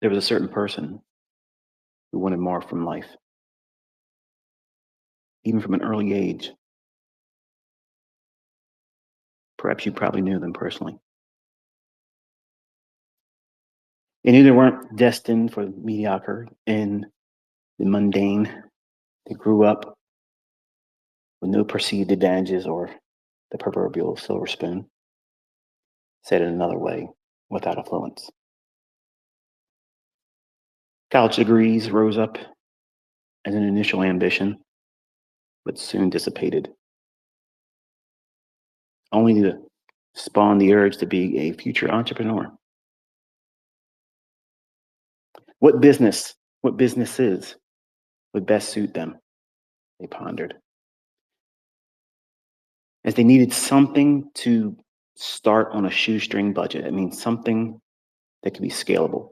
There was a certain person who wanted more from life, even from an early age. Perhaps you probably knew them personally. They knew they weren't destined for the mediocre and the mundane. They grew up with no perceived advantages or the proverbial silver spoon. Said it another way, without affluence. College degrees rose up as an initial ambition, but soon dissipated, only to spawn the urge to be a future entrepreneur. What business, what businesses would best suit them? They pondered. As they needed something to start on a shoestring budget. It means something that could be scalable.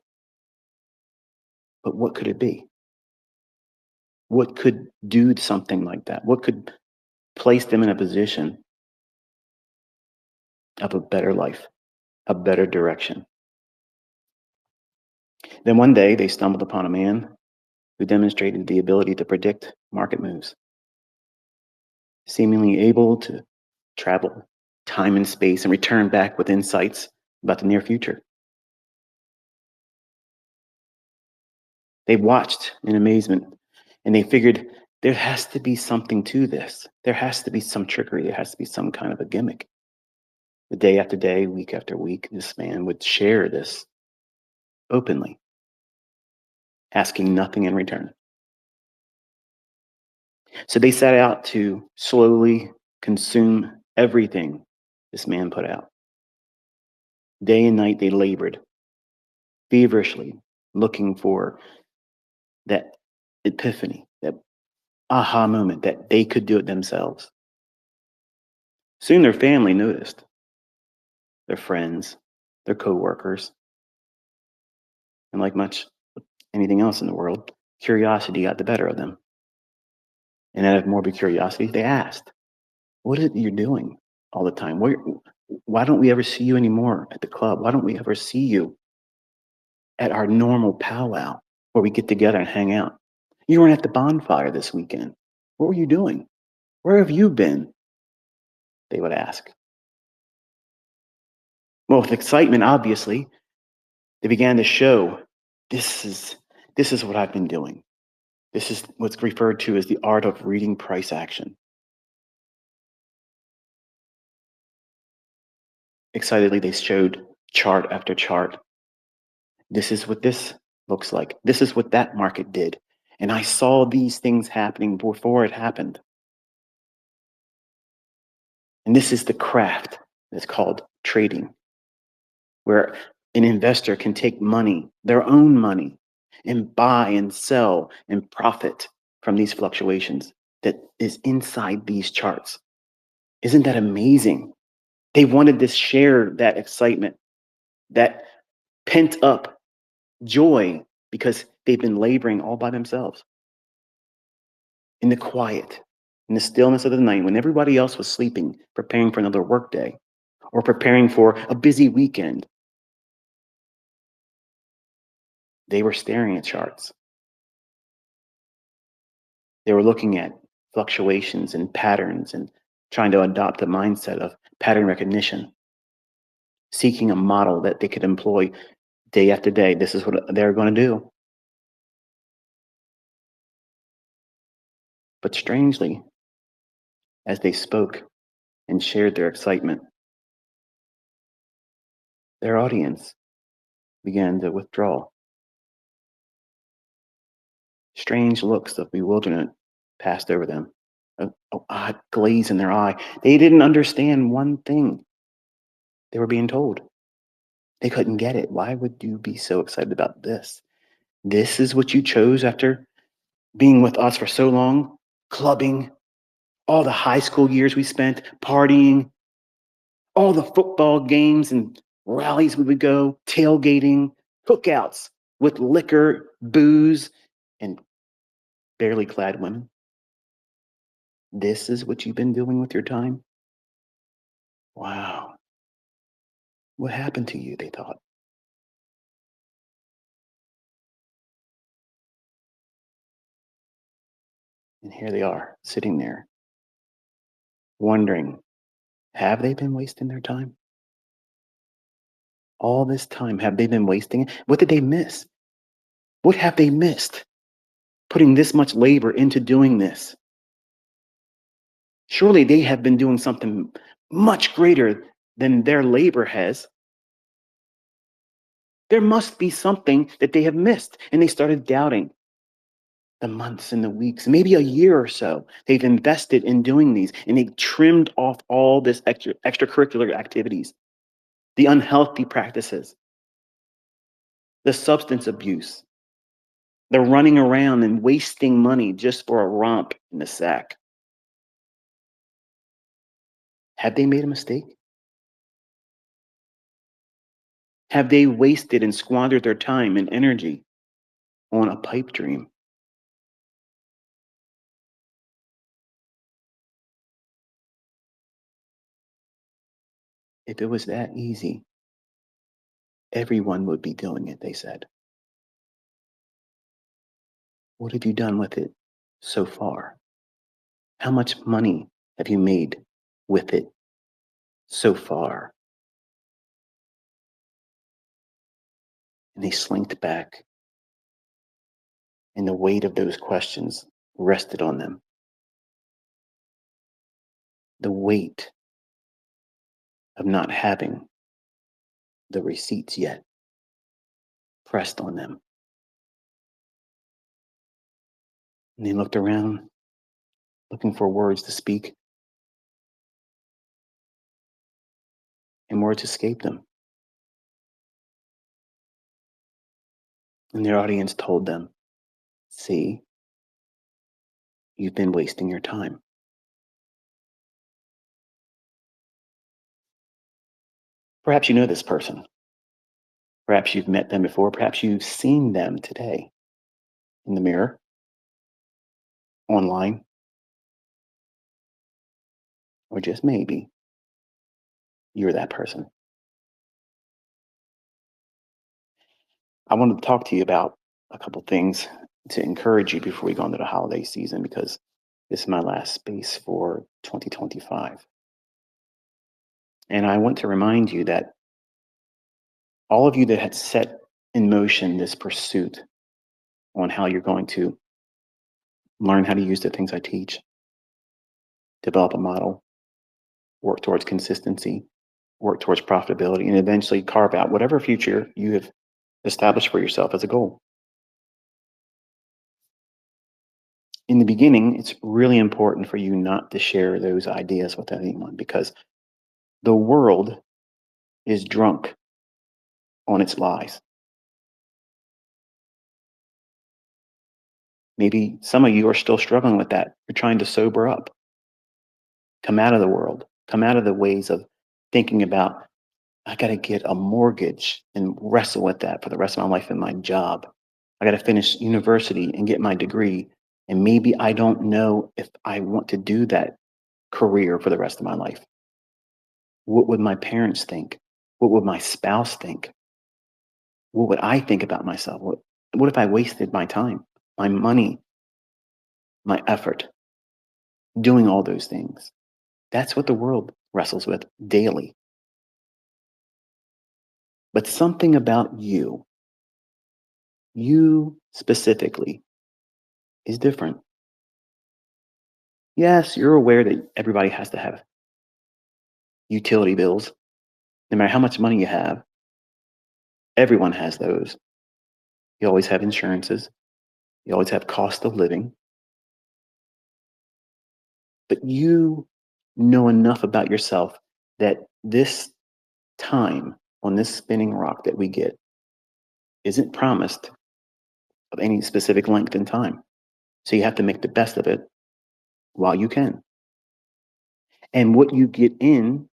But what could it be? What could do something like that? What could place them in a position of a better life, a better direction? Then one day they stumbled upon a man who demonstrated the ability to predict market moves, seemingly able to travel time and space and return back with insights about the near future. They watched in amazement and they figured there has to be something to this. There has to be some trickery. There has to be some kind of a gimmick. The day after day, week after week, this man would share this openly, asking nothing in return. So they set out to slowly consume everything this man put out. Day and night, they labored feverishly, looking for that epiphany, that aha moment that they could do it themselves. Soon their family noticed, their friends, their coworkers, and like much anything else in the world, curiosity got the better of them. And out of morbid curiosity, they asked, "What is it you're doing all the time? Why don't we ever see you anymore at the club? Why don't we ever see you at our normal powwow where we get together and hang out? You weren't at the bonfire this weekend. What were you doing? Where have you been?" They would ask. Well, with excitement, obviously, they began to show this is this is what I've been doing. This is what's referred to as the art of reading price action. Excitedly, they showed chart after chart. This is what this looks like. This is what that market did. And I saw these things happening before it happened. And this is the craft that's called trading, where an investor can take money, their own money, and buy and sell and profit from these fluctuations that is inside these charts. Isn't that amazing? They wanted to share that excitement, that pent up joy, because they've been laboring all by themselves in the quiet, in the stillness of the night, when everybody else was sleeping, preparing for another workday or preparing for a busy weekend. They were staring at charts. They were looking at fluctuations and patterns and trying to adopt the mindset of pattern recognition, seeking a model that they could employ day after day. This is what they're going to do. But strangely, as they spoke and shared their excitement, their audience began to withdraw. Strange looks of bewilderment passed over them, an odd glaze in their eye. They didn't understand one thing they were being told. They couldn't get it. Why would you be so excited about this? This is what you chose after being with us for so long, clubbing, all the high school years we spent partying, all the football games and rallies we would go, tailgating, cookouts with liquor, booze, and barely clad women. This is what you've been doing with your time? Wow. What happened to you? They thought. And here they are, sitting there, wondering, have they been wasting their time? All this time, have they been wasting it? What did they miss? What have they missed? Putting this much labor into doing this. Surely they have been doing something much greater than their labor has. There must be something that they have missed. And they started doubting the months and the weeks, maybe a year or so. They've invested in doing these and they trimmed off all this extracurricular activities, the unhealthy practices, the substance abuse, the running around and wasting money just for a romp in the sack. Have they made a mistake? Have they wasted and squandered their time and energy on a pipe dream? If it was that easy, everyone would be doing it, they said. What have you done with it so far? How much money have you made with it so far? And they slinked back, and the weight of those questions rested on them. The weight of not having the receipts yet pressed on them. And they looked around, looking for words to speak, and words escaped them. And their audience told them, see, you've been wasting your time. Perhaps you know this person. Perhaps you've met them before. Perhaps you've seen them today in the mirror, online, or just maybe you're that person. I wanted to talk to you about a couple things to encourage you before we go into the holiday season because this is my last space for 2025. And I want to remind you that all of you that had set in motion this pursuit on how you're going to learn how to use the things I teach, develop a model, work towards consistency, work towards profitability, and eventually carve out whatever future you have established for yourself as a goal. In the beginning, it's really important for you not to share those ideas with anyone because the world is drunk on its lies. Maybe some of you are still struggling with that. You're trying to sober up, come out of the world, come out of the ways of thinking about, I got to get a mortgage and wrestle with that for the rest of my life in my job. I got to finish university and get my degree. And maybe I don't know if I want to do that career for the rest of my life. What would my parents think? What would my spouse think? What would I think about myself? What if I wasted my time, my money, my effort doing all those things? That's what the world wrestles with daily. But something about you specifically, is different. Yes, you're aware that everybody has to have utility bills, no matter how much money you have. Everyone has those. You always have insurances. You always have cost of living. But you know enough about yourself that this time on this spinning rock that we get isn't promised of any specific length in time. So you have to make the best of it while you can. And what you get in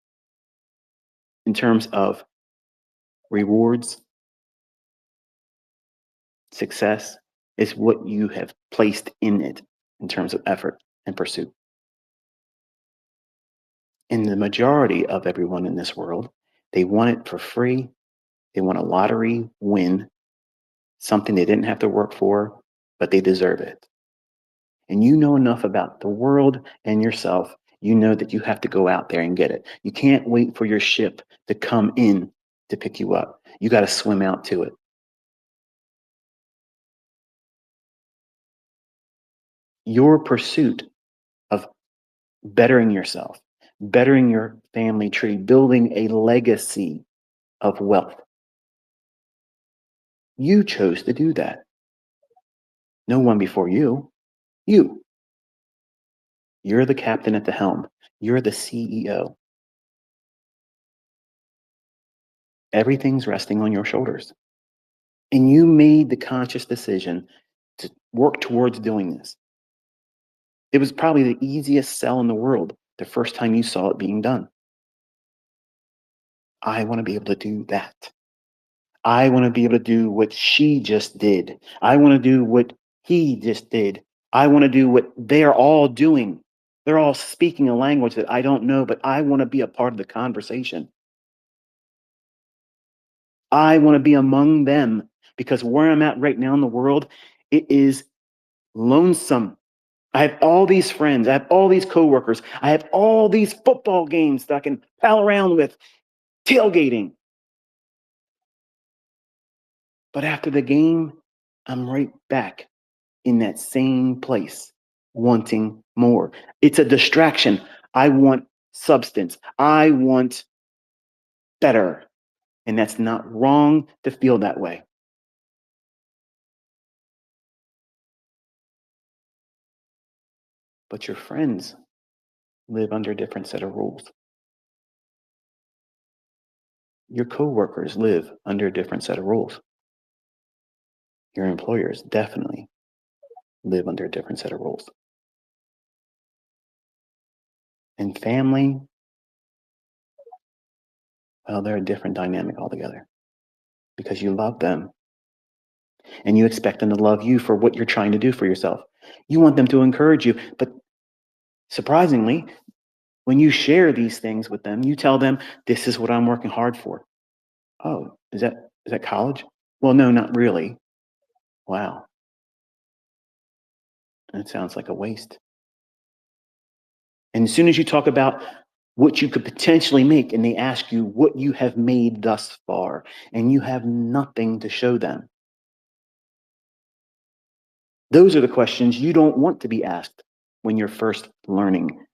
terms of rewards, success, is what you have placed in it in terms of effort and pursuit. And the majority of everyone in this world, they want it for free. They want a lottery win, something they didn't have to work for, but they deserve it. and you know enough about the world and yourself, you know that you have to go out there and get it. You can't wait for your ship to come in to pick you up. You got to swim out to it. Your pursuit of bettering yourself, bettering your family tree, building a legacy of wealth. You chose to do that. No one before you. You. You're the captain at the helm. You're the CEO. Everything's resting on your shoulders. And you made the conscious decision to work towards doing this. It was probably the easiest sell in the world the first time you saw it being done. I want to be able to do that. I want to be able to do what she just did. I want to do what he just did. I want to do what they're all doing. They're all speaking a language that I don't know, but I want to be a part of the conversation. I want to be among them because where I'm at right now in the world, it is lonesome. I have all these friends. I have all these coworkers. I have all these football games that I can pal around with, tailgating. But after the game, I'm right back in that same place, wanting more. It's a distraction. I want substance. I want better. And that's not wrong to feel that way. But your friends live under a different set of rules. Your coworkers live under a different set of rules. Your employers definitely live under a different set of rules. And family, well, they're a different dynamic altogether because you love them and you expect them to love you for what you're trying to do for yourself. You want them to encourage you, but surprisingly, when you share these things with them, you tell them, this is what I'm working hard for. Oh, is that college? Well, no, not really. Wow. That sounds like a waste. And as soon as you talk about what you could potentially make, and they ask you what you have made thus far, and you have nothing to show them, those are the questions you don't want to be asked when you're first learning.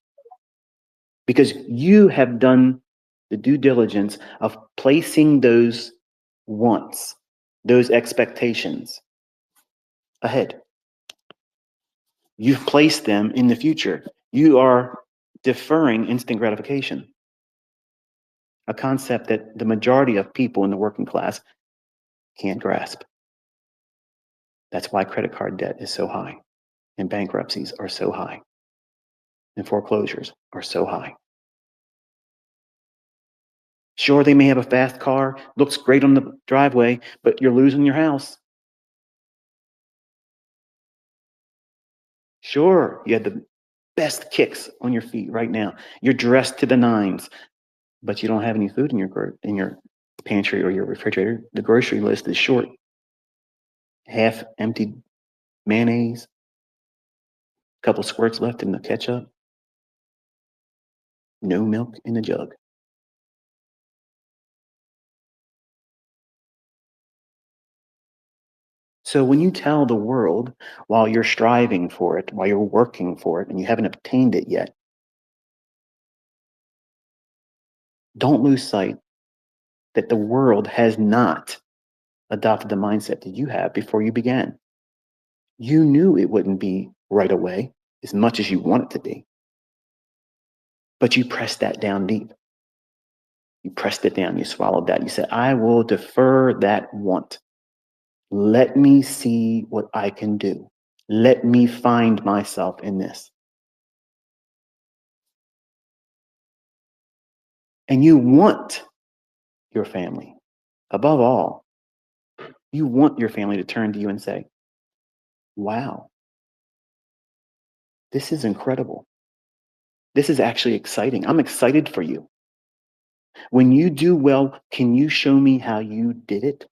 Because you have done the due diligence of placing those wants, those expectations ahead. You've placed them in the future. You are deferring instant gratification, a concept that the majority of people in the working class can't grasp. That's why credit card debt is so high, and bankruptcies are so high, and foreclosures are so high. Sure, they may have a fast car, looks great on the driveway, but you're losing your house. Sure, you had the best kicks on your feet right now. You're dressed to the nines, but you don't have any food in your pantry or your refrigerator. The grocery list is short. Half empty mayonnaise, a couple squirts left in the ketchup, no milk in the jug. So when you tell the world while you're striving for it, while you're working for it, and you haven't obtained it yet, don't lose sight that the world has not adopted the mindset that you have before you began. You knew it wouldn't be right away as much as you want it to be, but you pressed that down deep. You pressed it down, you swallowed that. You said, I will defer that want. Let me see what I can do. Let me find myself in this. And you want your family. Above all, you want your family to turn to you and say, wow, this is incredible. This is actually exciting. I'm excited for you. When you do well, can you show me how you did it?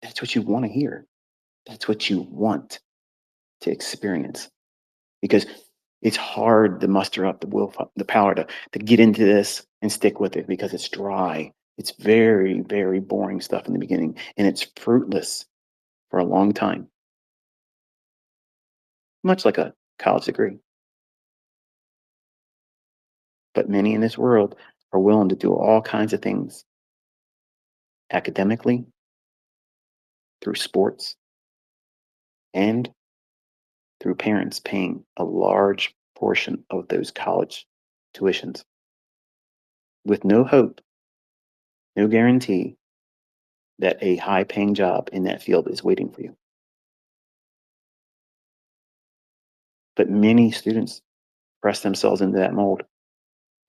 That's what you want to hear. That's what you want. to experience because it's hard to muster up the the power to get into this and stick with it because it's dry. It's very, very boring stuff in the beginning, and it's fruitless for a long time, much like a college degree. But many in this world are willing to do all kinds of things academically, through sports, and through parents paying a large portion of those college tuitions with no hope, no guarantee that a high paying job in that field is waiting for you. But many students press themselves into that mold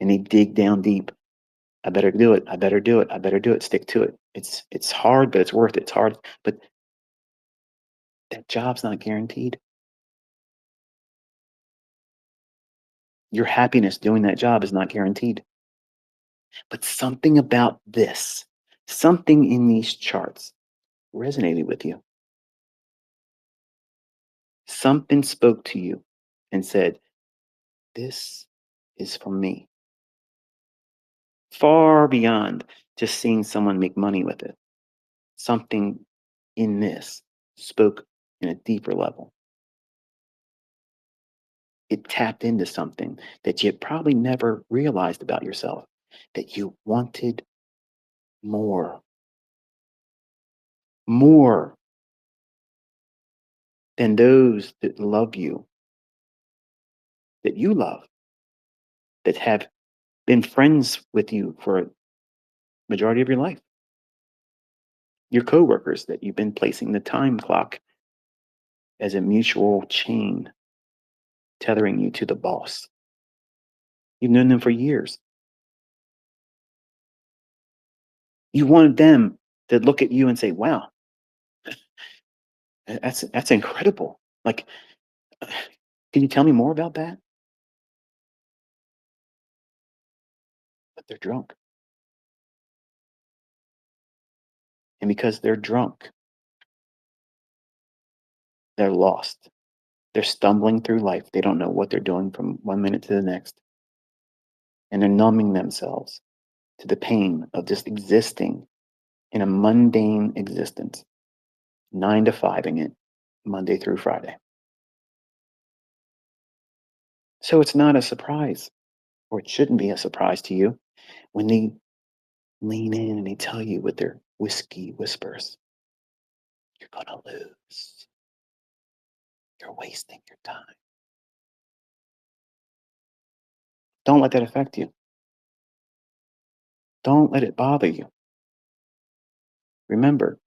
and they dig down deep. I better do it. I better do it. I better do it. Stick to it. It's hard, but it's worth it. It's hard, but that job's not guaranteed. Your happiness doing that job is not guaranteed. But something about this, something in these charts resonated with you. Something spoke to you and said, this is for me. Far beyond just seeing someone make money with it. Something in this spoke in a deeper level. It tapped into something that you probably never realized about yourself, that you wanted more, more than those that love you, that you love, that have been friends with you for a majority of your life. Your coworkers that you've been placing the time clock as a mutual chain tethering you to the boss. You've known them for years. You wanted them to look at you and say, wow, that's incredible. Like, can you tell me more about that? But they're drunk. And because they're drunk, they're lost. They're stumbling through life. They don't know what they're doing from one minute to the next. And they're numbing themselves to the pain of just existing in a mundane existence, 9 to 5ing it, Monday through Friday. So it's not a surprise, or it shouldn't be a surprise to you when they lean in and they tell you with their whiskey whispers, you're going to lose. You're wasting your time. Don't let that affect you. Don't let it bother you. Remember,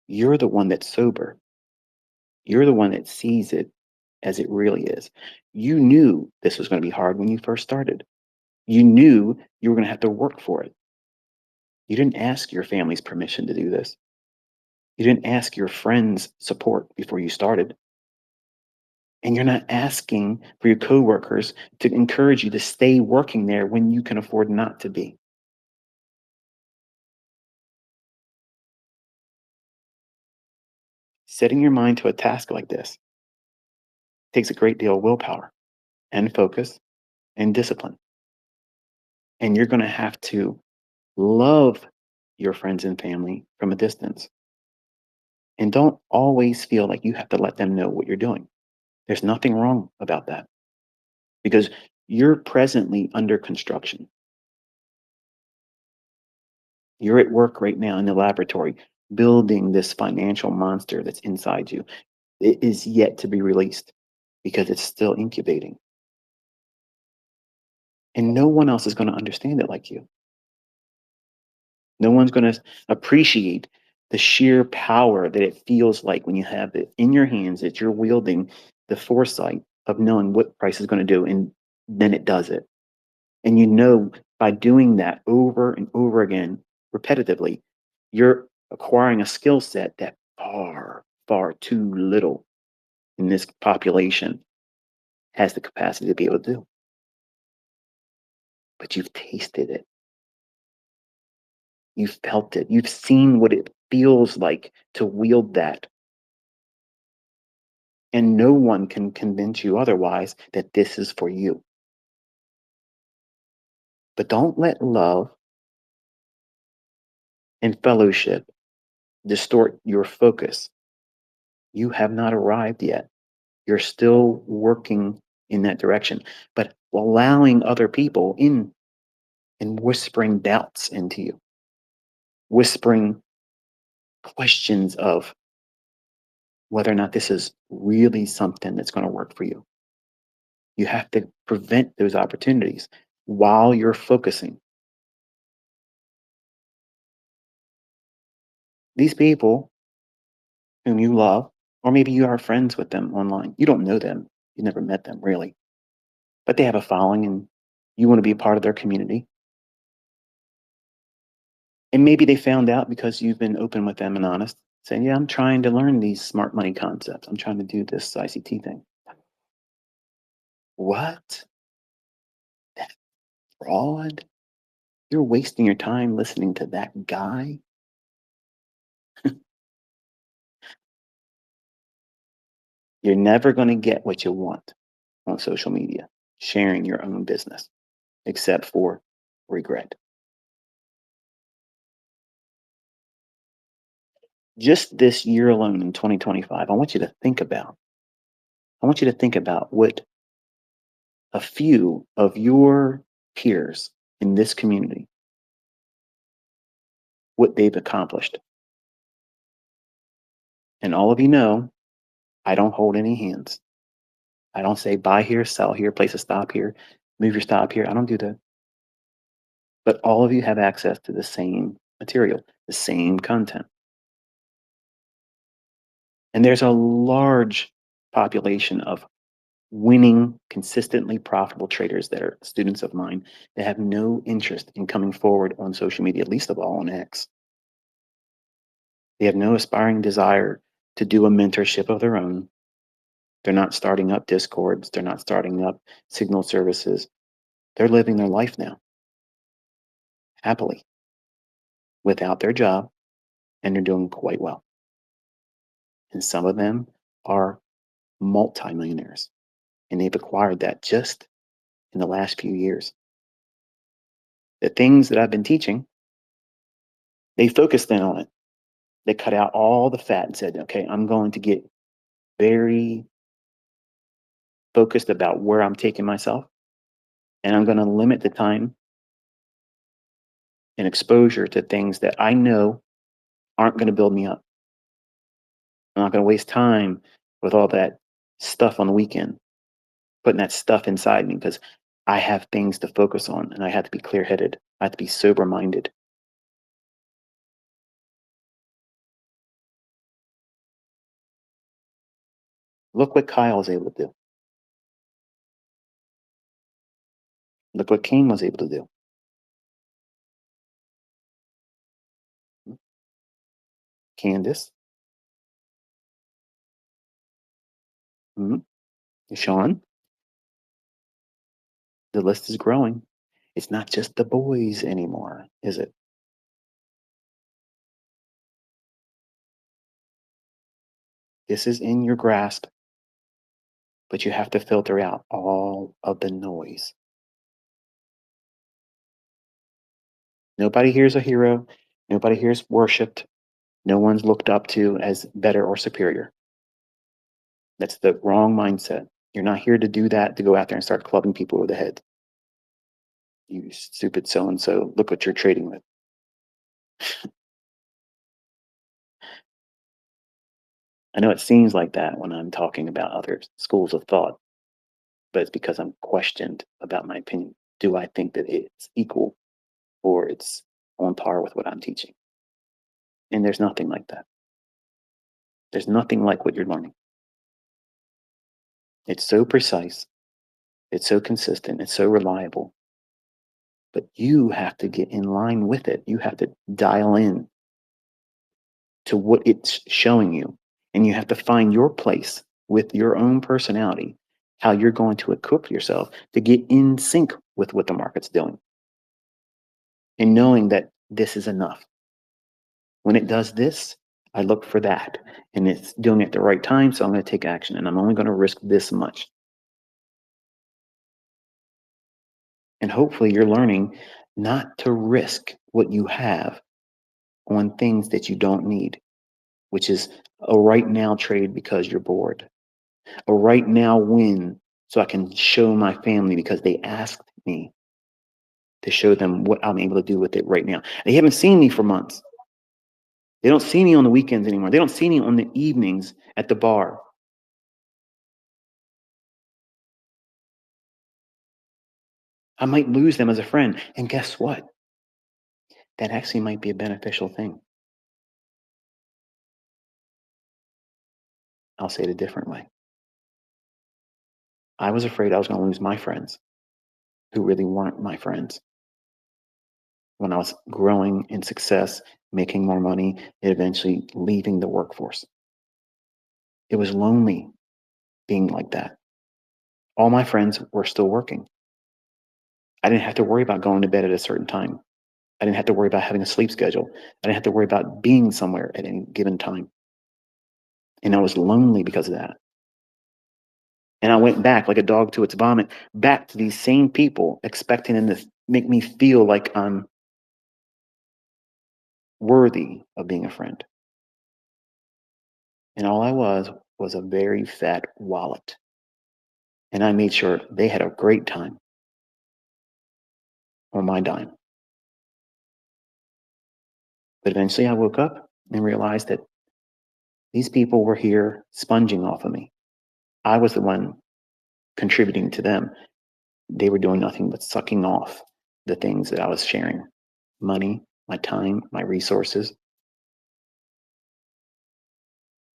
you're the one that's sober. You're the one that sees it as it really is. You knew this was going to be hard when you first started. You knew you were going to have to work for it. You didn't ask your family's permission to do this. You didn't ask your friends' support before you started. And you're not asking for your coworkers to encourage you to stay working there when you can afford not to be. Setting your mind to a task like this takes a great deal of willpower and focus and discipline. And you're going to have to love your friends and family from a distance. And don't always feel like you have to let them know what you're doing. There's nothing wrong about that because you're presently under construction. You're at work right now in the laboratory building this financial monster that's inside you. It is yet to be released because it's still incubating. And no one else is going to understand it like you. No one's going to appreciate the sheer power that it feels like when you have it in your hands, that you're wielding the foresight of knowing what price is going to do, and then it does it. And you know, by doing that over and over again, repetitively, you're acquiring a skill set that far, far too little in this population has the capacity to be able to do. But you've tasted it. You've felt it. You've seen what it feels like to wield that. And no one can convince you otherwise that this is for you. But don't let love and fellowship distort your focus. You have not arrived yet. You're still working in that direction, but allowing other people in and whispering doubts into you, whispering questions of whether or not this is really something that's going to work for you. You have to prevent those opportunities while you're focusing. These people whom you love, or maybe you are friends with them online. You don't know them, you never met them really, but they have a following and you want to be a part of their community. And maybe they found out because you've been open with them and honest, saying, yeah, I'm trying to learn these smart money concepts. I'm trying to do this ICT thing. What? That fraud? You're wasting your time listening to that guy? You're never going to get what you want on social media, sharing your own business, except for regret. Just this year alone in 2025, I want you to think about what a few of your peers in this community, what they've accomplished. And all of you know, I don't hold any hands. I don't say buy here, sell here, place a stop here, move your stop here. I don't do that. But all of you have access to the same material, the same content. And there's a large population of winning, consistently profitable traders that are students of mine that have no interest in coming forward on social media, least of all on X. They have no aspiring desire to do a mentorship of their own. They're not starting up Discords. They're not starting up signal services. They're living their life now happily without their job, and they're doing quite well. And some of them are multimillionaires, and they've acquired that just in the last few years. The things that I've been teaching, they focused in on it. They cut out all the fat and said, okay, I'm going to get very focused about where I'm taking myself, and I'm going to limit the time and exposure to things that I know aren't going to build me up. I'm not going to waste time with all that stuff on the weekend, putting that stuff inside me because I have things to focus on and I have to be clear headed. I have to be sober minded. Look what Kyle was able to do. Look what King was able to do. Candace, mm-hmm. Sean, the list is growing. It's not just the boys anymore, is it? This is in your grasp, but you have to filter out all of the noise. Nobody here is a hero. Nobody here is worshipped. No one's looked up to as better or superior. That's the wrong mindset. You're not here to do that, to go out there and start clubbing people over the head. You stupid so and so, look what you're trading with. I know it seems like that when I'm talking about other schools of thought, but it's because I'm questioned about my opinion. Do I think that it's equal or it's on par with what I'm teaching? And there's nothing like that. There's nothing like what you're learning. It's so precise, it's so consistent, it's so reliable. But you have to get in line with it. You have to dial in to what it's showing you. And you have to find your place with your own personality, how you're going to equip yourself to get in sync with what the market's doing. And knowing that this is enough. When it does this, I look for that, and it's doing it at the right time, so I'm going to take action, and I'm only going to risk this much. And hopefully, you're learning not to risk what you have on things that you don't need, which is a right now trade because you're bored, a right now win so I can show my family because they asked me to show them what I'm able to do with it right now. They haven't seen me for months. They don't see me on the weekends anymore. They don't see me on the evenings at the bar. I might lose them as a friend. And guess what? That actually might be a beneficial thing. I'll say it a different way. I was afraid I was going to lose my friends who really weren't my friends when I was growing in success, making more money, and eventually leaving the workforce. It was lonely being like that. All my friends were still working. I didn't have to worry about going to bed at a certain time. I didn't have to worry about having a sleep schedule. I didn't have to worry about being somewhere at any given time. And I was lonely because of that. And I went back like a dog to its vomit, back to these same people, expecting them to make me feel like I'm worthy of being a friend. And all I was a very fat wallet. And I made sure they had a great time on my dime. But eventually I woke up and realized that these people were here sponging off of me. I was the one contributing to them. They were doing nothing but sucking off the things that I was sharing: money, my time, my resources.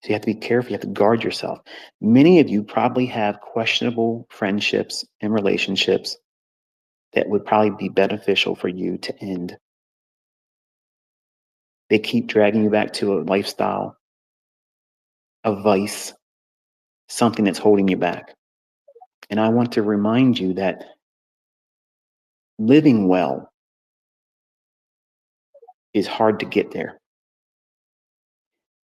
So you have to be careful. You have to guard yourself. Many of you probably have questionable friendships and relationships that would probably be beneficial for you to end. They keep dragging you back to a lifestyle, a vice, something that's holding you back. And I want to remind you that living well is hard to get there.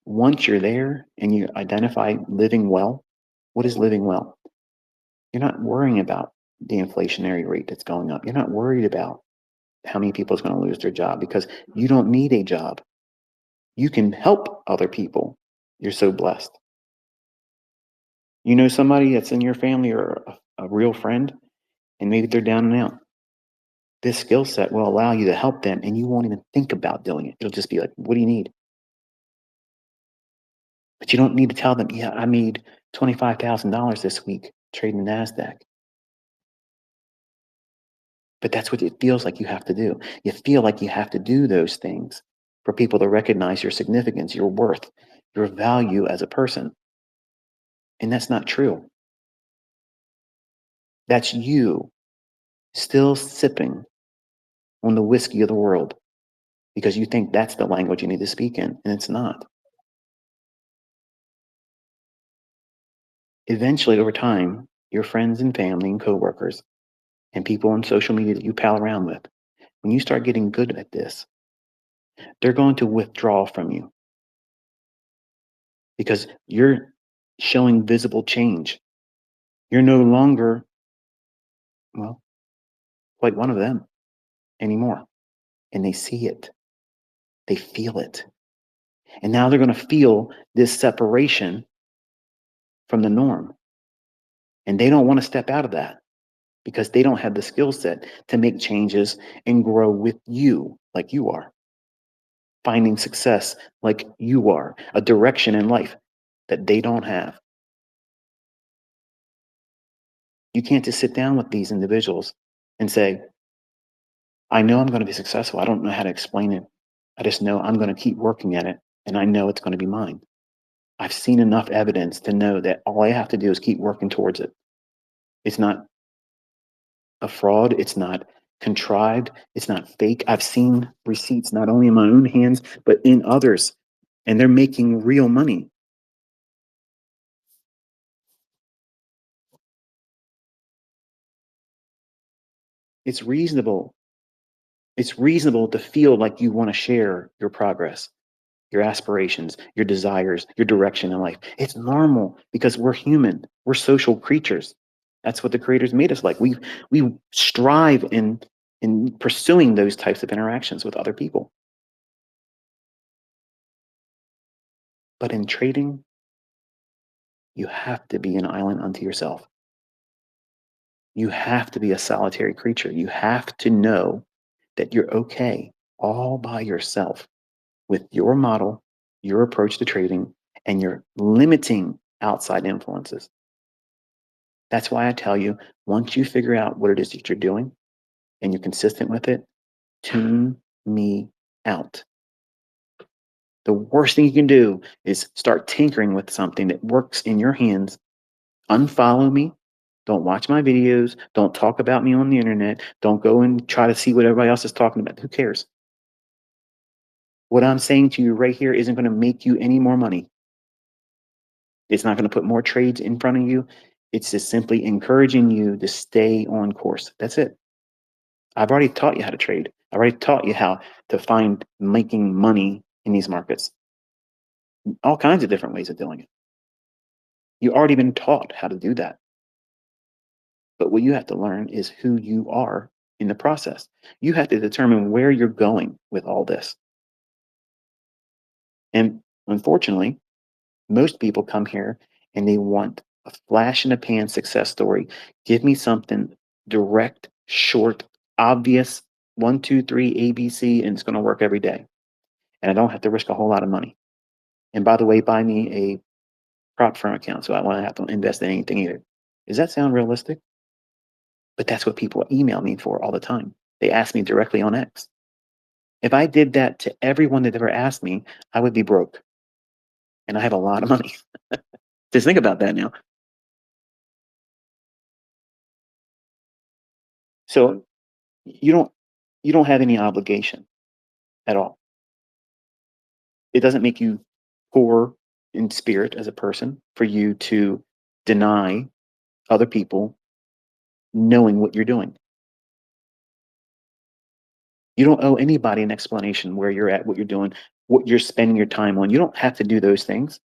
Once you're there and you identify living well, what is living well? You're not worrying about the inflationary rate that's going up. You're not worried about how many people is going to lose their job because you don't need a job. You can help other people. You're so blessed. You know somebody that's in your family or a real friend, and maybe they're down and out. This skill set will allow you to help them, and you won't even think about doing it. It'll just be like, what do you need? But you don't need to tell them, yeah, I made $25,000 this week trading NASDAQ. But that's what it feels like you have to do. You feel like you have to do those things for people to recognize your significance, your worth, your value as a person. And that's not true. That's you still sipping on the whiskey of the world because you think that's the language you need to speak in, and it's not. Eventually, over time, your friends and family and coworkers and people on social media that you pal around with, when you start getting good at this, they're going to withdraw from you because you're showing visible change. You're no longer, well, like one of them anymore. And they see it, they feel it. And now they're going to feel this separation from the norm. And they don't want to step out of that because they don't have the skill set to make changes and grow with you like you are, finding success like you are, a direction in life that they don't have. You can't just sit down with these individuals and say, I know I'm going to be successful. I don't know how to explain it. I just know I'm going to keep working at it and I know it's going to be mine. I've seen enough evidence to know that all I have to do is keep working towards it. It's not a fraud. It's not contrived. It's not fake. I've seen receipts not only in my own hands, but in others, and they're making real money. It's reasonable. It's reasonable to feel like you want to share your progress. your aspirations, your desires, your direction in life. It's normal because we're human. We're social creatures. That's what the creators made us like. We strive in pursuing those types of interactions with other people. But in trading, you have to be an island unto yourself. You have to be a solitary creature. You have to know that you're okay all by yourself with your model, your approach to trading, and your limiting outside influences. That's why I tell you, once you figure out what it is that you're doing and you're consistent with it, tune me out. The worst thing you can do is start tinkering with something that works in your hands. Unfollow me. Don't watch my videos. Don't talk about me on the internet. Don't go and try to see what everybody else is talking about. Who cares? What I'm saying to you right here isn't going to make you any more money. It's not going to put more trades in front of you. It's just simply encouraging you to stay on course. That's it. I've already taught you how to trade. I've already taught you how to find making money in these markets. All kinds of different ways of doing it. You've already been taught how to do that. But what you have to learn is who you are in the process. You have to determine where you're going with all this. And unfortunately, most people come here and they want a flash in the pan success story. Give me something direct, short, obvious, one, two, three, ABC, and it's going to work every day. And I don't have to risk a whole lot of money. And by the way, buy me a prop firm account so I won't have to invest in anything either. Does that sound realistic? But that's what people email me for all the time. They ask me directly on X. If I did that to everyone that ever asked me, I would be broke. And I have a lot of money. Just think about that now. So you don't you don't have any obligation at all. It doesn't make you poor in spirit as a person for you to deny other people knowing what you're doing. You don't owe anybody an explanation where you're at, what you're doing, what you're spending your time on. You don't have to do those things.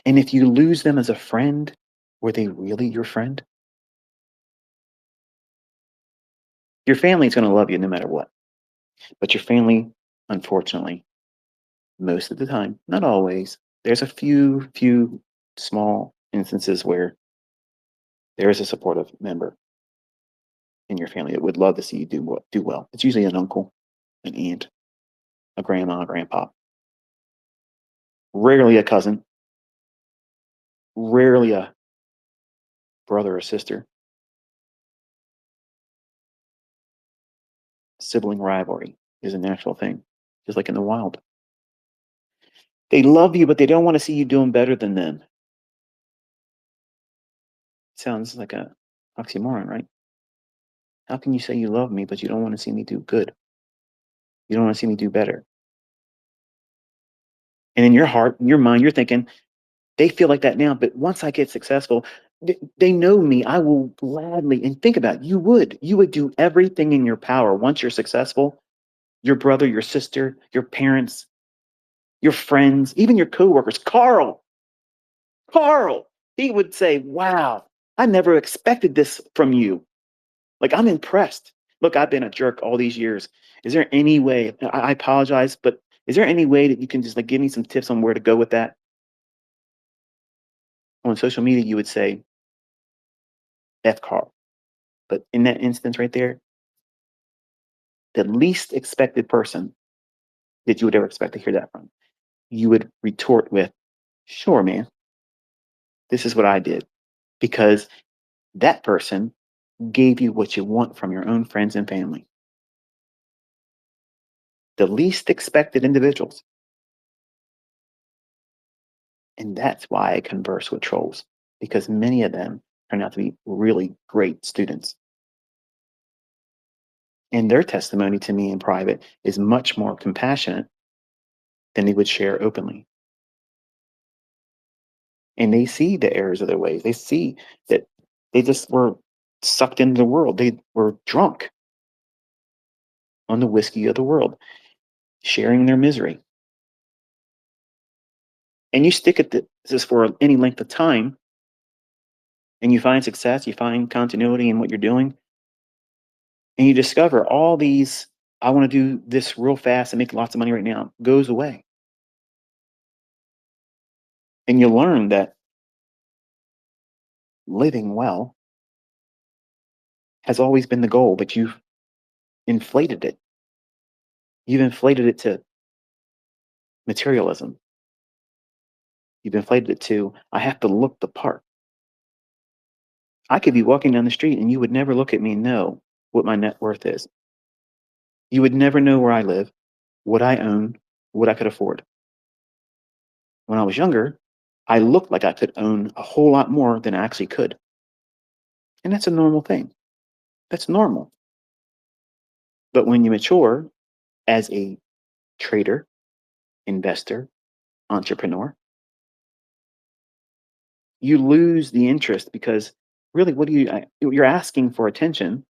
And if you lose them as a friend, were they really your friend? Your family is going to love you no matter what. But your family, unfortunately, most of the time, not always, there's a few small instances where there is a supportive member in your family that would love to see you do well. It's usually an uncle, an aunt, a grandma, a grandpa, rarely a cousin, rarely a brother or sister. Sibling rivalry is a natural thing, just like in the wild. They love you, but they don't want to see you doing better than them. Sounds like a oxymoron, right? How can you say you love me, but you don't want to see me do good? You don't want to see me do better. And in your heart, in your mind, you're thinking, they feel like that now, but once I get successful, they know me. I will gladly, and think about it, you would do everything in your power once you're successful. Your brother, your sister, your parents, your friends, even your coworkers. Carl, he would say, wow, I never expected this from you. Like, I'm impressed. Look, I've been a jerk all these years. Is there any way, I apologize, but is there any way that you can just like give me some tips on where to go with that? On social media, you would say, F Carl. But in that instance right there, the least expected person that you would ever expect to hear that from, you would retort with, sure, man, this is what I did. Because that person gave you what you want from your own friends and family. The least expected individuals. And that's why I converse with trolls, because many of them turn out to be really great students. And their testimony to me in private is much more compassionate than they would share openly. And they see the errors of their ways. They see that they just were sucked into the world. They were drunk on the whiskey of the world, sharing their misery. and you stick at this for any length of time, and you find success, you find continuity in what you're doing, and you discover all these, I want to do this real fast and make lots of money right now, goes away. And you learn that living well has always been the goal, but you've inflated it. You've inflated it to materialism. You've inflated it to, I have to look the part. I could be walking down the street and you would never look at me and know what my net worth is. You would never know where I live, what I own, what I could afford. When I was younger, I looked like I could own a whole lot more than I actually could. And that's a normal thing. That's normal. But when you mature as a trader, investor, entrepreneur, you lose the interest because really, what do you're asking for attention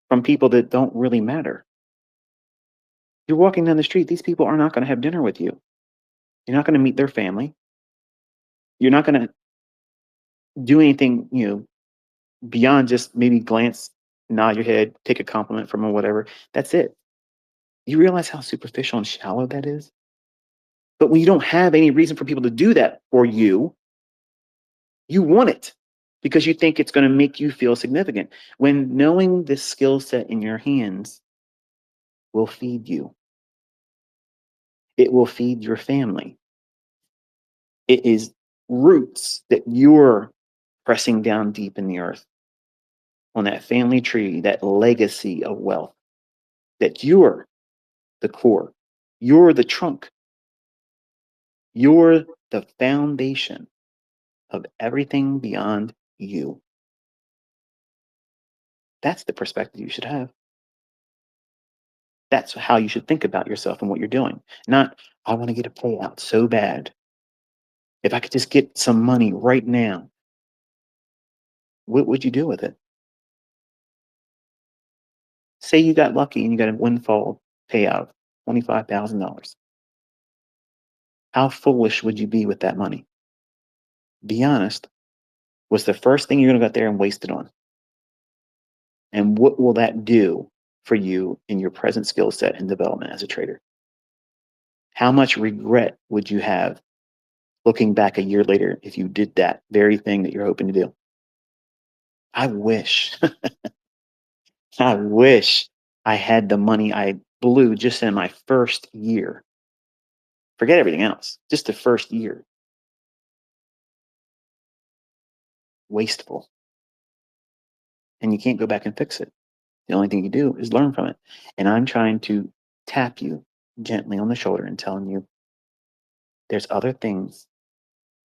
from people that don't really matter. You're walking down the street, these people are not going to have dinner with you. You're not going to meet their family. You're not going to do anything, beyond just maybe glance, nod your head, take a compliment from them, or whatever. That's it. You realize how superficial and shallow that is? But when you don't have any reason for people to do that for you, you want it because you think it's going to make you feel significant. When knowing this skill set in your hands will feed you, it will feed your family. It is roots that you're pressing down deep in the earth on that family tree, that legacy of wealth, that you're the core, you're the trunk, you're the foundation of everything beyond you. That's the perspective you should have. That's how you should think about yourself and what you're doing. Not, I want to get a payout so bad. If I could just get some money right now, what would you do with it? Say you got lucky and you got a windfall payout of $25,000. How foolish would you be with that money? Be honest. What's the first thing you're going to go out there and waste it on? And what will that do for you in your present skill set and development as a trader? How much regret would you have looking back a year later if you did that very thing that you're hoping to do? I wish, I wish I had the money I blew just in my first year. Forget everything else, just the first year. Wasteful. And you can't go back and fix it. The only thing you do is learn from it. And I'm trying to tap you gently on the shoulder and telling you there's other things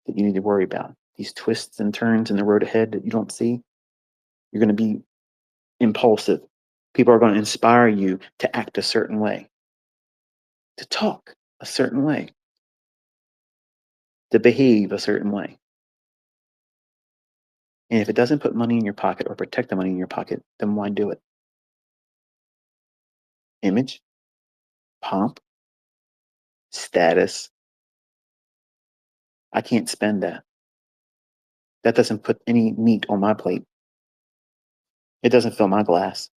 that you need to worry about. These twists and turns in the road ahead that you don't see, you're going to be impulsive. People are going to inspire you to act a certain way, to talk a certain way, to behave a certain way. And if it doesn't put money in your pocket or protect the money in your pocket, then why do it? Image, pomp, status. I can't spend that. That doesn't put any meat on my plate. It doesn't fill my glass.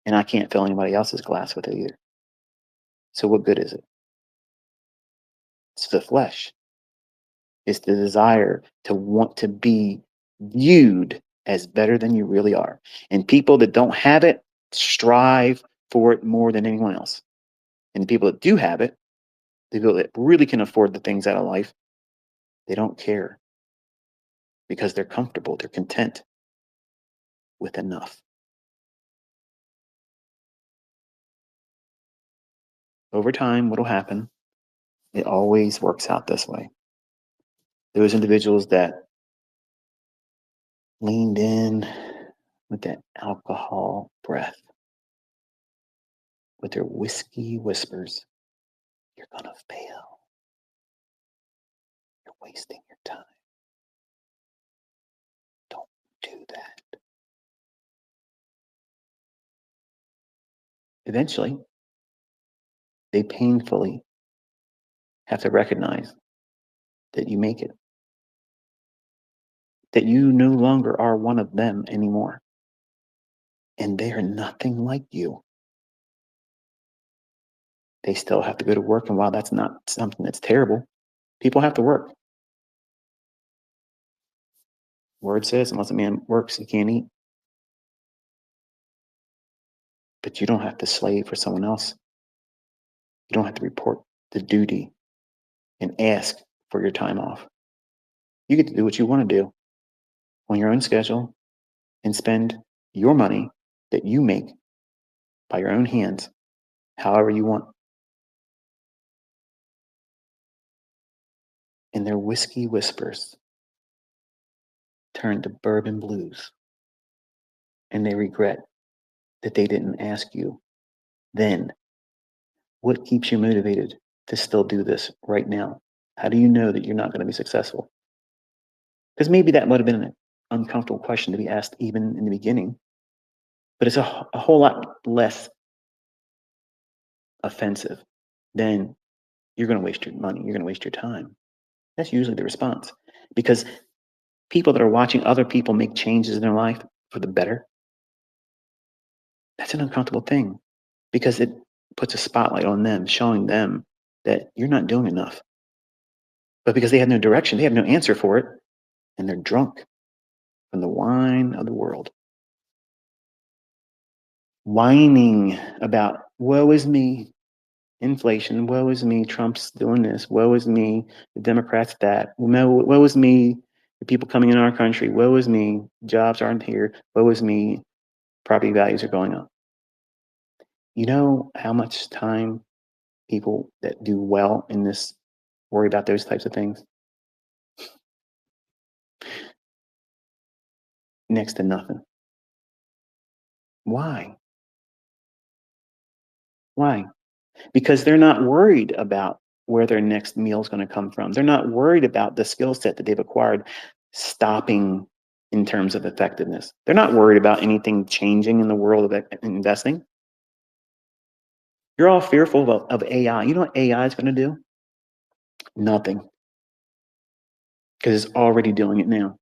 And I can't fill anybody else's glass with it either. So what good is it? It's the flesh. It's the desire to want to be viewed as better than you really are. And people that don't have it strive for it more than anyone else. And the people that do have it, the people that really can afford the things out of life, they don't care because they're comfortable, they're content with enough. Over time, what'll happen? It always works out this way. Those individuals that leaned in with that alcohol breath, with their whiskey whispers, you're gonna fail. You're wasting your time. Don't do that. Eventually, they painfully have to recognize that you make it, that you no longer are one of them anymore, and they are nothing like you. They still have to go to work, and while that's not something that's terrible, people have to work. Word says, unless a man works, he can't eat. But you don't have to slave for someone else. You don't have to report the duty and ask for your time off. You get to do what you want to do on your own schedule and spend your money that you make by your own hands however you want. And their whiskey whispers turn to bourbon blues, and they regret that they didn't ask you then. What keeps you motivated to still do this right now? How do you know that you're not going to be successful? Because maybe that would have been an uncomfortable question to be asked even in the beginning, but it's a whole lot less offensive than you're going to waste your money, you're going to waste your time. That's usually the response, because people that are watching other people make changes in their life for the better, that's an uncomfortable thing because it puts a spotlight on them, showing them that you're not doing enough. But because they have no direction, they have no answer for it, and they're drunk from the wine of the world, whining about woe is me, inflation, woe is me, Trump's doing this, woe is me, the Democrats that, woe is me, the people coming in our country, woe is me, jobs aren't here, woe is me, property values are going up. You know how much time people that do well in this worry about those types of things? Next to nothing. Why? Why? Because they're not worried about where their next meal is going to come from. They're not worried about the skill set that they've acquired stopping in terms of effectiveness. They're not worried about anything changing in the world of investing. You're all fearful of AI. You know what AI is going to do? Nothing, because it's already doing it now.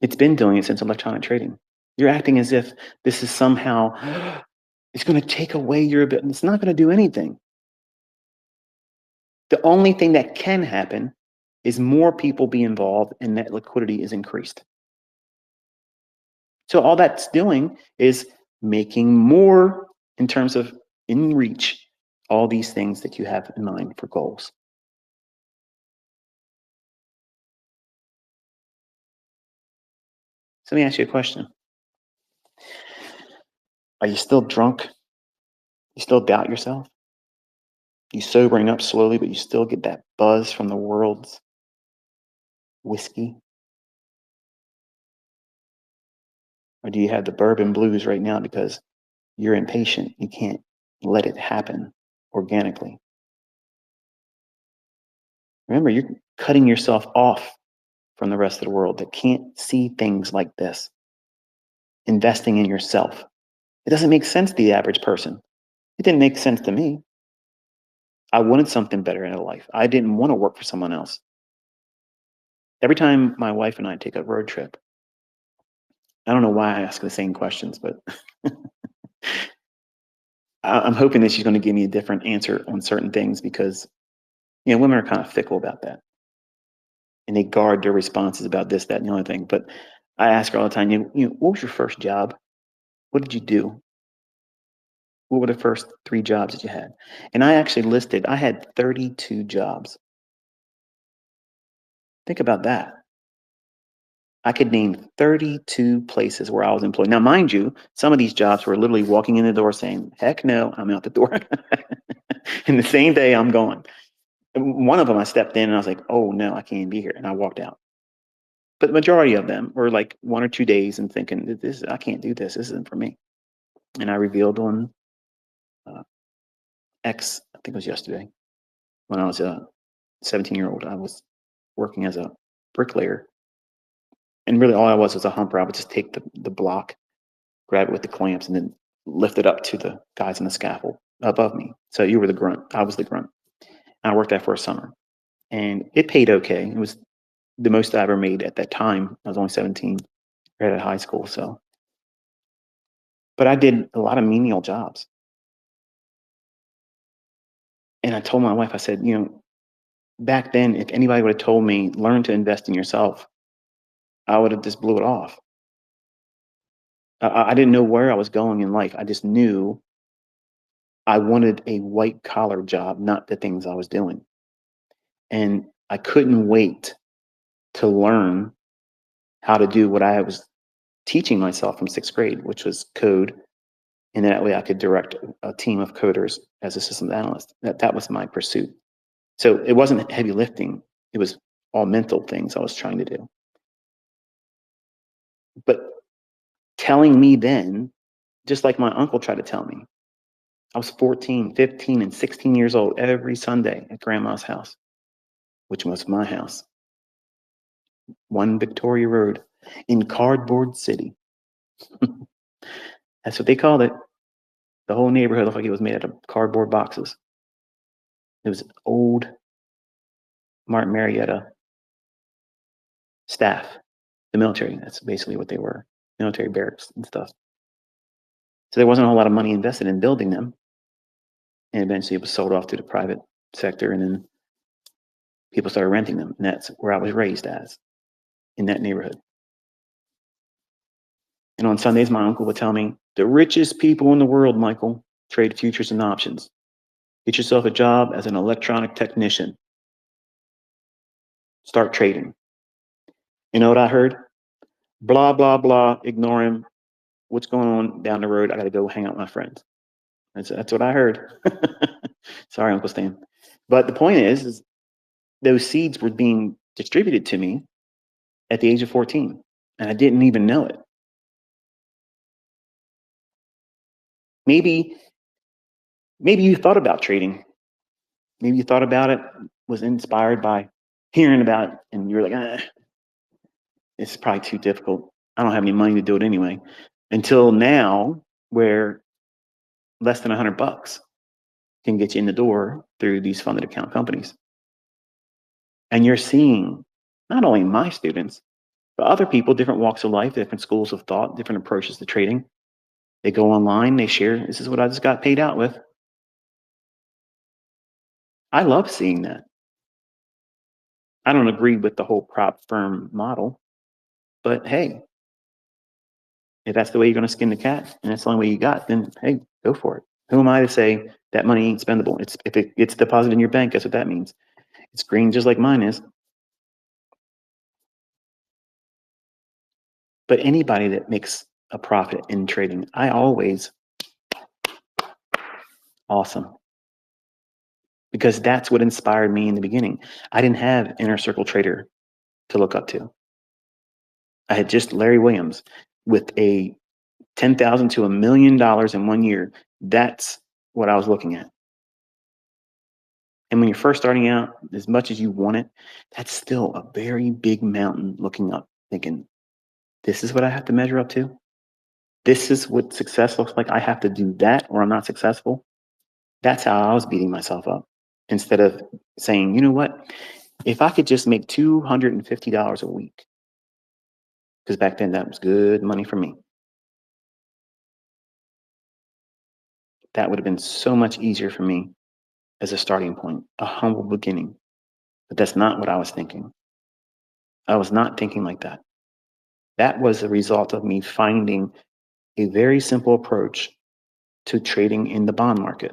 It's been doing it since electronic trading. You're acting as if this is somehow, it's going to take away your ability. It's not going to do anything. The only thing that can happen is more people be involved and that liquidity is increased. So all that's doing is making more in terms of in reach, all these things that you have in mind for goals. So let me ask you a question. Are you still drunk? You still doubt yourself? You sobering up slowly, but you still get that buzz from the world's whiskey? Or do you have the bourbon blues right now because you're impatient? You can't let it happen organically. Remember, you're cutting yourself off from the rest of the world that can't see things like this. Investing in yourself. It doesn't make sense to the average person. It didn't make sense to me. I wanted something better in life. I didn't want to work for someone else. Every time my wife and I take a road trip, I don't know why I ask the same questions, but I'm hoping that she's going to give me a different answer on certain things because, women are kind of fickle about that. And they guard their responses about this, that, and the other thing. But I ask her all the time, what was your first job? What did you do? What were the first 3 jobs that you had? And I actually listed, I had 32 jobs. Think about that. I could name 32 places where I was employed. Now, mind you, some of these jobs were literally walking in the door saying, heck no, I'm out the door. And the same day I'm gone. And one of them I stepped in and I was like, oh no, I can't be here. And I walked out. But the majority of them were like 1 or 2 days and thinking, I can't do this. This isn't for me. And I revealed on X, I think it was yesterday, when I was a 17-year-old, I was working as a bricklayer. And really all I was a humper. I would just take the block, grab it with the clamps, and then lift it up to the guys on the scaffold above me. So you were the grunt. I was the grunt. I worked there for a summer, and it paid okay. It was the most I ever made at that time. I was only 17, right out of high school. So, but I did a lot of menial jobs. And I told my wife, I said, back then, if anybody would have told me, learn to invest in yourself, I would have just blew it off. I didn't know where I was going in life. I just knew I wanted a white collar job, not the things I was doing. And I couldn't wait to learn how to do what I was teaching myself from sixth grade, which was code. And that way I could direct a team of coders as a systems analyst. That was my pursuit. So it wasn't heavy lifting. It was all mental things I was trying to do. But telling me then, just like my uncle tried to tell me, I was 14, 15, and 16 years old every Sunday at grandma's house, which was my house, 1 Victoria Road in Cardboard City. That's what they called it. The whole neighborhood looked like it was made out of cardboard boxes. It was old Martin Marietta staff, the military. That's basically what they were, military barracks and stuff. So there wasn't a whole lot of money invested in building them. And eventually it was sold off to the private sector, and then people started renting them. And that's where I was raised as, in that neighborhood. And on Sundays, my uncle would tell me, the richest people in the world, Michael, trade futures and options. Get yourself a job as an electronic technician. Start trading. You know what I heard? Blah, blah, blah. Ignore him. What's going on down the road? I got to go hang out with my friends. That's what I heard. Sorry, Uncle Stan. But the point is those seeds were being distributed to me at the age of 14, and I didn't even know it. Maybe you thought about trading. Maybe you thought about it, was inspired by hearing about it, and you're like, it's probably too difficult. I don't have any money to do it anyway. Until now, where less than $100 can get you in the door through these funded account companies. And you're seeing not only my students, but other people, different walks of life, different schools of thought, different approaches to trading. They go online, they share, this is what I just got paid out with. I love seeing that. I don't agree with the whole prop firm model, but hey, if that's the way you're going to skin the cat and that's the only way you got, then hey, go for it. Who am I to say that money ain't spendable? If it gets deposited in your bank, guess what that means? It's green just like mine is. But anybody that makes a profit in trading, I always, awesome. Because that's what inspired me in the beginning. I didn't have Inner Circle Trader to look up to. I had just Larry Williams with a $10,000 to $1 million in 1 year. That's what I was looking at. And when you're first starting out, as much as you want it, that's still a very big mountain looking up, thinking, this is what I have to measure up to. This is what success looks like. I have to do that or I'm not successful. That's how I was beating myself up, instead of saying, you know what, if I could just make $250 a week, because back then that was good money for me, that would have been so much easier for me as a starting point, a humble beginning. But that's not what I was thinking. I was not thinking like that. That was a result of me finding a very simple approach to trading in the bond market.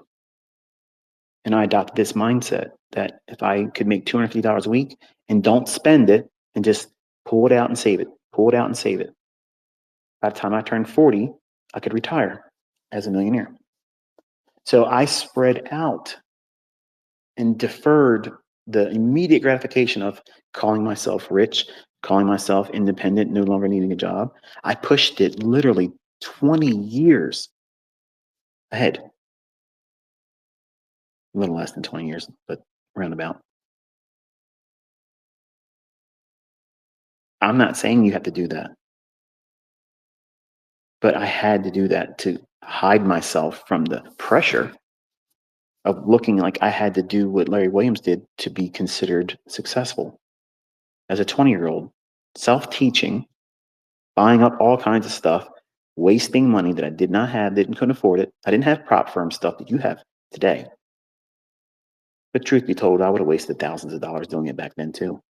And I adopted this mindset that if I could make $250 a week and don't spend it and just pull it out and save it, pull it out and save it, by the time I turned 40, I could retire as a millionaire. So I spread out and deferred the immediate gratification of calling myself rich, calling myself independent, no longer needing a job. I pushed it literally 20 years ahead. A little less than 20 years, but roundabout. I'm not saying you have to do that, but I had to do that to hide myself from the pressure of looking like I had to do what Larry Williams did to be considered successful. As a 20-year-old, self-teaching, buying up all kinds of stuff, wasting money that I did not have, couldn't afford it. I didn't have prop firm stuff that you have today. But truth be told, I would have wasted thousands of dollars doing it back then too.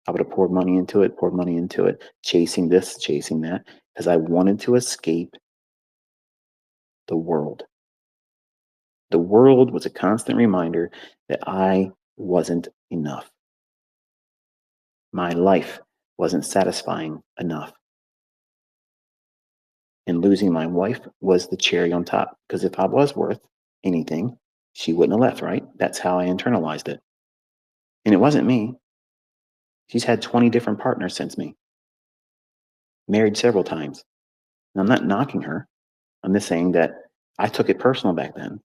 I would have poured money into it, chasing this, chasing that, because I wanted to escape the world. The world was a constant reminder that I wasn't enough. My life wasn't satisfying enough. And losing my wife was the cherry on top, because if I was worth anything, she wouldn't have left, right? That's how I internalized it. And it wasn't me. She's had 20 different partners since me, married several times. And I'm not knocking her. I'm just saying that I took it personal back then.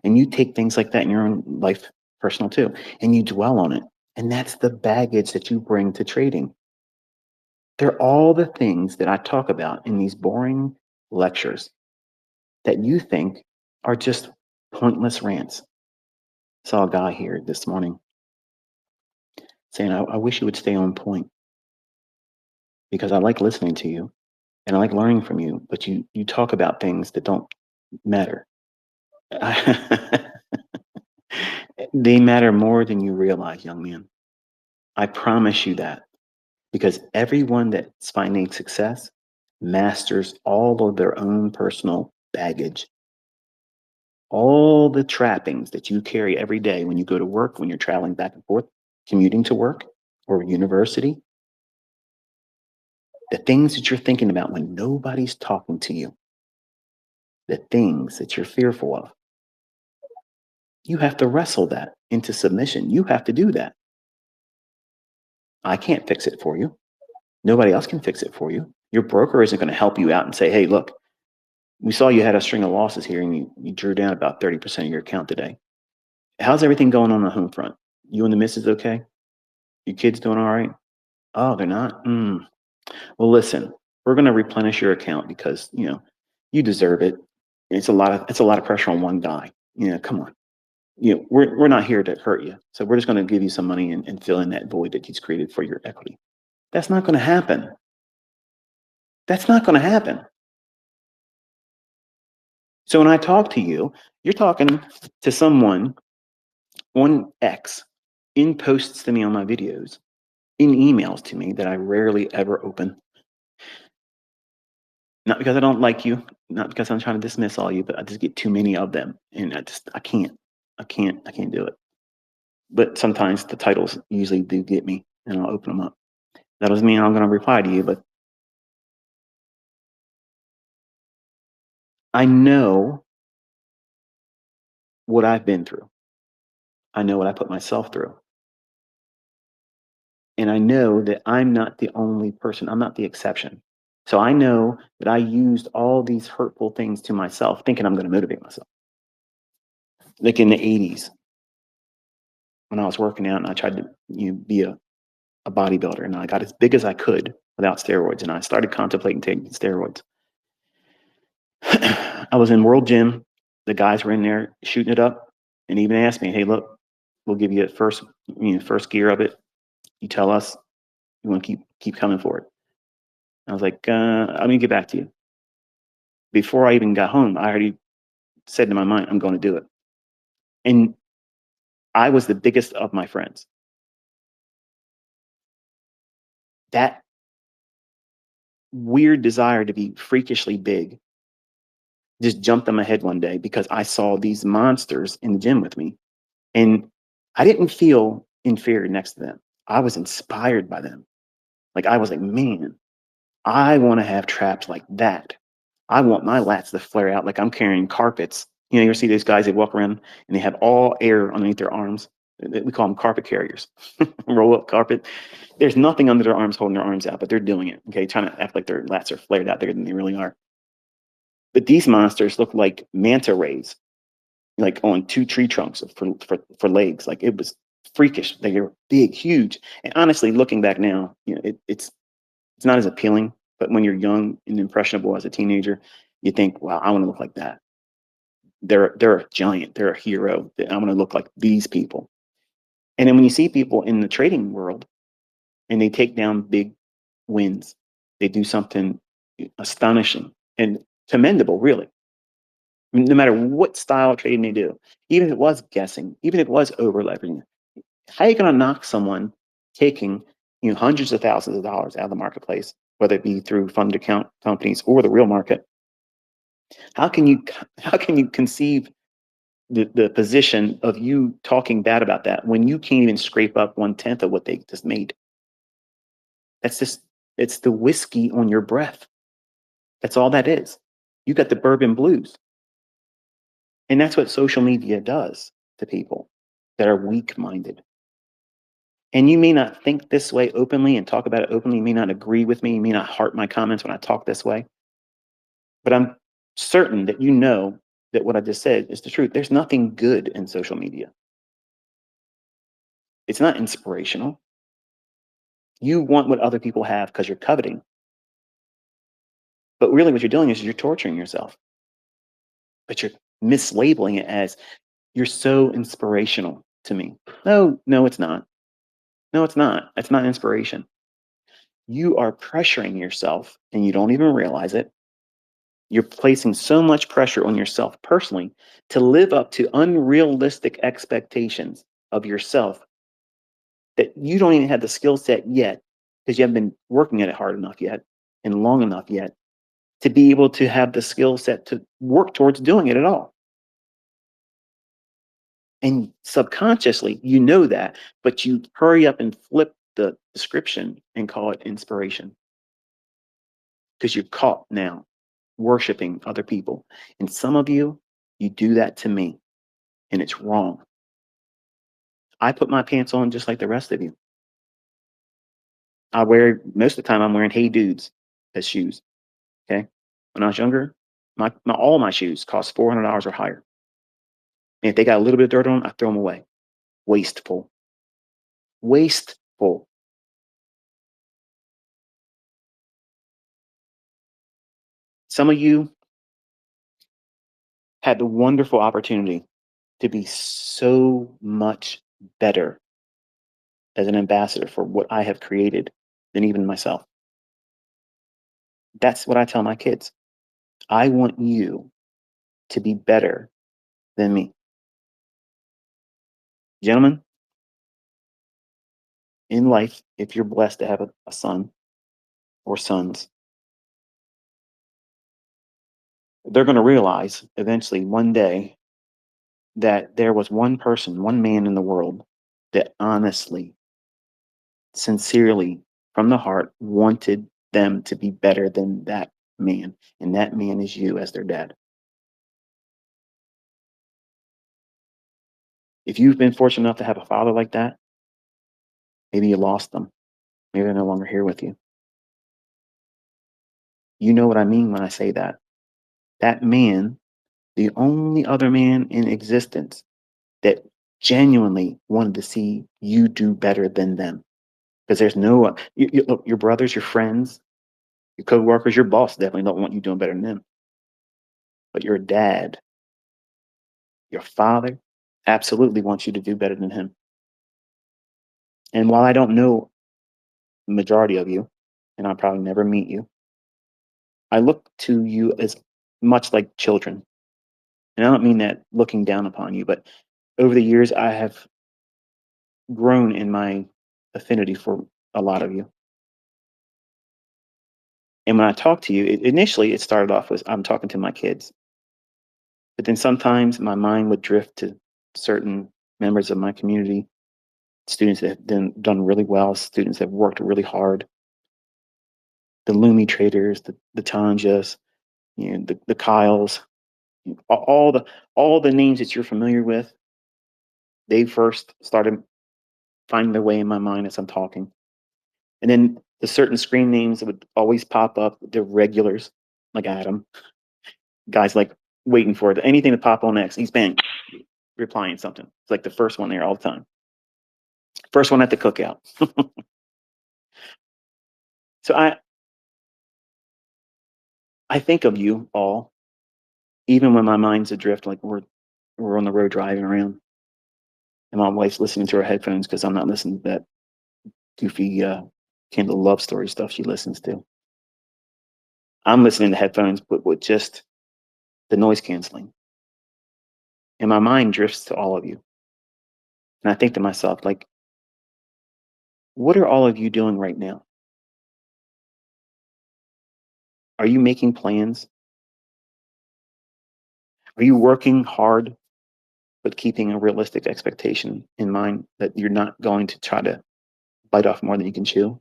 And you take things like that in your own life personal too, and you dwell on it. And that's the baggage that you bring to trading. They're all the things that I talk about in these boring lectures that you think are just pointless rants. Saw a guy here this morning saying, I wish you would stay on point because I like listening to you and I like learning from you, but you talk about things that don't matter. They matter more than you realize, young man. I promise you that. Because everyone that's finding success masters all of their own personal baggage. All the trappings that you carry every day when you go to work, when you're traveling back and forth, commuting to work or university, the things that you're thinking about when nobody's talking to you, the things that you're fearful of, you have to wrestle that into submission. You have to do that. I can't fix it for you. Nobody else can fix it for you. Your broker isn't going to help you out and say, hey, look, we saw you had a string of losses here and you drew down about 30% of your account today. How's everything going on the home front? You and the missus okay? Your kids doing all right? Oh, they're not? Well, listen, we're going to replenish your account because, you deserve it. It's a lot of pressure on one guy. Come on. We're not here to hurt you. So we're just going to give you some money and fill in that void that he's created for your equity. That's not going to happen. That's not going to happen. So when I talk to you, you're talking to someone on X, in posts to me on my videos, in emails to me that I rarely ever open. Not because I don't like you, not because I'm trying to dismiss all you, but I just get too many of them. And I can't do it. But sometimes the titles usually do get me and I'll open them up. That doesn't mean I'm going to reply to you, but I know what I've been through. I know what I put myself through. And I know that I'm not the only person. I'm not the exception. So I know that I used all these hurtful things to myself, thinking I'm going to motivate myself. Like in the 80s, when I was working out and I tried to be a bodybuilder, and I got as big as I could without steroids, and I started contemplating taking steroids. I was in World Gym. The guys were in there shooting it up and even asked me, hey, look, we'll give you a first gear of it. You tell us you want to keep coming for it. I was like, I'm going to get back to you. Before I even got home, I already said in my mind, I'm going to do it. And I was the biggest of my friends. That weird desire to be freakishly big just jumped in my head one day because I saw these monsters in the gym with me. And I didn't feel inferior next to them. I was inspired by them. Like I was like, man, I want to have traps like that. I want my lats to flare out like I'm carrying carpets. You ever see those guys that walk around and they have all air underneath their arms? We call them carpet carriers. Roll up carpet. There's nothing under their arms holding their arms out, but they're doing it. Okay, trying to act like their lats are flared out there than they really are. But these monsters look like manta rays, like on two tree trunks for legs. Like it was freakish. They were big, huge. And honestly, looking back now, it's not as appealing. But when you're young and impressionable as a teenager, you think, wow, I want to look like that. They're a giant. They're a hero. I'm going to look like these people. And then when you see people in the trading world and they take down big wins, they do something astonishing and commendable, really. No matter what style of trading they do, even if it was guessing, even if it was over leveraging, how are you going to knock someone taking hundreds of thousands of dollars out of the marketplace, whether it be through fund account companies or the real market? How can you conceive the position of you talking bad about that when you can't even scrape up 1/10 of what they just made? That's just it's the whiskey on your breath. That's all that is. You got the bourbon blues. And that's what social media does to people that are weak minded. And you may not think this way openly and talk about it openly. You may not agree with me. You may not heart my comments when I talk this way. But I'm certain that you know that what I just said is the truth. There's nothing good in social media. It's not inspirational. You want what other people have because you're coveting. But really, what you're doing is you're torturing yourself. But you're mislabeling it as you're so inspirational to me. No, no, it's not. No, it's not. It's not inspiration. You are pressuring yourself and you don't even realize it. You're placing so much pressure on yourself personally to live up to unrealistic expectations of yourself that you don't even have the skill set yet because you haven't been working at it hard enough yet and long enough yet to be able to have the skill set to work towards doing it at all. And subconsciously, you know that, but you hurry up and flip the description and call it inspiration because you're caught now worshiping other people. And some of you, you do that to me, and it's wrong. I put my pants on just like the rest of you. Most of the time, I'm wearing Hey Dudes as shoes. Okay. When I was younger, all my shoes cost $400 or higher. And if they got a little bit of dirt on them, I throw them away. Wasteful. Wasteful. Some of you had the wonderful opportunity to be so much better as an ambassador for what I have created than even myself. That's what I tell my kids. I want you to be better than me. Gentlemen, in life, if you're blessed to have a son or sons, they're going to realize eventually one day that there was one person, one man in the world that honestly, sincerely, from the heart, wanted them to be better than that man. And that man is you as their dad. If you've been fortunate enough to have a father like that, maybe you lost them. Maybe they're no longer here with you. You know what I mean when I say that. That man, the only other man in existence that genuinely wanted to see you do better than them. Because there's no, look, your brothers, your friends, your coworkers, your boss definitely don't want you doing better than them. But your dad, your father, absolutely wants you to do better than him. And while I don't know the majority of you, and I'll probably never meet you, I look to you as much like children. And I don't mean that looking down upon you, but over the years, I have grown in my affinity for a lot of you. And when I talk to you, initially it started off with I'm talking to my kids. But then sometimes my mind would drift to certain members of my community, students that have done really well, students that have worked really hard, the Lumi traders, the Tanjas, the Kyles, all the names that you're familiar with. They first started finding their way in my mind as I'm talking. And then the certain screen names that would always pop up, they're regulars, like Adam. Guys like waiting for anything to pop on next. He's bang, replying something. It's like the first one there all the time. First one at the cookout. So I think of you all Even when my mind's adrift, like we're on the road driving around, and my wife's listening to her headphones because I'm not listening to that goofy Kindle love story stuff she listens to. I'm listening to headphones, but with just the noise canceling, and my mind drifts to all of you. And I think to myself, like, what are all of you doing right now? Are you making plans? Are you working hard, but keeping a realistic expectation in mind that you're not going to try to bite off more than you can chew?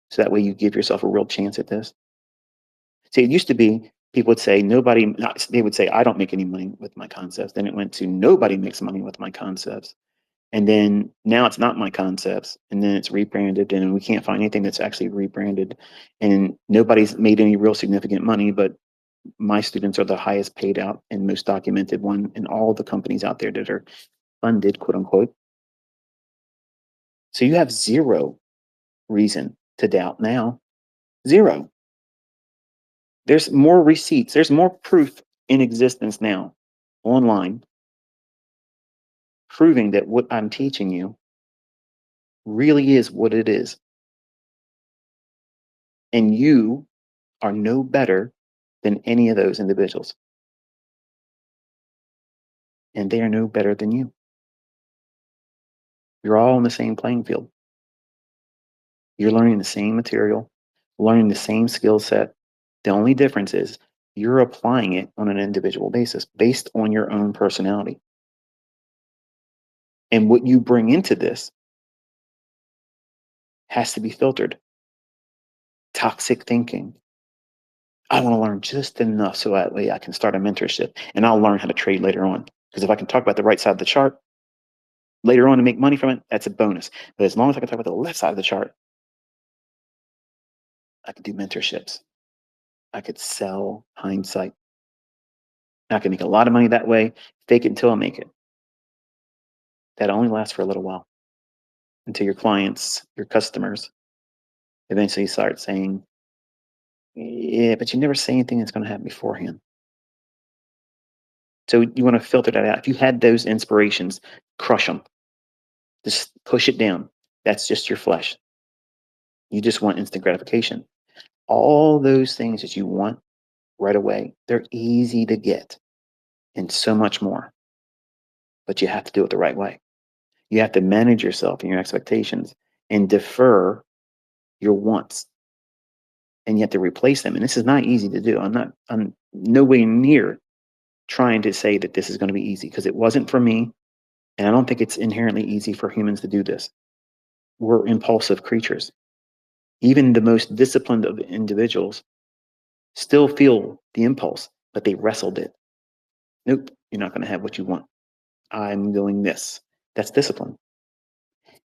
So that way you give yourself a real chance at this. See, it used to be people would say, they would say, I don't make any money with my concepts. Then it went to nobody makes money with my concepts. And then now it's not my concepts. And then it's rebranded, and we can't find anything that's actually rebranded. And nobody's made any real significant money, but my students are the highest paid out and most documented one in all the companies out there that are funded, quote unquote. So you have zero reason to doubt now. Zero. There's more receipts, there's more proof in existence now online proving that what I'm teaching you really is what it is. And you are no better than any of those individuals. And they are no better than you. You're all on the same playing field. You're learning the same material, learning the same skill set. The only difference is you're applying it on an individual basis based on your own personality. And what you bring into this has to be filtered. Toxic thinking. I want to learn just enough so that way I can start a mentorship and I'll learn how to trade later on. Because if I can talk about the right side of the chart later on and make money from it, that's a bonus. But as long as I can talk about the left side of the chart, I could do mentorships. I could sell hindsight. I can make a lot of money that way, fake it until I make it. That only lasts for a little while until your clients, your customers, eventually start saying, yeah, but you never say anything that's going to happen beforehand. So you want to filter that out. If you had those inspirations, crush them. Just push it down. That's just your flesh. You just want instant gratification. All those things that you want right away, they're easy to get and so much more. But you have to do it the right way. You have to manage yourself and your expectations and defer your wants. And you have to replace them. And this is not easy to do. I'm no way near trying to say that this is going to be easy because it wasn't for me. And I don't think it's inherently easy for humans to do this. We're impulsive creatures. Even the most disciplined of individuals still feel the impulse, but they wrestled it. Nope, you're not going to have what you want. I'm doing this. That's discipline.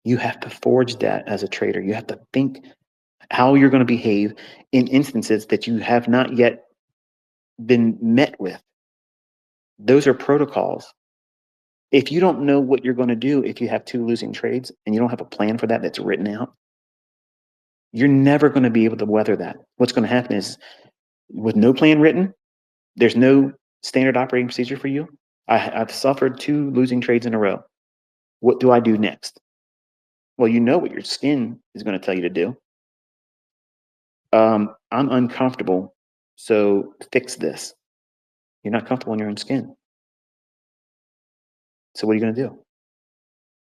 You have to forge that as a trader. You have to think how you're going to behave in instances that you have not yet been met with. Those are protocols. If you don't know what you're going to do if you have two losing trades and you don't have a plan for that that's written out, you're never going to be able to weather that. What's going to happen is with no plan written, there's no standard operating procedure for you. I've suffered two losing trades in a row. What do I do next? Well, you know what your skin is going to tell you to do. I'm uncomfortable, so fix this. You're not comfortable in your own skin. So what are you going to do?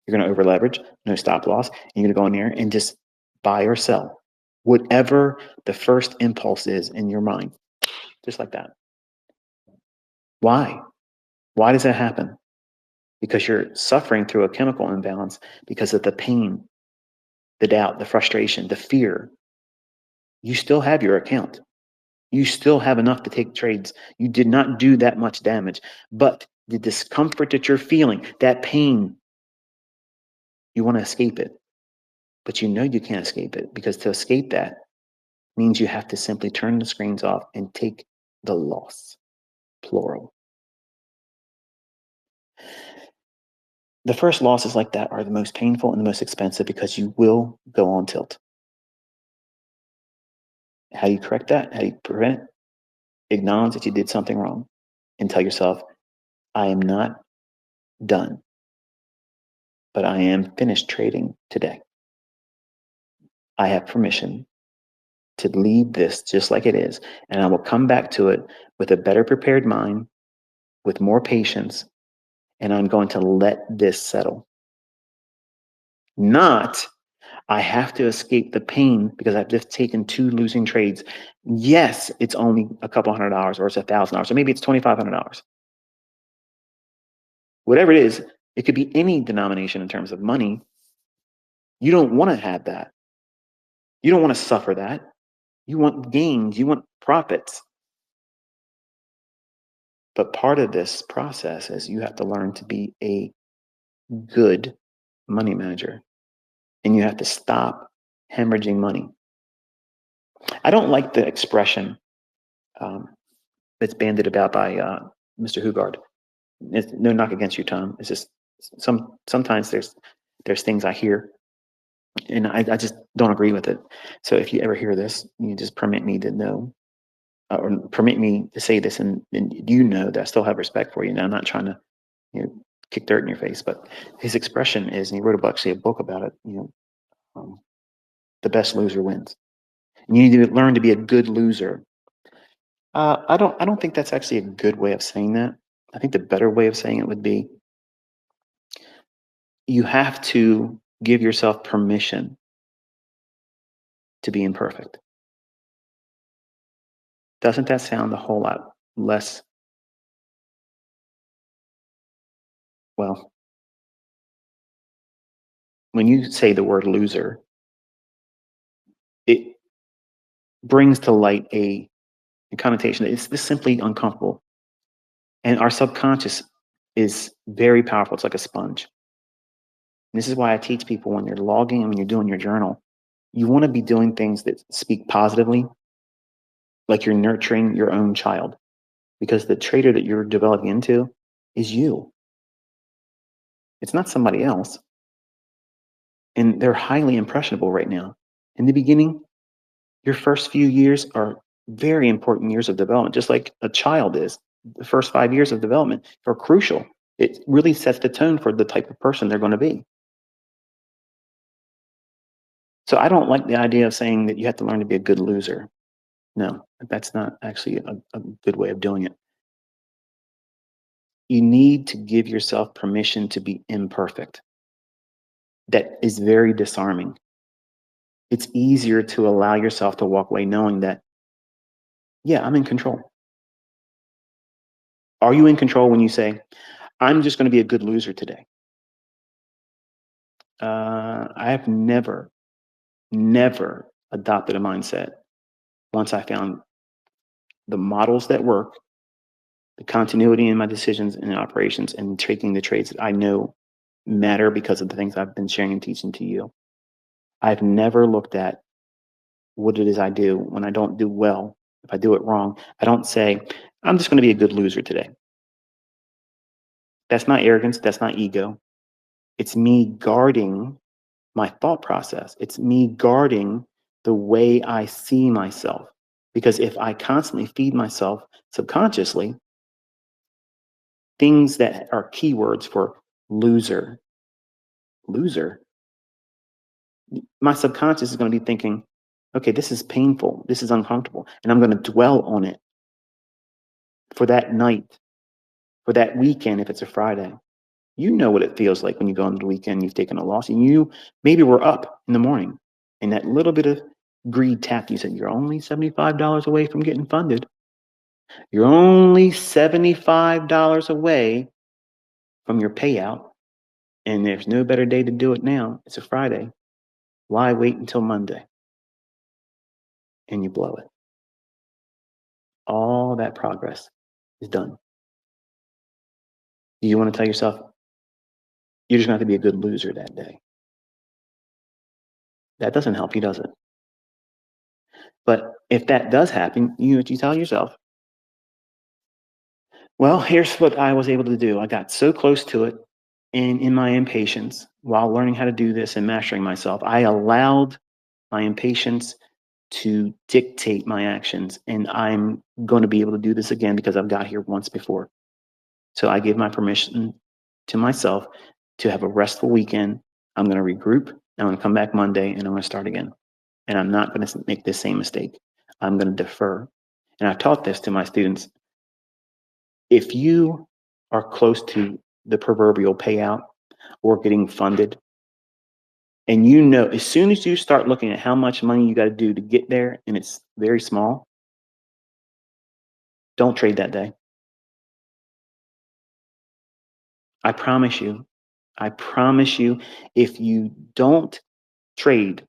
You're going to over leverage, no stop loss, and you're going to go in there and just buy or sell. Whatever the first impulse is in your mind, just like that. Why? Why does that happen? Because you're suffering through a chemical imbalance because of the pain, the doubt, the frustration, the fear. You still have your account. You still have enough to take trades. You did not do that much damage, but the discomfort that you're feeling, that pain, you want to escape it, but you know you can't escape it because to escape that means you have to simply turn the screens off and take the loss, plural. The first losses like that are the most painful and the most expensive because you will go on tilt. How do you correct that? How do you prevent it? Acknowledge that you did something wrong. and tell yourself, I am not done, but I am finished trading today. I have permission to leave this just like it is, and I will come back to it with a better prepared mind, with more patience, and I'm going to let this settle. Not, I have to escape the pain because I've just taken 2 losing trades. Yes, it's only a couple $100 or it's $1,000 or maybe it's $2,500. Whatever it is, it could be any denomination in terms of money. You don't want to have that. You don't want to suffer that. You want gains, you want profits. But part of this process is you have to learn to be a good money manager, and you have to stop hemorrhaging money. I don't like the expression that's bandied about by Mr. Hugard. It's no knock against you, Tom. It's just sometimes there's things I hear, and I just don't agree with it. So if you ever hear this, you just permit me to know, or permit me to say this, and you know that I still have respect for you. Now I'm not trying to kick dirt in your face, but his expression is, and he wrote actually a book about it. The best loser wins. And you need to learn to be a good loser. I don't think that's actually a good way of saying that. I think the better way of saying it would be, you have to give yourself permission to be imperfect. Doesn't that sound a whole lot less, well, when you say the word loser, it brings to light a connotation that it's just simply uncomfortable. And our subconscious is very powerful. It's like a sponge. And this is why I teach people, when you're logging and when you're doing your journal, you want to be doing things that speak positively, like you're nurturing your own child, because the trader that you're developing into is you. It's not somebody else. And they're highly impressionable right now. In the beginning, your first few years are very important years of development, just like a child is. The first 5 years of development are crucial. It really sets the tone for the type of person they're going to be. So I don't like the idea of saying that you have to learn to be a good loser. No, that's not actually a good way of doing it. You need to give yourself permission to be imperfect. That is very disarming. It's easier to allow yourself to walk away knowing that, yeah, I'm in control. Are you in control when you say, I'm just going to be a good loser today? I have never adopted a mindset once I found the models that work, the continuity in my decisions and operations, and taking the trades that I know matter because of the things I've been sharing and teaching to you. I've never looked at what it is I do when I don't do well. If I do it wrong, I don't say, I'm just going to be a good loser today. That's not arrogance. That's not ego. It's me guarding my thought process. It's me guarding the way I see myself. Because if I constantly feed myself subconsciously things that are keywords for loser, my subconscious is going to be thinking, okay, this is painful. This is uncomfortable. And I'm going to dwell on it for that night, for that weekend, if it's a Friday. You know what it feels like when you go into the weekend, you've taken a loss, and you maybe were up in the morning, and that little bit of greed tapped you. Said, you're only $75 away from getting funded. You're only $75 away from your payout, and there's no better day to do it now. It's a Friday. Why wait until Monday? And you blow it. All that progress is done. Do you want to tell yourself, you're just going to have to be a good loser that day? That doesn't help you, does it? But if that does happen, you tell yourself, well, here's what I was able to do. I got so close to it, and in my impatience, while learning how to do this and mastering myself, I allowed my impatience to dictate my actions. And I'm going to be able to do this again because I've got here once before. So I give my permission to myself to have a restful weekend. I'm going to regroup. I'm going to come back Monday and I'm going to start again. And I'm not going to make the same mistake. I'm going to defer. And I've taught this to my students. If you are close to the proverbial payout or getting funded, and you know, as soon as you start looking at how much money you got to do to get there and it's very small, don't trade that day. I promise you. I promise you, if you don't trade,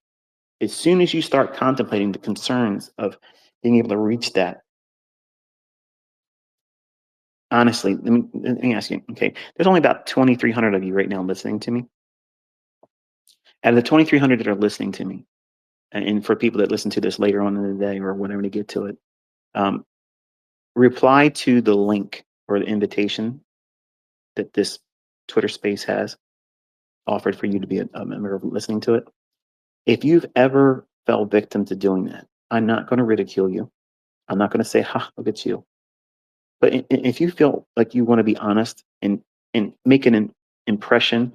as soon as you start contemplating the concerns of being able to reach that, honestly, let me ask you, okay, there's only about 2,300 of you right now listening to me. Out of the 2,300 that are listening to me, and for people that listen to this later on in the day or whenever to get to it, um, reply to the link or the invitation that this Twitter space has offered for you to be a member of listening to it. If you've ever fell victim to doing that, I'm not going to ridicule you. I'm not going to say, ha, look at you. But if you feel like you want to be honest and make an impression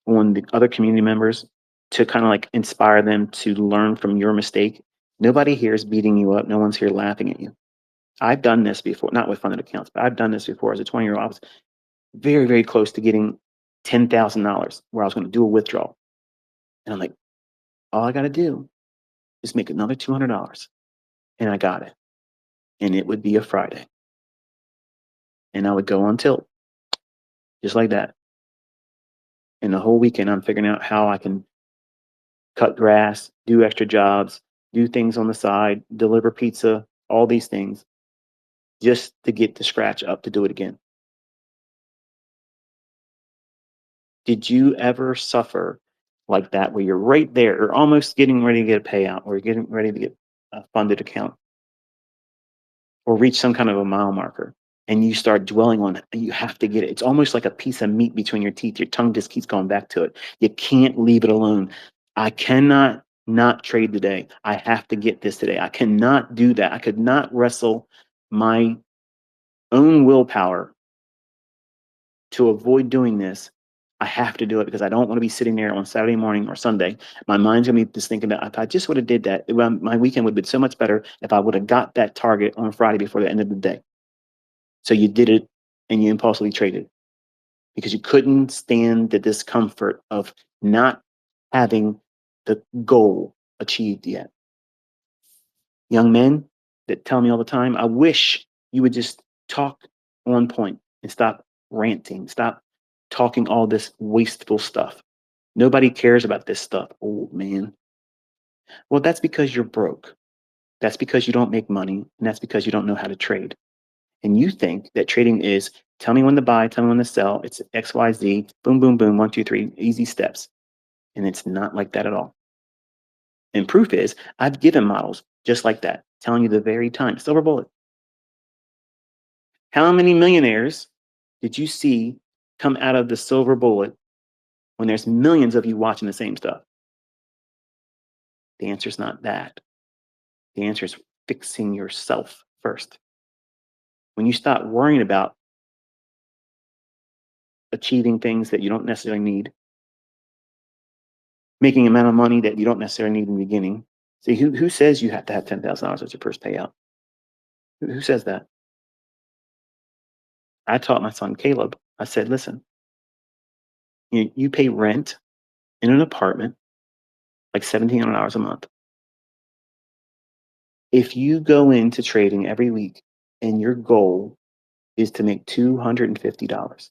on the other community members to kind of like inspire them to learn from your mistake, nobody here is beating you up. No one's here laughing at you. I've done this before, not with funded accounts, but I've done this before as a 20-year-old. I was very, very close to getting $10,000 where I was going to do a withdrawal. And I'm like, all I got to do is make another $200. And I got it. And it would be a Friday. And I would go on tilt, just like that. And the whole weekend, I'm figuring out how I can cut grass, do extra jobs, do things on the side, deliver pizza, all these things, just to get the scratch up to do it again. Did you ever suffer like that where you're right there or almost getting ready to get a payout or getting ready to get a funded account or reach some kind of a mile marker and you start dwelling on it and you have to get it? It's almost like a piece of meat between your teeth. Your tongue just keeps going back to it. You can't leave it alone. I cannot not trade today. I have to get this today. I cannot do that. I could not wrestle my own willpower to avoid doing this. I have to do it because I don't want to be sitting there on Saturday morning or Sunday. My mind's gonna be just thinking about if I just would have did that, my weekend would have been so much better if I would have got that target on Friday before the end of the day. So you did it and you impulsively traded because you couldn't stand the discomfort of not having the goal achieved yet. Young men that tell me all the time, I wish you would just talk on point and stop ranting, stop talking all this wasteful stuff. Nobody cares about this stuff, old man. Well, that's because you're broke. That's because you don't make money, and that's because you don't know how to trade. And you think that trading is tell me when to buy, tell me when to sell. It's XYZ, boom, boom, boom, one, two, three, easy steps. And it's not like that at all. And proof is I've given models just like that, telling you the very time, silver bullet. How many millionaires did you see come out of the silver bullet when there's millions of you watching the same stuff? The answer is not that. The answer is fixing yourself first. When you stop worrying about achieving things that you don't necessarily need, making an amount of money that you don't necessarily need in the beginning. See, who says you have to have $10,000 as your first payout? Who says that? I taught my son Caleb. I said, listen, you pay rent in an apartment like $1,700 a month. If you go into trading every week and your goal is to make $250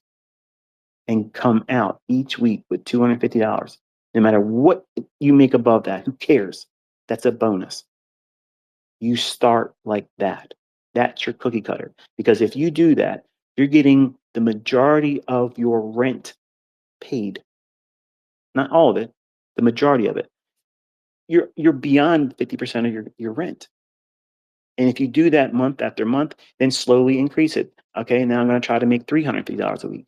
and come out each week with $250, no matter what you make above that, who cares? That's a bonus. You start like that. That's your cookie cutter. Because if you do that, you're getting the majority of your rent paid. Not all of it, the majority of it. You're beyond 50% of your rent. And if you do that month after month, then slowly increase it. Okay, now I'm going to try to make $350 a week.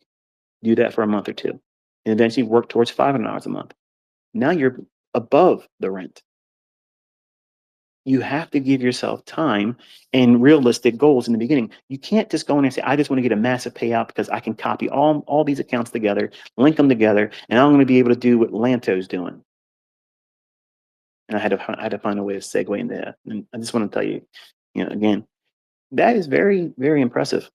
Do that for a month or two. And eventually work towards $500 a month. Now you're above the rent. You have to give yourself time and realistic goals in the beginning. You can't just go in and say, I just want to get a massive payout because I can copy all these accounts together, link them together, and I'm going to be able to do what Lanto's doing. And I had to find a way to segue into that. And I just want to tell you, again, that is very, very impressive.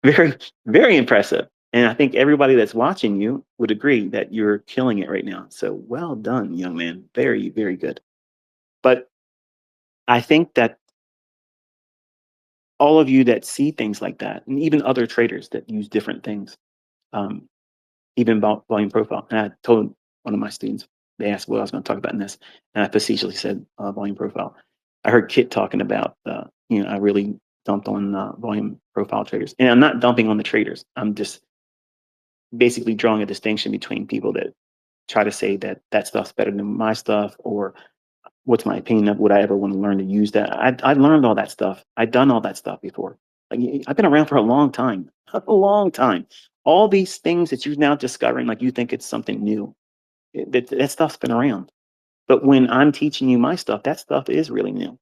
Very, very impressive. And I think everybody that's watching you would agree that you're killing it right now. So well done, young man. Very, very good. But I think that all of you that see things like that, and even other traders that use different things, um, even about volume profile. And I told one of my students, they asked what I was going to talk about in this, and I facetiously said volume profile. I heard Kit talking about, I really dumped on volume profile traders, and I'm not dumping on the traders. I'm just basically drawing a distinction between people that try to say that that stuff's better than my stuff, or what's my opinion of, would I ever want to learn to use that? I learned all that stuff. I've done all that stuff before. Like, I've been around for a long time, a long time. All these things that you're now discovering, like you think it's something new, that stuff's been around. But when I'm teaching you my stuff, that stuff is really new.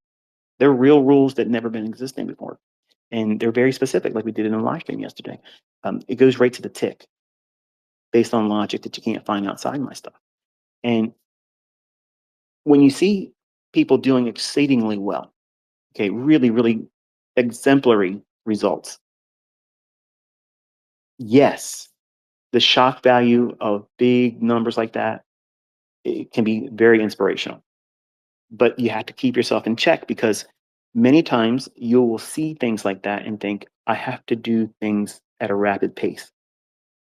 They're real rules that never been existing before. And they're very specific, like we did in a live stream yesterday. It goes right to the tick based on logic that you can't find outside my stuff. And when you see people doing exceedingly well, okay, really, really exemplary results, yes, the shock value of big numbers like that, it can be very inspirational. But you have to keep yourself in check, because many times you will see things like that and think, I have to do things at a rapid pace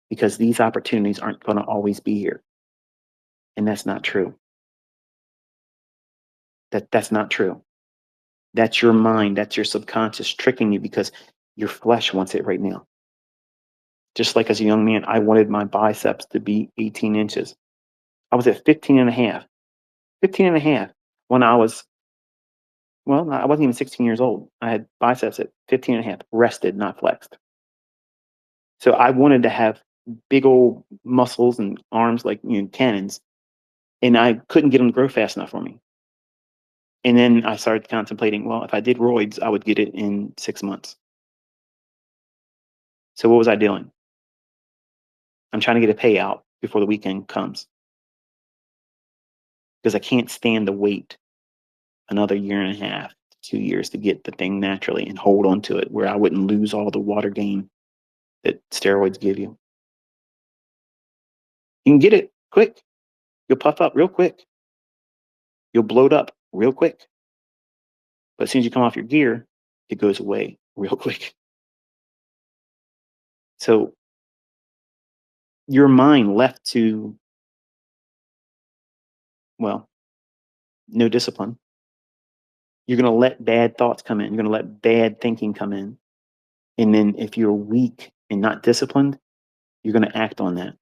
because these opportunities aren't going to always be here. And that's not true. That's not true. That's your mind, that's your subconscious tricking you because your flesh wants it right now. Just like as a young man, I wanted my biceps to be 18 inches. I was at 15 and a half. 15 and a half when I was, well, I wasn't even 16 years old. I had biceps at 15 and a half, rested, not flexed. So I wanted to have big old muscles and arms like, cannons, and I couldn't get them to grow fast enough for me. And then I started contemplating, well, if I did roids, I would get it in 6 months. So what was I doing? I'm trying to get a payout before the weekend comes because I can't stand to wait another year and a half, 2 years to get the thing naturally and hold on to it where I wouldn't lose all the water gain that steroids give you. You can get it quick. You'll puff up real quick. You'll bloat up real quick. But as soon as you come off your gear, it goes away real quick. So your mind left to, well, no discipline. You're going to let bad thoughts come in. You're going to let bad thinking come in. And then if you're weak and not disciplined, you're going to act on that.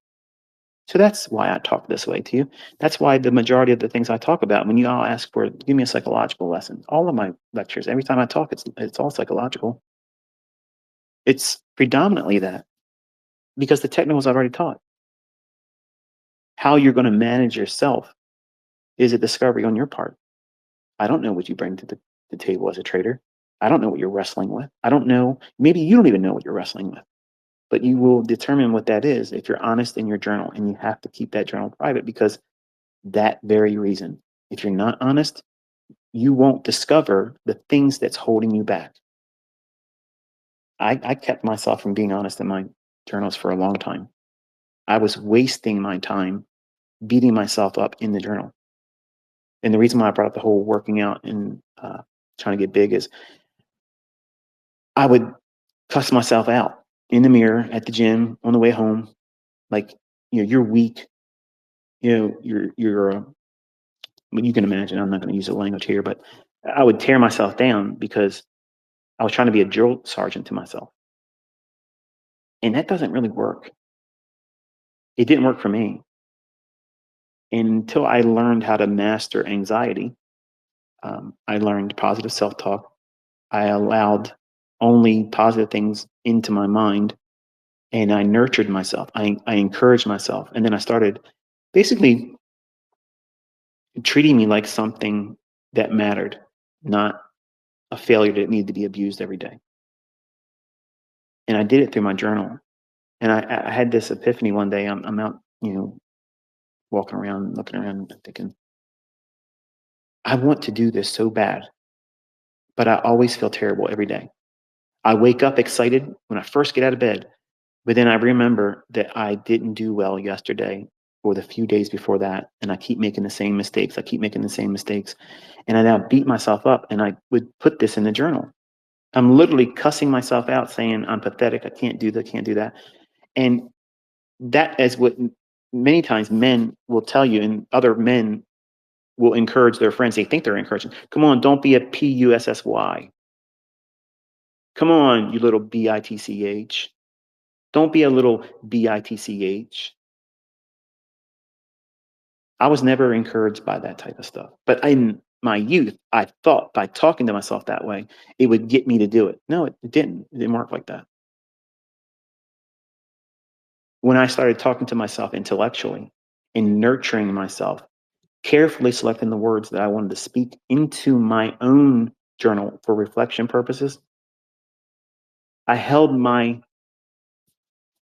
So that's why I talk this way to you. That's why the majority of the things I talk about, when you all ask for, give me a psychological lesson. All of my lectures, every time I talk, it's all psychological. It's predominantly that because the technicals I've already taught. How you're going to manage yourself is a discovery on your part. I don't know what you bring to the table as a trader. I don't know what you're wrestling with. I don't know. Maybe you don't even know what you're wrestling with, but you will determine what that is if you're honest in your journal, and you have to keep that journal private because that very reason. If you're not honest, you won't discover the things that's holding you back. I kept myself from being honest in my journals for a long time. I was wasting my time beating myself up in the journal. And the reason why I brought up the whole working out and trying to get big is I would cuss myself out in the mirror, at the gym, on the way home. Like, you're weak. You're but you can imagine, I'm not going to use the language here, but I would tear myself down because I was trying to be a drill sergeant to myself. And that doesn't really work. It didn't work for me. And until I learned how to master anxiety, I learned positive self talk. I allowed only positive things into my mind, and I nurtured myself. I encouraged myself. And then I started basically treating me like something that mattered, not a failure that needed to be abused every day. And I did it through my journal. And I had this epiphany one day. I'm out, walking around, looking around, and thinking, I want to do this so bad, but I always feel terrible every day. I wake up excited when I first get out of bed, but then I remember that I didn't do well yesterday or the few days before that. And I keep making the same mistakes. I keep making the same mistakes. And I now beat myself up, and I would put this in the journal. I'm literally cussing myself out, saying I'm pathetic. I can't do that, can't do that. And that is what many times men will tell you, and other men will encourage their friends. They think they're encouraging. Come on, don't be a PUSSY. Come on, you little BITCH. Don't be a little BITCH. I was never encouraged by that type of stuff. But in my youth, I thought by talking to myself that way, it would get me to do it. No, it didn't. It didn't work like that. When I started talking to myself intellectually and nurturing myself, carefully selecting the words that I wanted to speak into my own journal for reflection purposes, I held my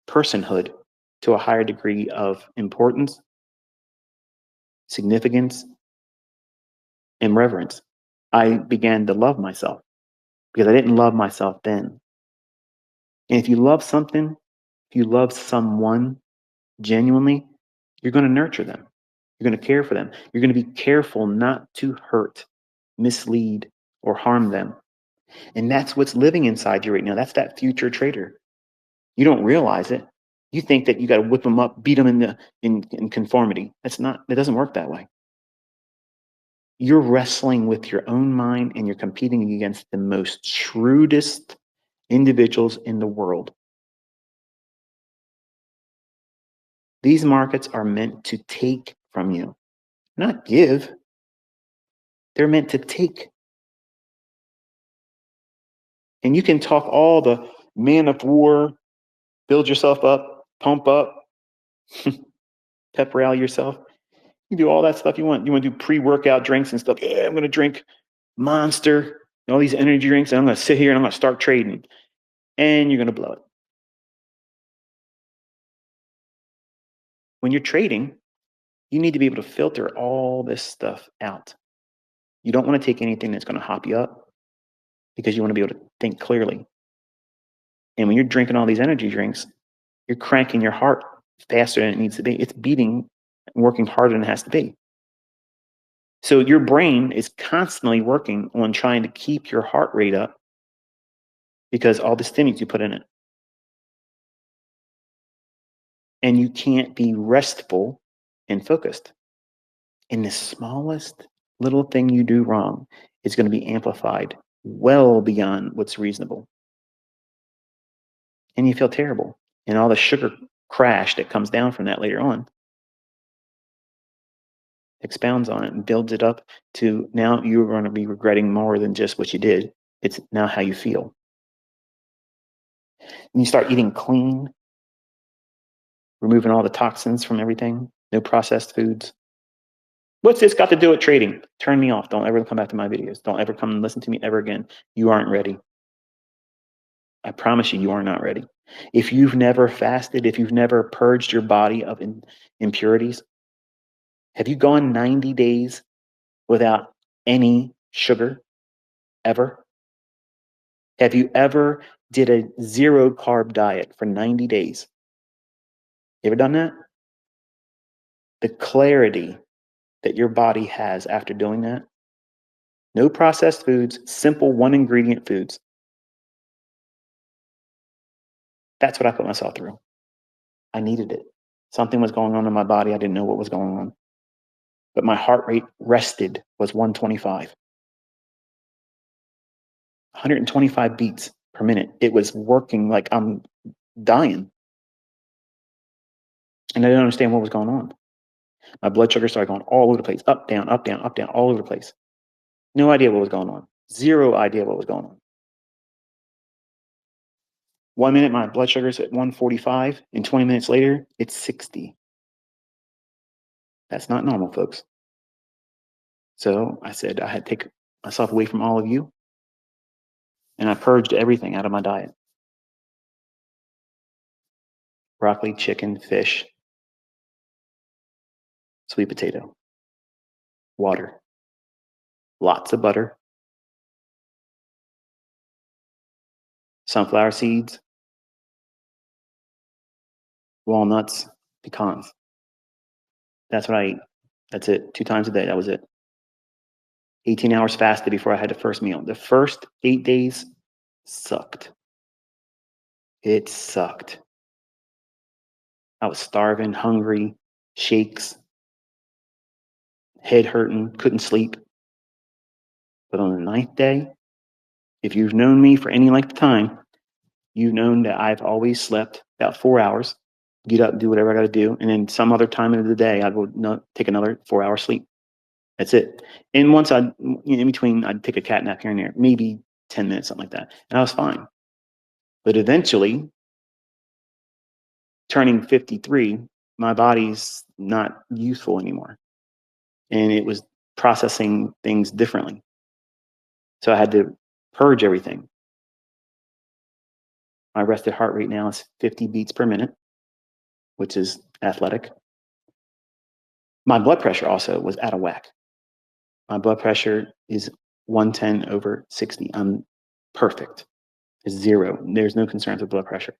personhood to a higher degree of importance, significance, and reverence. I began to love myself because I didn't love myself then. And if you love something, if you love someone genuinely, you're going to nurture them. You're going to care for them. You're going to be careful not to hurt, mislead, or harm them. And that's what's living inside you right now. That's that future trader. You don't realize it. You think that you got to whip them up, beat them in conformity. It doesn't work that way. You're wrestling with your own mind, and you're competing against the most shrewdest individuals in the world. These markets are meant to take from you, not give. They're meant to take. And you can talk all the man of war, build yourself up, pump up, pep rally yourself. You do all that stuff you want. You want to do pre-workout drinks and stuff. Yeah, I'm going to drink Monster and all these energy drinks, and I'm going to sit here and I'm going to start trading. And you're going to blow it. When you're trading, you need to be able to filter all this stuff out. You don't want to take anything that's going to hop you up because you want to be able to think clearly. And when you're drinking all these energy drinks, you're cranking your heart faster than it needs to be. It's beating, working harder than it has to be. So your brain is constantly working on trying to keep your heart rate up because all the stimulants you put in it. And you can't be restful and focused. And the smallest little thing you do wrong is going to be amplified well beyond what's reasonable. And you feel terrible. And all the sugar crash that comes down from that later on expounds on it and builds it up to now you're going to be regretting more than just what you did. It's now how you feel. And you start eating clean, removing all the toxins from everything, no processed foods. What's this got to do with trading? Turn me off. Don't ever come back to my videos. Don't ever come and listen to me ever again. You aren't ready. I promise you, you are not ready. If you've never fasted, if you've never purged your body of impurities, have you gone 90 days without any sugar ever? Have you ever did a zero carb diet for 90 days? You ever done that? The clarity that your body has after doing that, no processed foods, simple one ingredient foods. That's what I put myself through. I needed it. Something was going on in my body. I didn't know what was going on. But my heart rate rested was 125. 125 beats per minute. It was working like I'm dying. And I didn't understand what was going on. My blood sugar started going all over the place, up, down, up, down, up, down, all over the place. No idea what was going on. Zero idea what was going on. 1 minute, my blood sugar is at 145, and 20 minutes later, it's 60. That's not normal, folks. So I said I had to take myself away from all of you, and I purged everything out of my diet: broccoli, chicken, fish, sweet potato, water, lots of butter, sunflower seeds, walnuts, pecans. That's what I ate. That's it. 2 times a day. That was it. 18 hours fasted before I had the first meal. The first 8 days sucked. It sucked. I was starving, hungry, shakes, head hurting, couldn't sleep. But on the ninth day, if you've known me for any length of time, you've known that I've always slept about 4 hours, get up, do whatever I got to do. And then some other time of the day, I would take another 4 hour sleep. That's it. And once in between, I'd take a cat nap here and there, maybe 10 minutes, something like that. And I was fine. But eventually, turning 53, my body's not useful anymore. And it was processing things differently. So I had to purge everything. My rested heart rate now is 50 beats per minute, which is athletic. My blood pressure also was out of whack. My blood pressure is 110/60. I'm perfect. It's 0. There's no concerns with blood pressure.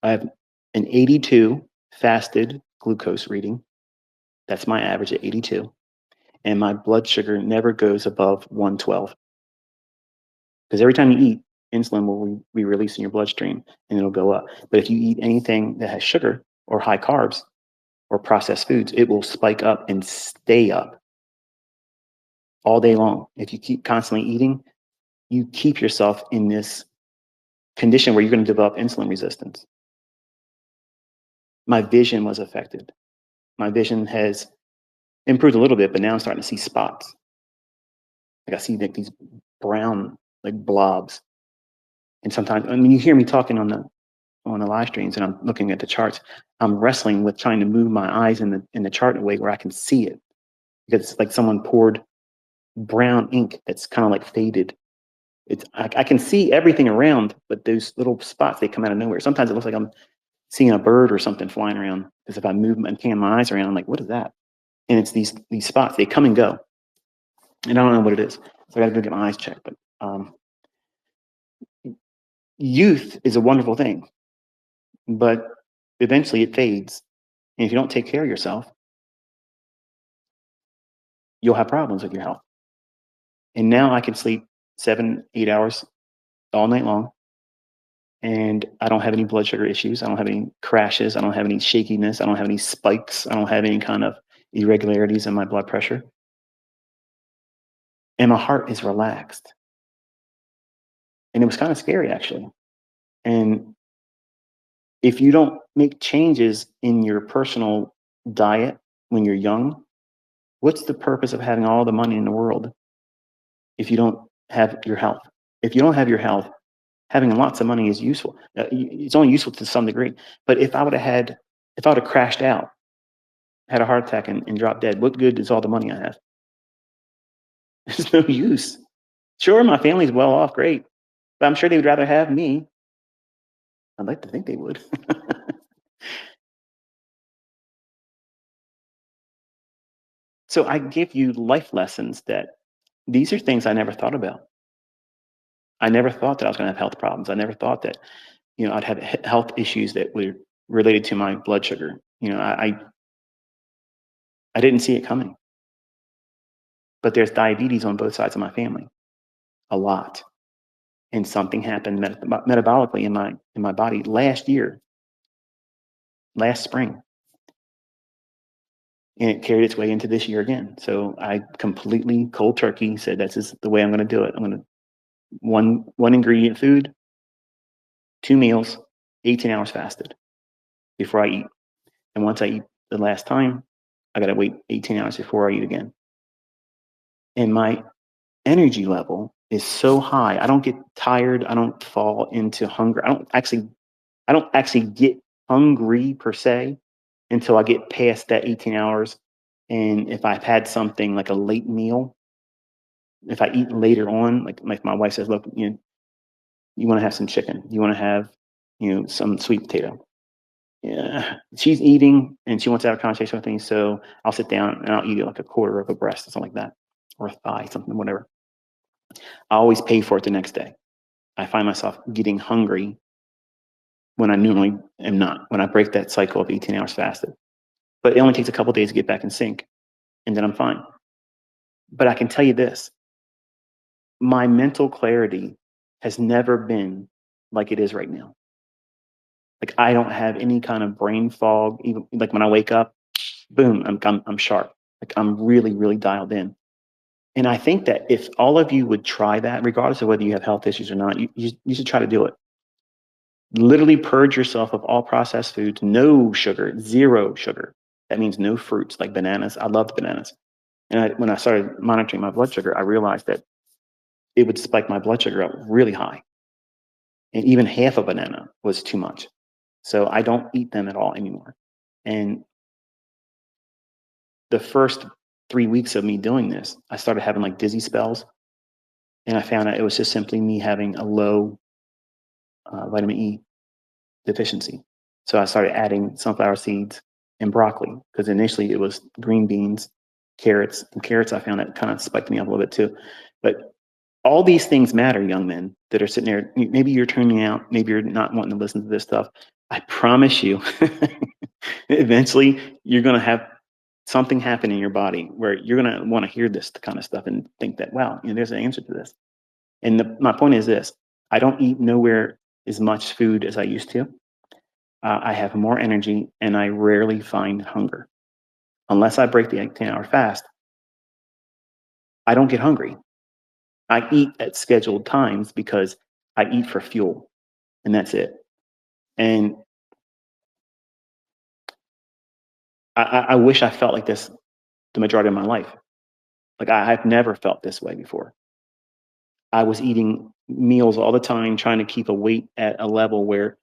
I have an 82 fasted glucose reading. That's my average at 82. And my blood sugar never goes above 112. Because every time you eat, insulin will be released in your bloodstream and it'll go up. But if you eat anything that has sugar or high carbs or processed foods, it will spike up and stay up all day long. If you keep constantly eating, you keep yourself in this condition where you're going to develop insulin resistance. My vision was affected. My vision has improved a little bit, but now I'm starting to see spots. Like I see like these brown like blobs. And sometimes, I mean, you hear me talking on the live streams, and I'm looking at the charts. I'm wrestling with trying to move my eyes in the chart in a way where I can see it, because it's like someone poured brown ink that's kind of like faded. I can see everything around, but those little spots, they come out of nowhere. Sometimes it looks like I'm seeing a bird or something flying around, because if I move and pan my eyes around, I'm like, what is that? And it's these spots. They come and go, and I don't know what it is. So I got to go get my eyes checked. But youth is a wonderful thing, but eventually it fades. And if you don't take care of yourself, you'll have problems with your health. And now I can sleep 7, 8 hours all night long. And I don't have any blood sugar issues. I don't have any crashes. I don't have any shakiness. I don't have any spikes. I don't have any kind of irregularities in my blood pressure. And my heart is relaxed. And it was kind of scary, actually. And if you don't make changes in your personal diet when you're young, what's the purpose of having all the money in the world if you don't have your health? If you don't have your health, having lots of money is useful. It's only useful to some degree. But if I would have crashed out, had a heart attack and dropped dead, what good is all the money I have? There's no use. Sure, my family's well off, great. But I'm sure they would rather have me. I'd like to think they would. So I give you life lessons that these are things I never thought about. I never thought that I was going to have health problems. I never thought that, I'd have health issues that were related to my blood sugar. I didn't see it coming. But there's diabetes on both sides of my family, a lot. And something happened metabolically in my body last spring, and it carried its way into this year again. So I completely cold turkey said that's just the way I'm going to do it. I'm going to one ingredient food, 2 meals, 18 hours fasted before I eat. And once I eat the last time, I got to wait 18 hours before I eat again. And my energy level is so high. I don't get tired. I don't fall into hunger. I don't actually get hungry per se until I get past that 18 hours And if I've had something like a late meal, if I eat later on, like my wife says, look, you want to have some chicken, you want to have, some sweet potato. Yeah, she's eating and she wants to have a conversation with me, so I'll sit down and I'll eat like a quarter of a breast or something like that, or a thigh, something, whatever. I always pay for it the next day. I find myself getting hungry when I normally am not, when I break that cycle of 18 hours fasted. But it only takes a couple days to get back in sync, and then I'm fine. But I can tell you this, my mental clarity has never been like it is right now. Like I don't have any kind of brain fog. Even like when I wake up, boom, I'm sharp. Like I'm really, really dialed in. And I think that if all of you would try that, regardless of whether you have health issues or not, you should try to do it. Literally purge yourself of all processed foods, no sugar, zero sugar. That means no fruits like bananas. I loved bananas. And when I started monitoring my blood sugar, I realized that it would spike my blood sugar up really high. And even half a banana was too much. So I don't eat them at all anymore. And the first 3 weeks of me doing this, I started having like dizzy spells. And I found out it was just simply me having a low vitamin E deficiency. So I started adding sunflower seeds and broccoli because initially it was green beans, carrots, and carrots I found that kind of spiked me up a little bit too. But all these things matter, young men that are sitting there. Maybe you're tuning out, maybe you're not wanting to listen to this stuff. I promise you, eventually you're going to have something happen in your body where you're going to want to hear this kind of stuff and think that, wow, there's an answer to this. And my point is this, I don't eat nowhere as much food as I used to. I have more energy and I rarely find hunger. Unless I break the 10-hour fast, I don't get hungry. I eat at scheduled times because I eat for fuel, and that's it. And I wish I felt like this the majority of my life. Like I've never felt this way before. I was eating meals all the time, trying to keep a weight at a level where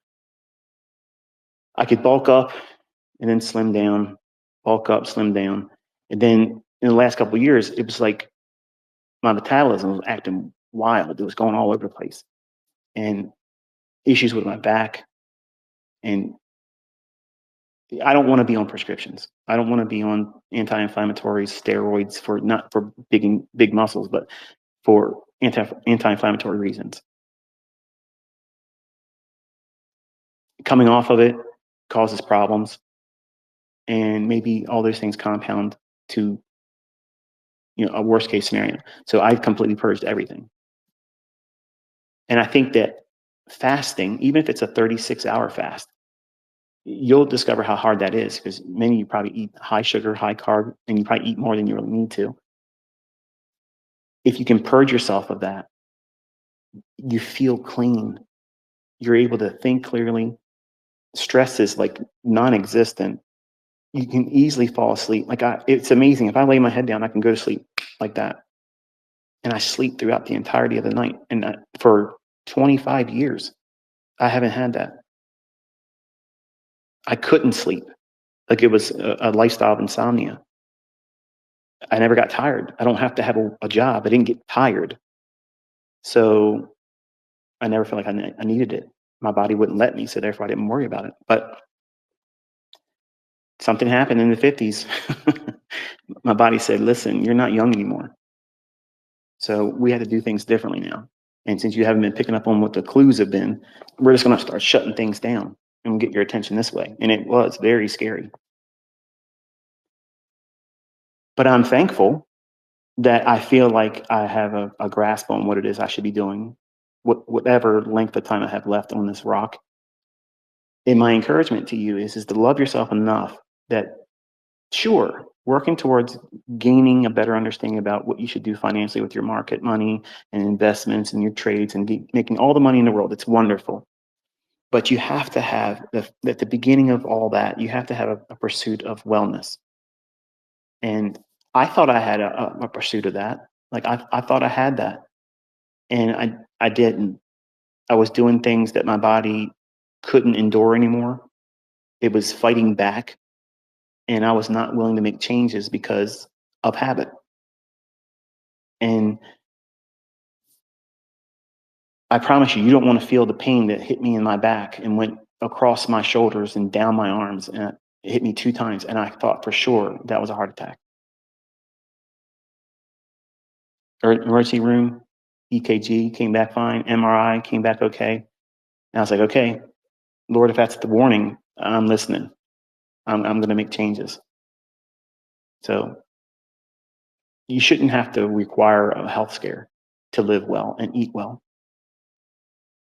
I could bulk up and then slim down, bulk up, slim down. And then in the last couple of years, it was like my metabolism was acting wild. It was going all over the place. And issues with my back. And I don't want to be on prescriptions. I don't want to be on anti-inflammatories, steroids for not for big muscles, but for anti-inflammatory reasons. Coming off of it causes problems, and maybe all those things compound to a worst case scenario. So I completely purged everything. And I think that fasting, even if it's a 36-hour fast, you'll discover how hard that is because many of you probably eat high sugar, high carb, and you probably eat more than you really need to. If you can purge yourself of that, you feel clean. You're able to think clearly. Stress is like non-existent. You can easily fall asleep. It's amazing. If I lay my head down, I can go to sleep like that. And I sleep throughout the entirety of the night. And for 25 years, I haven't had that. I couldn't sleep. Like it was a lifestyle of insomnia. I never got tired. I don't have to have a job. I didn't get tired. So I never felt like I needed it. My body wouldn't let me, so therefore I didn't worry about it. But something happened in the 50s. My body said, listen, you're not young anymore. So we had to do things differently now. And since you haven't been picking up on what the clues have been, we're just going to start shutting things down and get your attention this way. And it was very scary. But I'm thankful that I feel like I have a grasp on what it is I should be doing, whatever length of time I have left on this rock. And my encouragement to you is to love yourself enough that, sure, working towards gaining a better understanding about what you should do financially with your market money and investments and your trades and making all the money in the world. It's wonderful. But you have to have, at the beginning of all that, you have to have a pursuit of wellness. And I thought I had a pursuit of that. Like I thought I had that. And I didn't. I was doing things that my body couldn't endure anymore. It was fighting back. and I was not willing to make changes because of habit. And I promise you, you don't want to feel the pain that hit me in my back and went across my shoulders and down my arms, and it hit me 2 times. And I thought for sure that was a heart attack. Emergency room, EKG came back fine, MRI came back okay. And I was like, okay, Lord, if that's the warning, I'm listening. I'm going to make changes. So you shouldn't have to require a health scare to live well and eat well.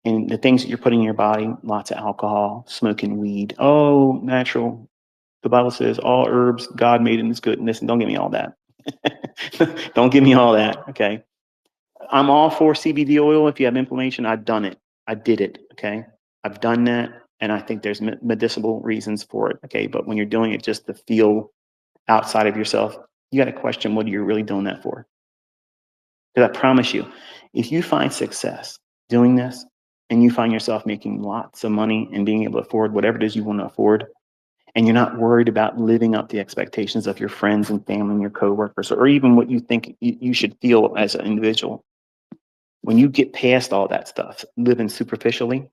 And the things that you're putting in your body, lots of alcohol, smoking weed, oh, natural. The Bible says all herbs God made in his goodness. And don't give me all that. Don't give me all that. Okay. I'm all for CBD oil. If you have inflammation, I've done it. I did it. Okay. I've done that. And I think there's medicinal reasons for it. Okay. But when you're doing it just to feel outside of yourself, you got to question what you're really doing that for. Because I promise you, if you find success doing this and you find yourself making lots of money and being able to afford whatever it is you want to afford, and you're not worried about living up the expectations of your friends and family and your coworkers, or even what you think you should feel as an individual, when you get past all that stuff, living superficially,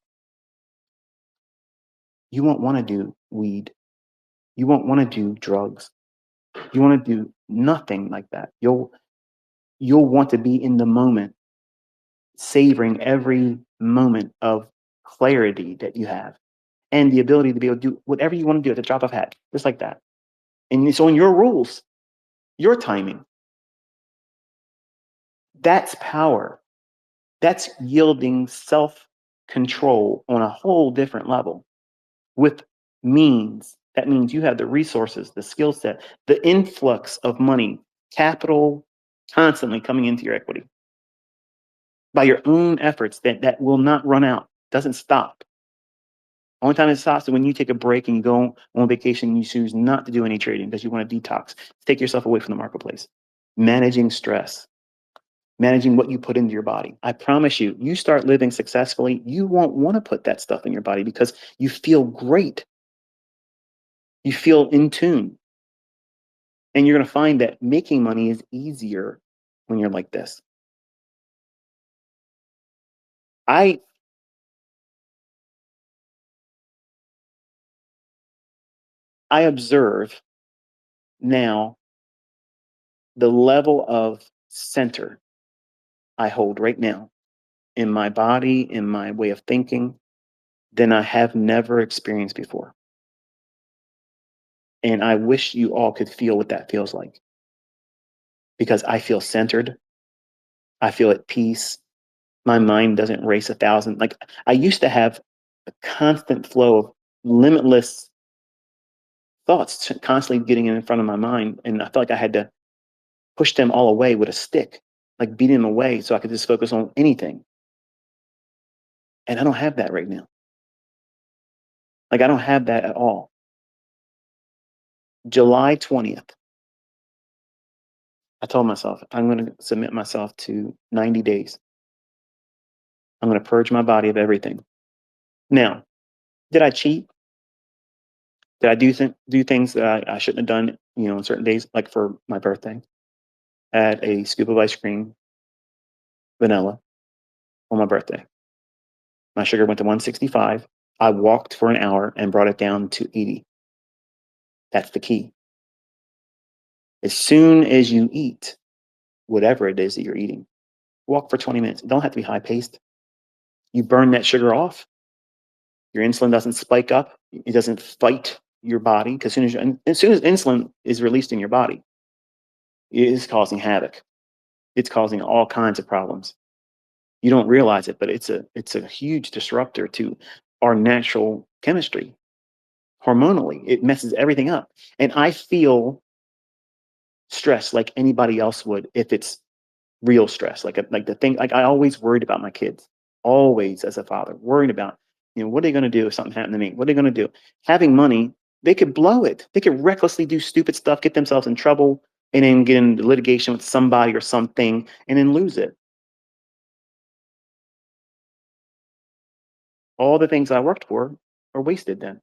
you won't want to do weed. You won't want to do drugs. You want to do nothing like that. You'll want to be in the moment, savoring every moment of clarity that you have and the ability to be able to do whatever you want to do at the drop of a hat, just like that. And it's on your rules, your timing. That's power. That's yielding self control on a whole different level with means. That means you have the resources, the skill set, the influx of money, capital constantly coming into your equity by your own efforts that will not run out, doesn't stop. Only time it stops is when you take a break and you go on vacation and you choose not to do any trading because you want to detox. Take yourself away from the marketplace. Managing stress, managing what you put into your body. I promise you, you start living successfully, you won't want to put that stuff in your body because you feel great. You feel in tune. And you're going to find that making money is easier when you're like this. I observe now the level of center I hold right now in my body, in my way of thinking, than I have never experienced before. And I wish you all could feel what that feels like because I feel centered. I feel at peace. My mind doesn't race 1,000. Like I used to have a constant flow of limitless thoughts constantly getting in front of my mind. And I felt like I had to push them all away with a stick, like beat them away so I could just focus on anything. And I don't have that right now. Like I don't have that at all. July 20th, I told myself I'm going to submit myself to 90 days. I'm going to purge my body of everything. Now, did I cheat? Did I do things that I shouldn't have done, on certain days, like for my birthday? I had a scoop of ice cream, vanilla, on my birthday. My sugar went to 165. I walked for an hour and brought it down to 80. That's the key. As soon as you eat, whatever it is that you're eating, walk for 20 minutes. It don't have to be high paced. You burn that sugar off. Your insulin doesn't spike up. It doesn't fight your body because as soon as insulin is released in your body, it is causing havoc. It's causing all kinds of problems. You don't realize it, but it's a huge disruptor to our natural chemistry. Hormonally, it messes everything up. And I feel stress like anybody else would if it's real stress. Like the thing, like I always worried about my kids, always as a father, worried about, what are they going to do if something happened to me? What are they going to do? Having money, they could blow it. They could recklessly do stupid stuff, get themselves in trouble, and then get into litigation with somebody or something, and then lose it. All the things I worked for are wasted then.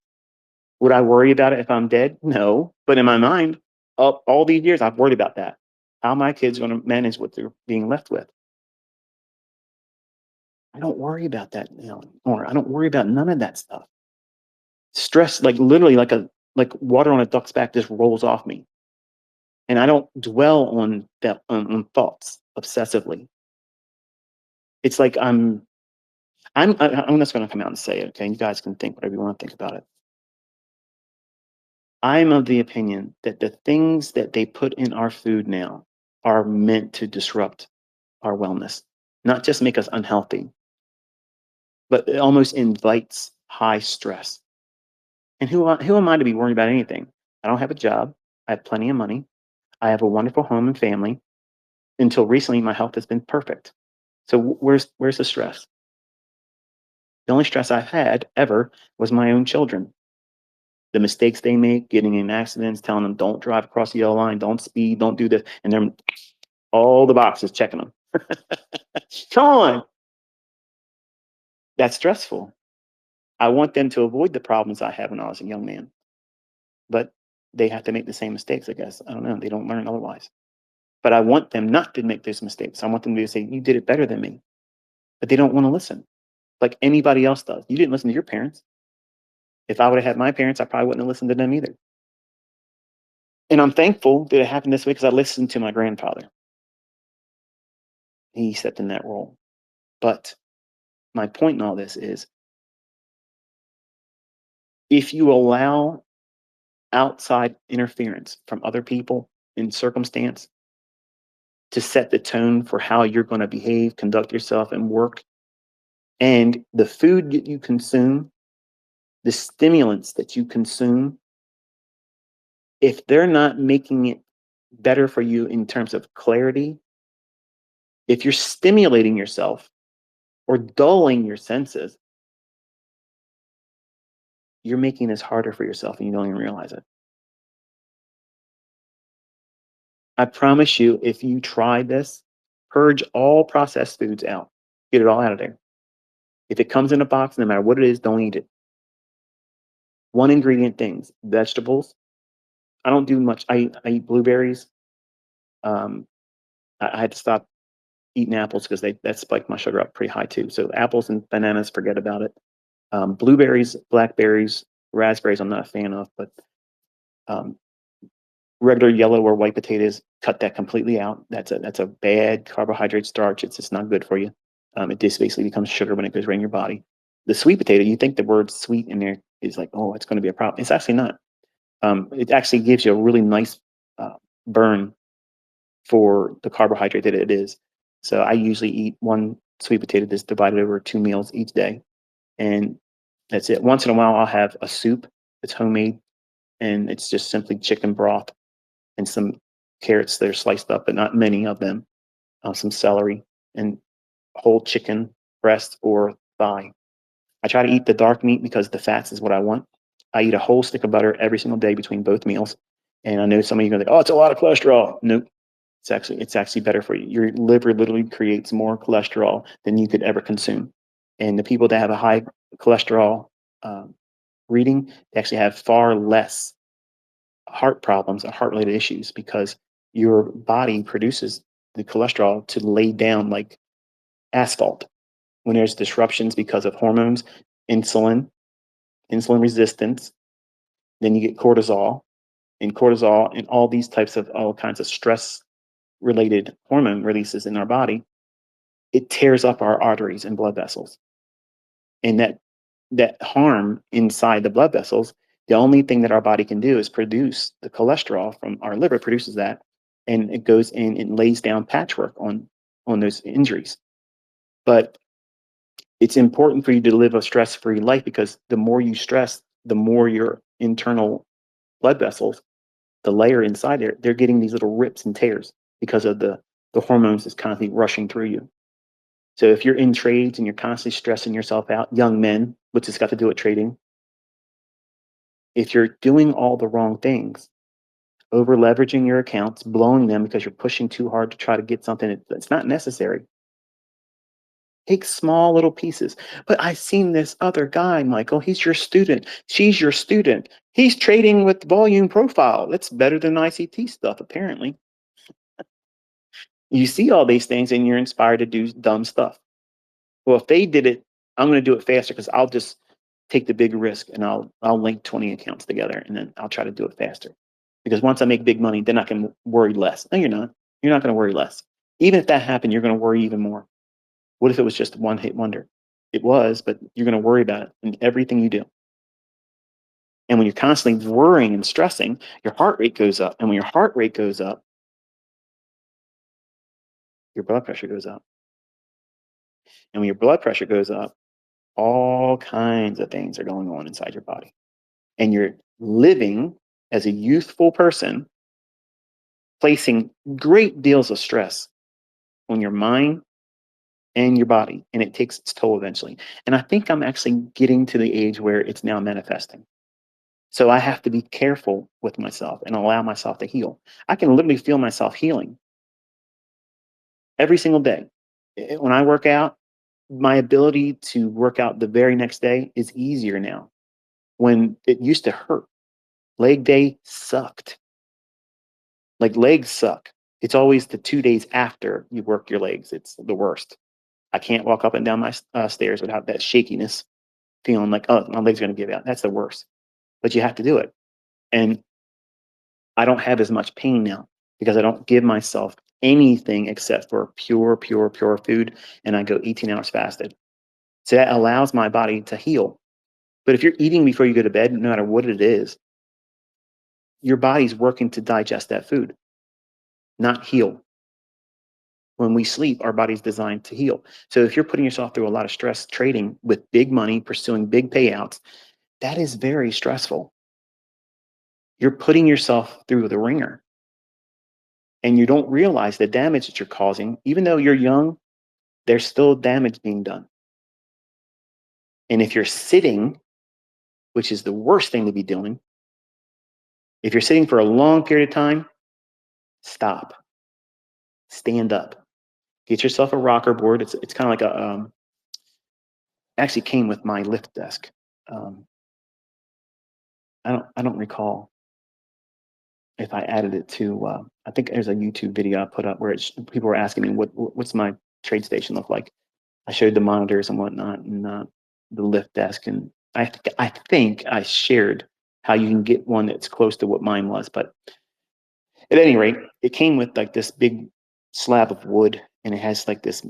Would I worry about it if I'm dead? No. But in my mind, all these years, I've worried about that. How my kids going to manage what they're being left with? I don't worry about that now anymore. I don't worry about none of that stuff. Stress, like literally, like water on a duck's back, just rolls off me, and I don't dwell on that on thoughts obsessively. It's like I'm just going to come out and say it. Okay, you guys can think whatever you want to think about it. I'm of the opinion that the things that they put in our food now are meant to disrupt our wellness, not just make us unhealthy, but it almost invites high stress. And who am I to be worried about anything? I don't have a job. I have plenty of money. I have a wonderful home and family. Until recently, my health has been perfect. So where's the stress? The only stress I've had ever was my own children. The mistakes they make, getting in accidents, telling them don't drive across the yellow line, don't speed, don't do this, and they're all the boxes checking them. Come on, that's stressful. I want them to avoid the problems I had when I was a young man, but they have to make the same mistakes, I guess. I don't know. They don't learn otherwise. But I want them not to make those mistakes. I want them to say, you did it better than me. But they don't want to listen like anybody else does. You didn't listen to your parents. If I would have had my parents, I probably wouldn't have listened to them either. And I'm thankful that it happened this way because I listened to my grandfather. He stepped in that role. But my point in all this is if you allow outside interference from other people in circumstance to set the tone for how you're going to behave, conduct yourself, and work, and the food that you consume, the stimulants that you consume, if they're not making it better for you in terms of clarity, if you're stimulating yourself or dulling your senses, you're making this harder for yourself and you don't even realize it. I promise you, if you try this, purge all processed foods out, get it all out of there. If it comes in a box, no matter what it is, don't eat it. One ingredient things, vegetables. I don't do much. I eat blueberries. Um, I had to stop eating apples because they that spiked my sugar up pretty high too. So apples and bananas, forget about it. Blueberries, blackberries, raspberries, I'm not a fan of, but um, regular yellow or white potatoes, cut that completely out. That's a bad carbohydrate starch. It's just not good for you. It just basically becomes sugar when it goes right in your body. The sweet potato, you think the word sweet in there is like, oh, it's going to be a problem. It's actually not. It actually gives you a really nice uh, burn for the carbohydrate that it is. So I usually eat one sweet potato that's divided over 2 meals each day, and that's it. Once in a while, I'll have a soup that's homemade, and it's just simply chicken broth and some carrots that are sliced up, but not many of them. Some celery and whole chicken breast or thigh. I try to eat the dark meat because the fats is what I want. I eat a whole stick of butter every single day between both meals. And I know some of you are going to think, oh, it's a lot of cholesterol. Nope. It's actually better for you. Your liver literally creates more cholesterol than you could ever consume. And the people that have a high cholesterol um, reading, they actually have far less heart problems or heart related issues because your body produces the cholesterol to lay down like asphalt. When there's disruptions because of hormones, insulin, insulin resistance, then you get cortisol and all these types of all kinds of stress related hormone releases in our body. It tears up our arteries and blood vessels. And that harm inside the blood vessels, the only thing that our body can do is produce the cholesterol from our liver produces that, and it goes in and lays down patchwork on those injuries. But it's important for you to live a stress-free life because the more you stress, the more your internal blood vessels, the layer inside there, they're getting these little rips and tears because of the hormones that's constantly rushing through you. So if you're in trades and you're constantly stressing yourself out, young men, which has got to do with trading, if you're doing all the wrong things, over leveraging your accounts, blowing them because you're pushing too hard to try to get something that's not necessary, Take small little pieces. But I've seen this other guy, Michael. He's your student. She's your student. He's trading with volume profile. That's better than ICT stuff, apparently. You see all these things and you're inspired to do dumb stuff. Well, if they did it, I'm going to do it faster because I'll just take the big risk and I'll link 20 accounts together and then I'll try to do it faster. Because once I make big money, then I can worry less. No, you're not. You're not going to worry less. Even if that happened, you're going to worry even more. What if it was just a one hit wonder? It was, but you're going to worry about it in everything you do. And when you're constantly worrying and stressing, your heart rate goes up. And when your heart rate goes up, your blood pressure goes up. And when your blood pressure goes up, all kinds of things are going on inside your body. And you're living as a youthful person, placing great deals of stress on your mind and your body. And it takes its toll eventually. And I think I'm actually getting to the age where it's now manifesting. So I have to be careful with myself and allow myself to heal. I can literally feel myself healing every single day. When I work out, my ability to work out the very next day is easier now. When it used to hurt, leg day sucked. Like legs suck. It's always the 2 days after you work your legs. It's the worst. I can't walk up and down my stairs without that shakiness, feeling like, oh, my legs are going to give out. That's the worst. But you have to do it. And I don't have as much pain now because I don't give myself anything except for pure food. And I go 18 hours fasted. So that allows my body to heal. But if you're eating before you go to bed, no matter what it is, your body's working to digest that food, not heal. When we sleep, our body's designed to heal. So if you're putting yourself through a lot of stress trading with big money, pursuing big payouts, that is very stressful. You're putting yourself through the ringer and you don't realize the damage that you're causing. Even though you're young, there's still damage being done. And if you're sitting, which is the worst thing to be doing, if you're sitting for a long period of time, stop, stand up, get yourself a rocker board. It's kind of like a, actually came with my lift desk. Um, I don't recall if I added it to, I think there's a YouTube video I put up where people were asking me what's my trade station look like. I showed the monitors and whatnot and the lift desk, and I think I shared how you can get one that's close to what mine was. But at any rate, it came with like this big slab of wood, and it has like this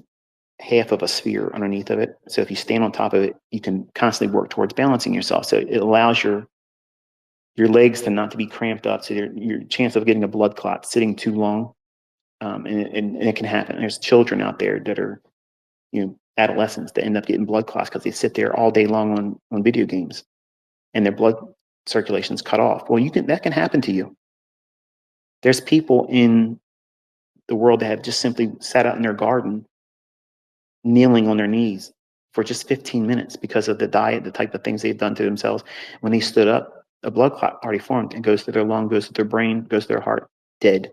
half of a sphere underneath of it. So if you stand on top of it, you can constantly work towards balancing yourself. So it allows your legs to not to be cramped up. So your chance of getting a blood clot sitting too long, and it can happen. There's children out there that are, adolescents that end up getting blood clots because they sit there all day long on video games, and their blood circulation's cut off. Well, that can happen to you. There's people in the world that have just simply sat out in their garden, kneeling on their knees for just 15 minutes because of the diet, the type of things they've done to themselves. When they stood up, a blood clot already formed and goes to their lung, goes to their brain, goes to their heart, dead.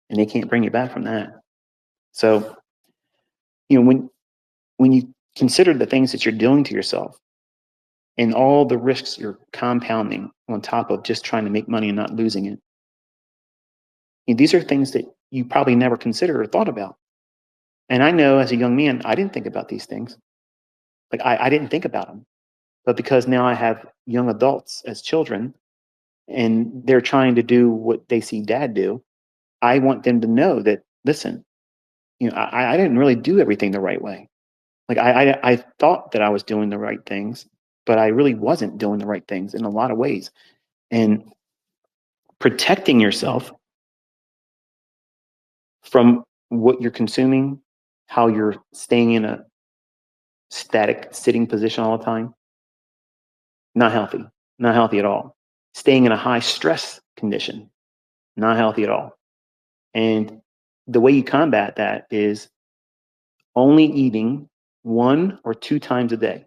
And they can't bring you back from that. So, when you consider the things that you're doing to yourself and all the risks you're compounding on top of just trying to make money and not losing it, these are things that you probably never considered or thought about. And I know as a young man, I didn't think about these things. Like I didn't think about them. But because now I have young adults as children and they're trying to do what they see dad do, I want them to know that, listen, I didn't really do everything the right way. Like I thought that I was doing the right things, but I really wasn't doing the right things in a lot of ways. And protecting yourself from what you're consuming, how you're staying in a static sitting position all the time, not healthy, not healthy at all. Staying in a high stress condition, not healthy at all. And the way you combat that is only eating 1 or 2 times a day.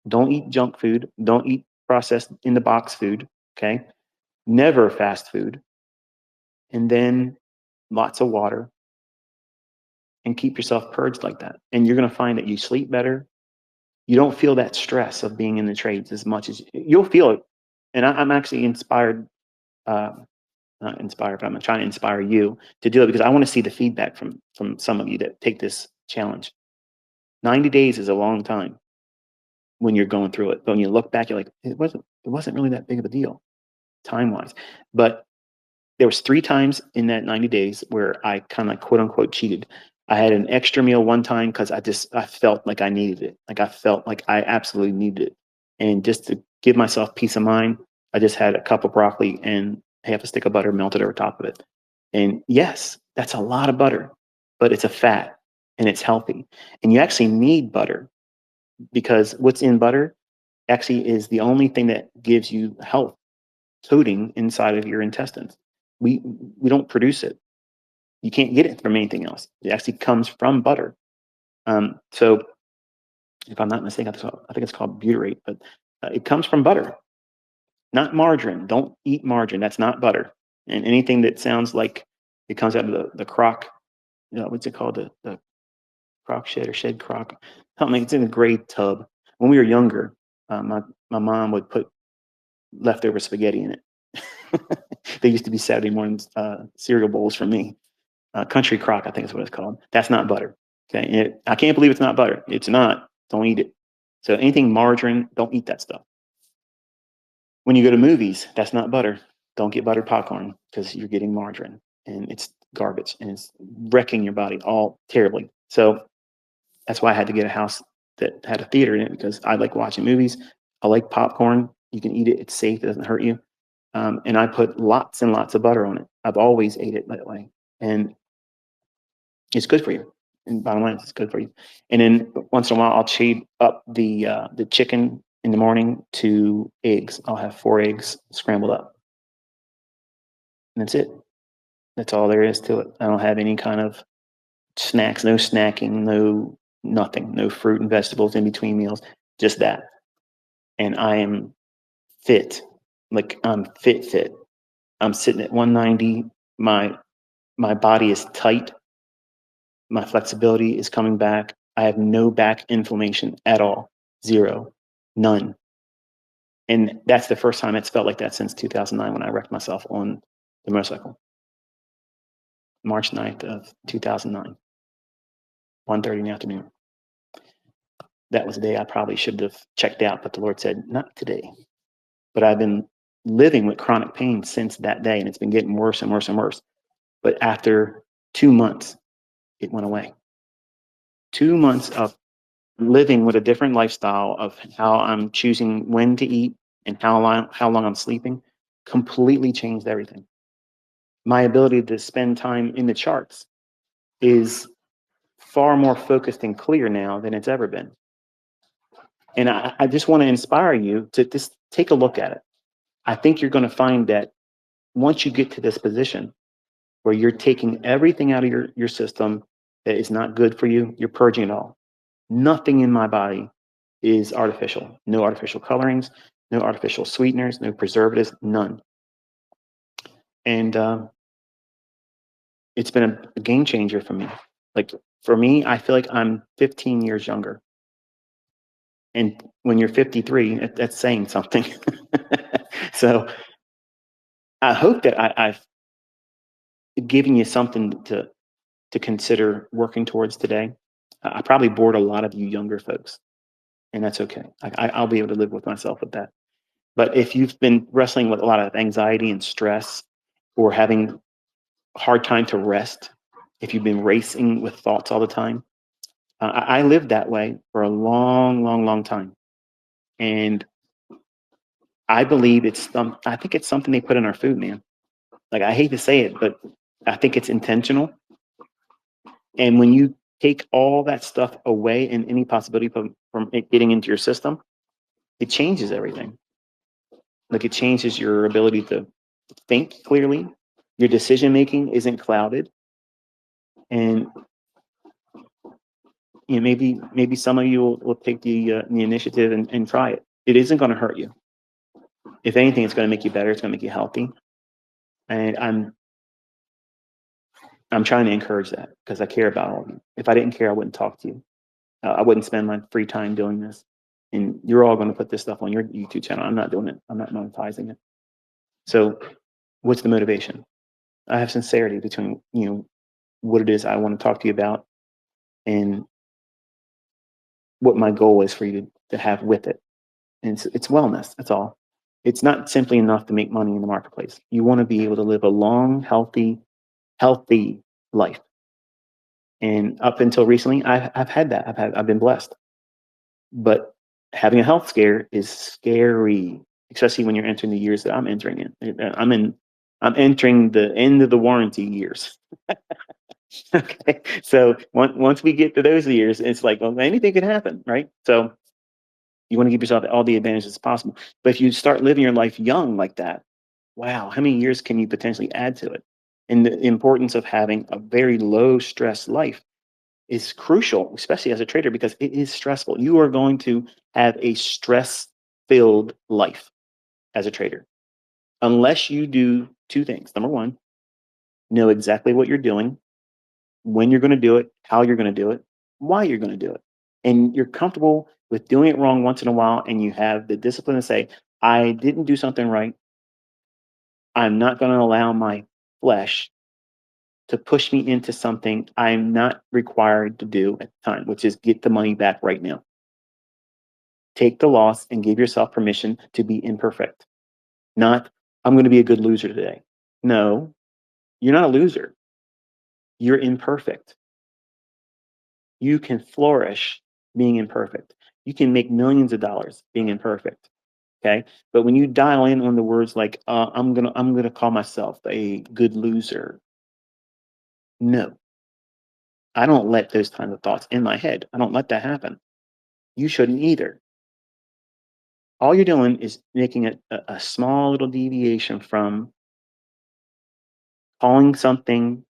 Don't eat junk food. Don't eat processed in the box food. Okay. Never fast food. And then lots of water. and keep yourself purged like that. And you're going to find that you sleep better. You don't feel that stress of being in the trades as much as you'll feel it. And I'm actually inspired, uh, not inspired, but I'm trying to inspire you to do it because I want to see the feedback from some of you that take this challenge. 90 days is a long time when you're going through it. But when you look back, you're like, it wasn't really that big of a deal time wise. But there was 3 times in that 90 days where I kind of quote unquote cheated. I had an extra meal one time because I felt like I needed it. Like I felt like I absolutely needed it. And just to give myself peace of mind, I just had a cup of broccoli and half a stick of butter melted over top of it. And yes, that's a lot of butter, but it's a fat and it's healthy. And you actually need butter because what's in butter actually is the only thing that gives you health coating inside of your intestines. We don't produce it. You can't get it from anything else. It actually comes from butter. So if I'm not mistaken, I think it's called butyrate, but it comes from butter, not margarine. Don't eat margarine. That's not butter. And anything that sounds like it comes out of the crock, what's it called? The crock shed or shed crock. Something. It's in a gray tub. When we were younger, my mom would put leftover spaghetti in it. They used to be Saturday morning cereal bowls for me. Country crock, I think is what it's called. That's not butter. Okay, I can't believe it's not butter. It's not. Don't eat it. So anything margarine, don't eat that stuff. When you go to movies, that's not butter. Don't get buttered popcorn because you're getting margarine and it's garbage and it's wrecking your body all terribly. So that's why I had to get a house that had a theater in it because I like watching movies. I like popcorn. You can eat it. It's safe. It doesn't hurt you. And I put lots and lots of butter on it. I've always ate it that way. And it's good for you. And bottom line, it's good for you. And then once in a while, I'll shade up the chicken in the morning to eggs. I'll have 4 eggs scrambled up, and that's it. That's all there is to it. I don't have any kind of snacks, no snacking, no nothing, no fruit and vegetables in between meals, just that. And I am fit, like I'm fit. I'm sitting at 190. My body is tight. My flexibility is coming back. I have no back inflammation at all. Zero. None. And that's the first time it's felt like that since 2009 when I wrecked myself on the motorcycle. March 9th of 2009, 1:30 in the afternoon. That was the day I probably should have checked out, but the Lord said, not today. But I've been living with chronic pain since that day, and it's been getting worse and worse and worse. But after 2 months, it went away. 2 months of living with a different lifestyle of how I'm choosing when to eat and how long I'm sleeping completely changed everything. My ability to spend time in the charts is far more focused and clear now than it's ever been. And I just want to inspire you to just take a look at it. I think you're going to find that once you get to this position where you're taking everything out of your system that is not good for you, you're purging it all. Nothing in my body is artificial. No artificial colorings, no artificial sweeteners, no preservatives, none. And it's been a game changer for me. Like for me, I feel like I'm 15 years younger. And when you're 53, that's saying something. So I hope that I've given you something to consider working towards today. I probably bored a lot of you younger folks, and that's okay. I'll be able to live with myself with that. But if you've been wrestling with a lot of anxiety and stress or having a hard time to rest, if you've been racing with thoughts all the time, I lived that way for a long time. And I believe I think it's something they put in our food, man. Like I hate to say it, but I think it's intentional. And when you take all that stuff away and any possibility from it getting into your system, it changes everything. Like it changes your ability to think clearly. Your decision making isn't clouded. And maybe some of you will take the initiative and try it. It isn't going to hurt you. If anything, it's going to make you better. It's going to make you healthy. And I'm trying to encourage that because I care about all of you. If I didn't care, I wouldn't talk to you. I wouldn't spend my free time doing this. And you're all going to put this stuff on your YouTube channel. I'm not doing it. I'm not monetizing it. So what's the motivation? I have sincerity between, what it is I want to talk to you about and what my goal is for you to have with it. And it's wellness. That's all. It's not simply enough to make money in the marketplace. You want to be able to live a long, healthy life. And up until recently, I've had that. I've been blessed. But having a health scare is scary, especially when you're entering the years that I'm entering in. I'm entering the end of the warranty years. Okay. So once we get to those years, it's like, well, anything can happen, right? So you want to give yourself all the advantages possible. But if you start living your life young like that, wow, how many years can you potentially add to it? And the importance of having a very low stress life is crucial, especially as a trader, because it is stressful. You are going to have a stress filled life as a trader, unless you do two things. Number one, know exactly what you're doing, when you're going to do it, how you're going to do it, why you're going to do it. And you're comfortable with doing it wrong once in a while, and you have the discipline to say, I didn't do something right. I'm not going to allow my flesh to push me into something I'm not required to do at the time, which is get the money back right now. Take the loss and give yourself permission to be imperfect. Not, I'm going to be a good loser today. No, you're not a loser. You're imperfect. You can flourish being imperfect. You can make millions of dollars being imperfect. Okay. But when you dial in on the words like, I'm gonna call myself a good loser. No, I don't let those kinds of thoughts in my head. I don't let that happen. You shouldn't either. All you're doing is making a small little deviation from calling something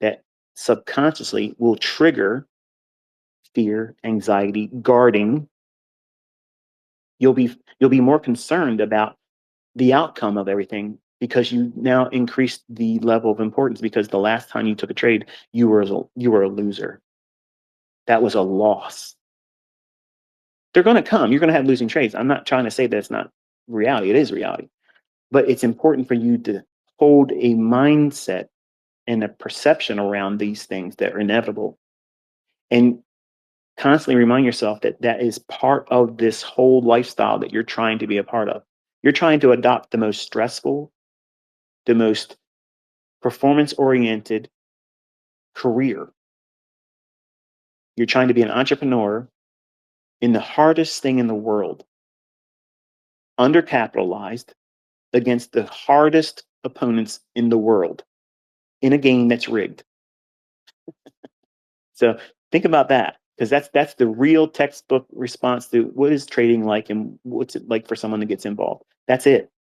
that subconsciously will trigger fear, anxiety, guarding. You'll be more concerned about the outcome of everything because you now increase the level of importance because the last time you took a trade, you were a loser. That was a loss. They're going to come. You're going to have losing trades. I'm not trying to say that it's not reality. It is reality. But it's important for you to hold a mindset and a perception around these things that are inevitable and constantly remind yourself that that is part of this whole lifestyle that you're trying to be a part of. You're trying to adopt the most stressful, the most performance oriented career. You're trying to be an entrepreneur in the hardest thing in the world, undercapitalized against the hardest opponents in the world in a game that's rigged. So think about that because that's the real textbook response to what is trading like and what's it like for someone that gets involved. That's it.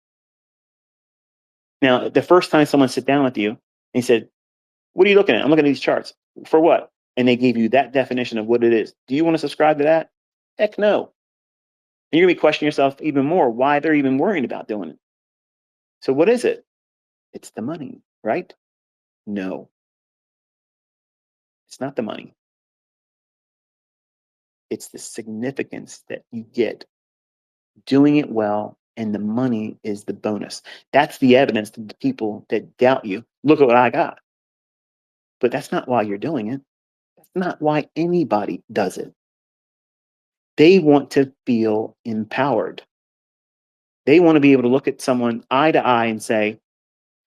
Now, the first time someone sit down with you and he said, "What are you looking at?" "I'm looking at these charts." "For what?" And they gave you that definition of what it is. Do you want to subscribe to that? Heck no. And you're gonna be questioning yourself even more why they're even worrying about doing it. So what is it? It's the money, right? No, it's not the money. It's the significance that you get doing it well, and the money is the bonus. That's the evidence to the people that doubt you. Look at what I got. But that's not why you're doing it. That's not why anybody does it. They want to feel empowered. They want to be able to look at someone eye to eye and say,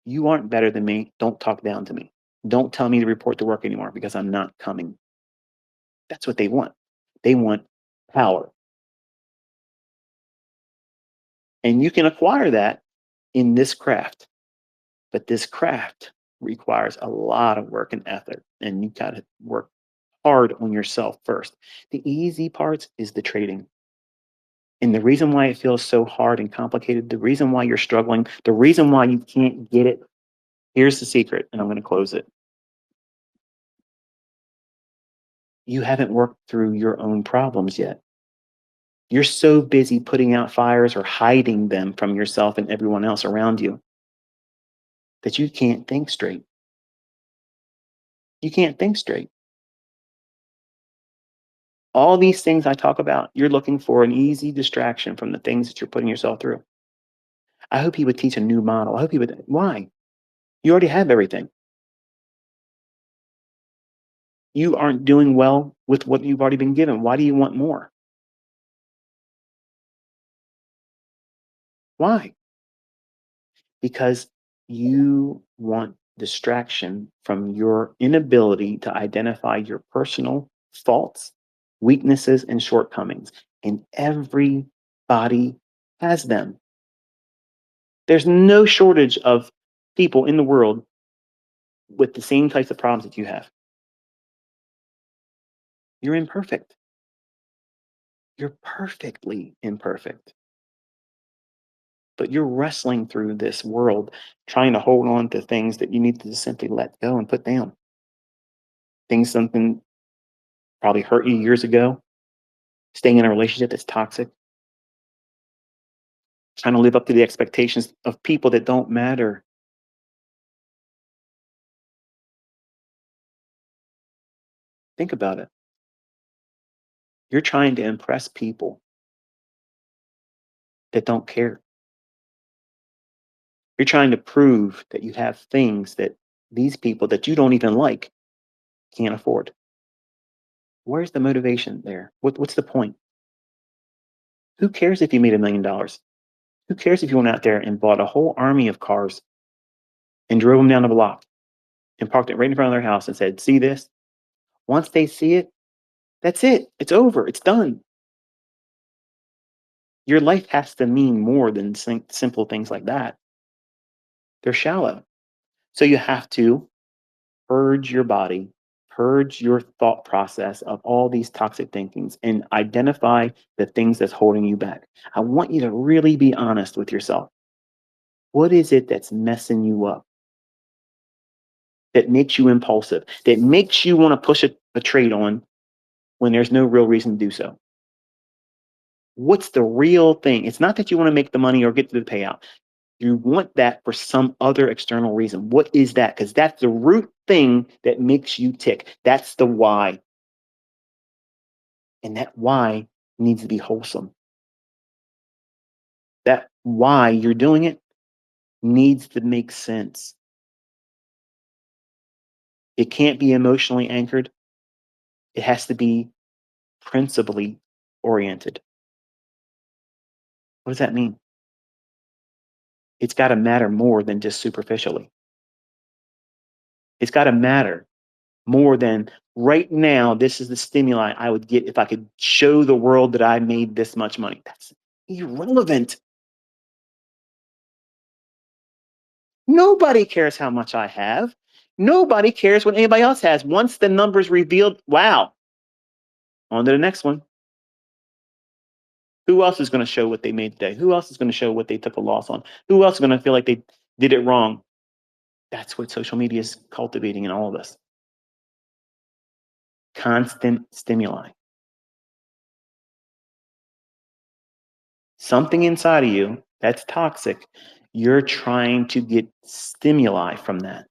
you aren't better than me. Don't talk down to me. Don't tell me to report to work anymore because I'm not coming. That's what they want. They want power. And you can acquire that in this craft. But this craft requires a lot of work and effort. And you got to work hard on yourself first. The easy parts is the trading. And the reason why it feels so hard and complicated, the reason why you're struggling, the reason why you can't get it, here's the secret, and I'm going to close it. You haven't worked through your own problems yet. You're so busy putting out fires or hiding them from yourself and everyone else around you that you can't think straight. You can't think straight. All these things I talk about, you're looking for an easy distraction from the things that you're putting yourself through. I hope he would teach a new model. I hope he would. Why? You already have everything. You aren't doing well with what you've already been given. Why do you want more? Why? Because you want distraction from your inability to identify your personal faults, weaknesses, and shortcomings. And everybody has them. There's no shortage of people in the world with the same types of problems that you have. You're imperfect. You're perfectly imperfect. But you're wrestling through this world trying to hold on to things that you need to just simply let go and put down. Things something probably hurt you years ago, staying in a relationship that's toxic, trying to live up to the expectations of people that don't matter. Think about it. You're trying to impress people that don't care. You're trying to prove that you have things that these people that you don't even like can't afford. Where's the motivation there? What's the point? Who cares if you made $1 million? Who cares if you went out there and bought a whole army of cars and drove them down the block and parked it right in front of their house and said, "See this?" Once they see it, that's it. It's over. It's done. Your life has to mean more than simple things like that. They're shallow. So you have to purge your body, purge your thought process of all these toxic thinkings and identify the things that's holding you back. I want you to really be honest with yourself. What is it that's messing you up? That makes you impulsive, that makes you want to push a trade on when there's no real reason to do so? What's the real thing? It's not that you want to make the money or get to the payout. You want that for some other external reason. What is that? Because that's the root thing that makes you tick. That's the why. And that why needs to be wholesome. That why you're doing it needs to make sense. It can't be emotionally anchored. It has to be principally oriented. What does that mean? It's got to matter more than just superficially. It's got to matter more than right now. This is the stimuli I would get if I could show the world that I made this much money. That's irrelevant. Nobody cares how much I have. Nobody cares what anybody else has. Once the number's revealed, wow, on to the next one. Who else is going to show what they made today? Who else is going to show what they took a loss on? Who else is going to feel like they did it wrong? That's what social media is cultivating in all of us. Constant stimuli. Something inside of you that's toxic, you're trying to get stimuli from that.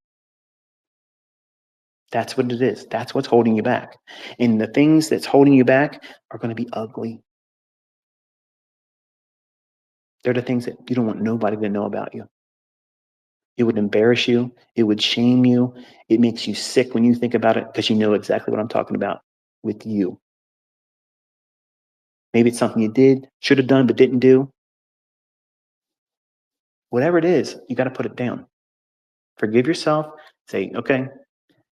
That's what it is. That's what's holding you back. And the things that's holding you back are going to be ugly. They're the things that you don't want nobody to know about you. It would embarrass you. It would shame you. It makes you sick when you think about it because you know exactly what I'm talking about with you. Maybe it's something you did, should have done, but didn't do. Whatever it is, you got to put it down. Forgive yourself. Say, okay,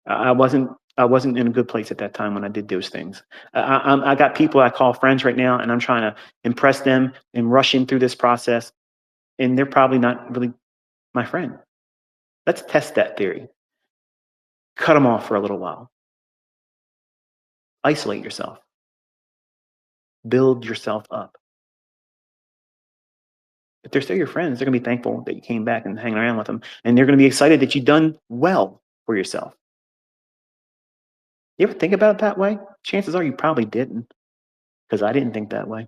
I wasn't I wasn't in a good place at that time when I did those things. I got people I call friends right now, and I'm trying to impress them and rushing through this process, and they're probably not really my friend. Let's test that theory. Cut them off for a little while. Isolate yourself. Build yourself up. If they're still your friends, they're going to be thankful that you came back and hang around with them, and they're going to be excited that you've done well for yourself. You ever think about it that way? Chances are you probably didn't, because I didn't think that way.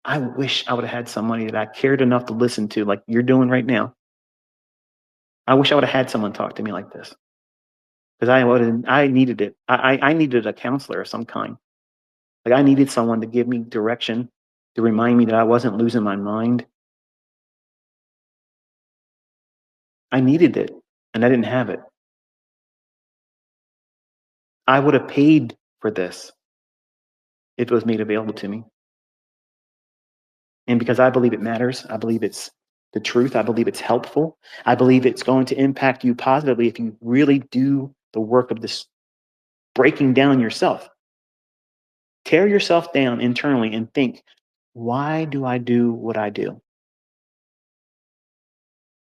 I wish I would have had somebody that I cared enough to listen to, like you're doing right now. I wish I would have had someone talk to me like this. because I needed it. I needed a counselor of some kind. Like I needed someone to give me direction, to remind me that I wasn't losing my mind. I needed it, and I didn't have it. I would have paid for this if it was made available to me. And because I believe it matters, I believe it's the truth, I believe it's helpful, I believe it's going to impact you positively if you really do the work of this breaking down yourself. Tear yourself down internally and think, why do I do what I do?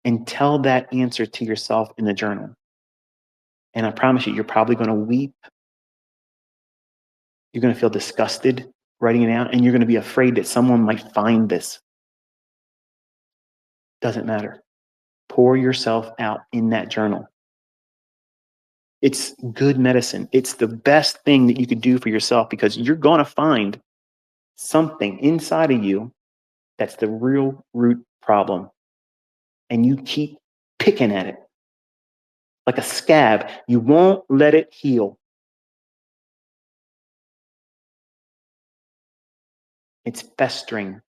And tell that answer to yourself in the journal. And I promise you, you're probably going to weep. You're going to feel disgusted writing it out, and you're going to be afraid that someone might find this. Doesn't matter. Pour yourself out in that journal. It's good medicine. It's the best thing that you could do for yourself because you're going to find something inside of you that's the real root problem. And you keep picking at it like a scab. You won't let it heal. It's festering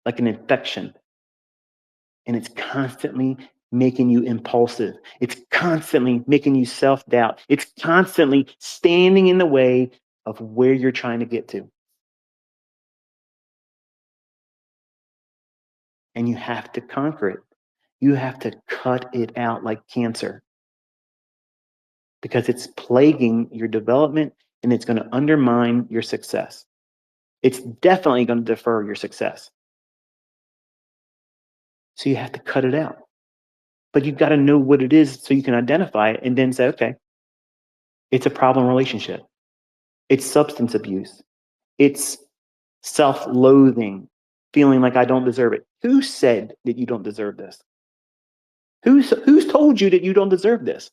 like an infection. And it's constantly making you impulsive. It's constantly making you self-doubt. It's constantly standing in the way of where you're trying to get to. And you have to conquer it. You have to cut it out like cancer because it's plaguing your development and it's going to undermine your success. It's definitely going to defer your success. So you have to cut it out. But you've got to know what it is so you can identify it and then say, okay, it's a problem relationship. It's substance abuse. It's self-loathing, feeling like I don't deserve it. Who said that you don't deserve this? Who's told you that you don't deserve this?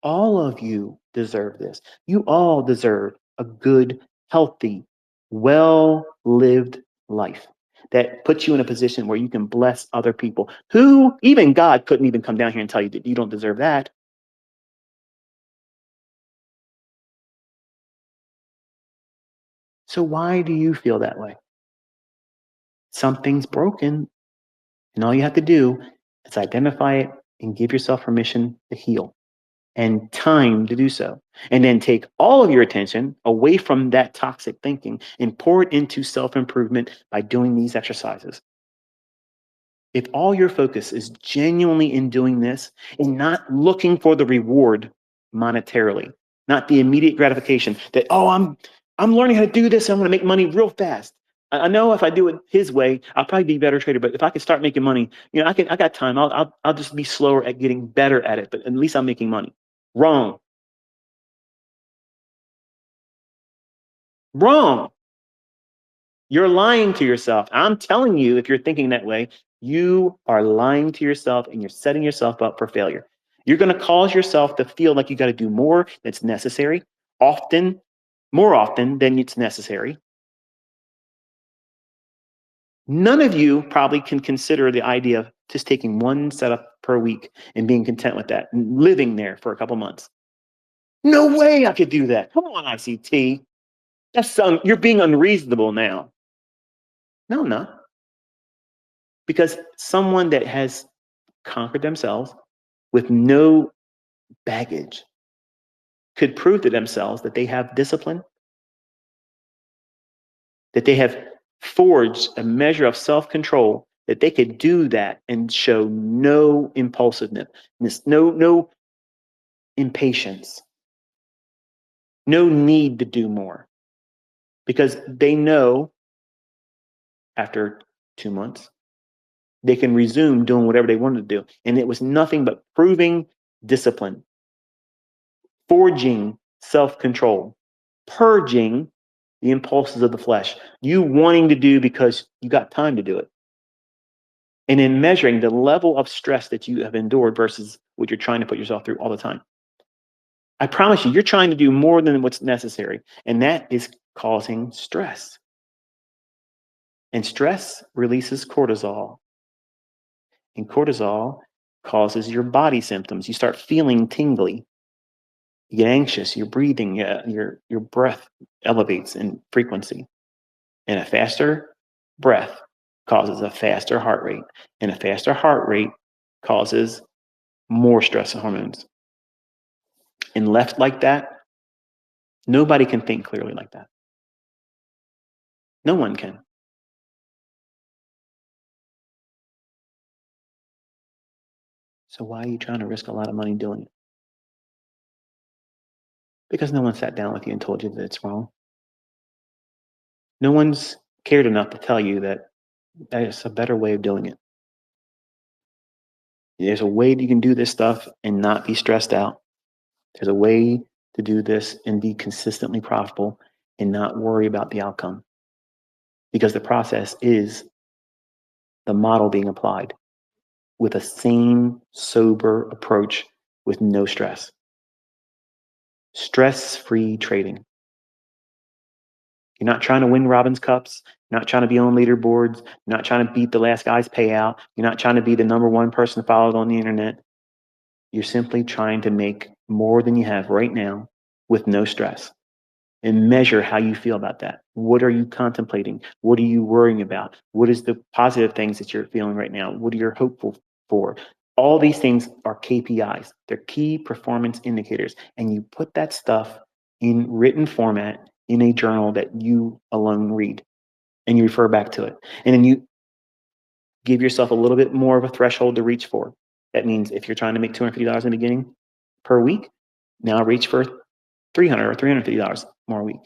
All of you deserve this. You all deserve a good, healthy, well-lived life that puts you in a position where you can bless other people. Who, even God couldn't even come down here and tell you that you don't deserve that. So why do you feel that way? Something's broken, and all you have to do is identify it and give yourself permission to heal and time to do so. And then take all of your attention away from that toxic thinking and pour it into self-improvement by doing these exercises. If all your focus is genuinely in doing this and not looking for the reward monetarily, not the immediate gratification that, oh, I'm learning how to do this, I'm going to make money real fast. I know if I do it his way, I'll probably be a better trader. But if I can start making money, I got time. I'll just be slower at getting better at it. But at least I'm making money. Wrong. Wrong. You're lying to yourself. I'm telling you, if you're thinking that way, you are lying to yourself and you're setting yourself up for failure. You're going to cause yourself to feel like you got to do more that's necessary, often, more often than it's necessary. None of you probably can consider the idea of just taking one setup per week and being content with that and living there for a couple months. No way I could do that. Come on, ICT. You're being unreasonable now. No, I'm not. Because someone that has conquered themselves with no baggage could prove to themselves that they have discipline, that they have forged a measure of self-control, that they could do that and show no impulsiveness, no impatience, no need to do more. Because they know after 2 months, they can resume doing whatever they wanted to do. And it was nothing but proving discipline, forging self-control, purging the impulses of the flesh, you wanting to do because you got time to do it. And in measuring the level of stress that you have endured versus what you're trying to put yourself through all the time. I promise you, you're trying to do more than what's necessary. And that is causing stress. And stress releases cortisol. And cortisol causes your body symptoms. You start feeling tingly. You get anxious. Your breathing, your breath elevates in frequency. And a faster breath causes a faster heart rate. And a faster heart rate causes more stress hormones. And left like that, nobody can think clearly like that. No one can. So why are you trying to risk a lot of money doing it? Because no one sat down with you and told you that it's wrong. No one's cared enough to tell you that there's a better way of doing it. There's a way that you can do this stuff and not be stressed out. There's a way to do this and be consistently profitable and not worry about the outcome. Because the process is the model being applied with a sane, sober approach with no stress. Stress-free trading. You're not trying to win Robin's Cups. You're not trying to be on leaderboards. You're not trying to beat the last guy's payout. You're not trying to be the number one person followed on the internet. You're simply trying to make more than you have right now with no stress. And measure how you feel about that. What are you contemplating? What are you worrying about? What is the positive things that you're feeling right now? What are you hopeful for? All these things are KPIs. They're key performance indicators. And you put that stuff in written format in a journal that you alone read. And you refer back to it. And then you give yourself a little bit more of a threshold to reach for. That means if you're trying to make $250 in the beginning per week, now reach for $300 or $350 more a week.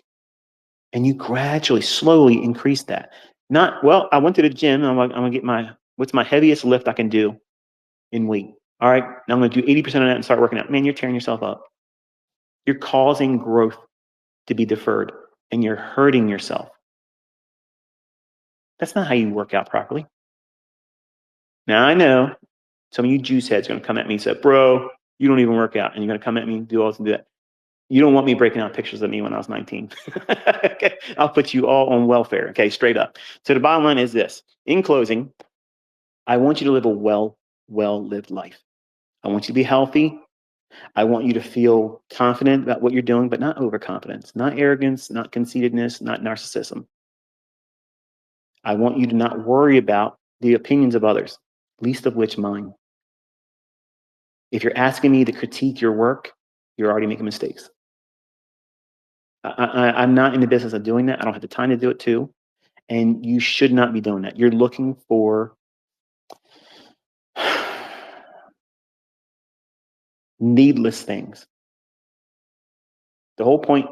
And you gradually, slowly increase that. Not, well, I went to the gym. I'm gonna get what's my heaviest lift I can do in weight. All right, now I'm gonna do 80% of that and start working out. Man, you're tearing yourself up. You're causing growth to be deferred and you're hurting yourself. That's not how you work out properly. Now I know some of you juice heads are gonna come at me and say, bro, you don't even work out. And you're gonna come at me and do all this and do that. You don't want me breaking out pictures of me when I was 19. Okay, I'll put you all on welfare. Okay, straight up. So the bottom line is this. In closing, I want you to live a well lived life. I want you to be healthy. I want you to feel confident about what you're doing, but not overconfidence, not arrogance, not conceitedness, not narcissism. I want you to not worry about the opinions of others, least of which mine. If you're asking me to critique your work, you're already making mistakes. I'm not in the business of doing that. I don't have the time to do it too. And you should not be doing that. You're looking for needless things. The whole point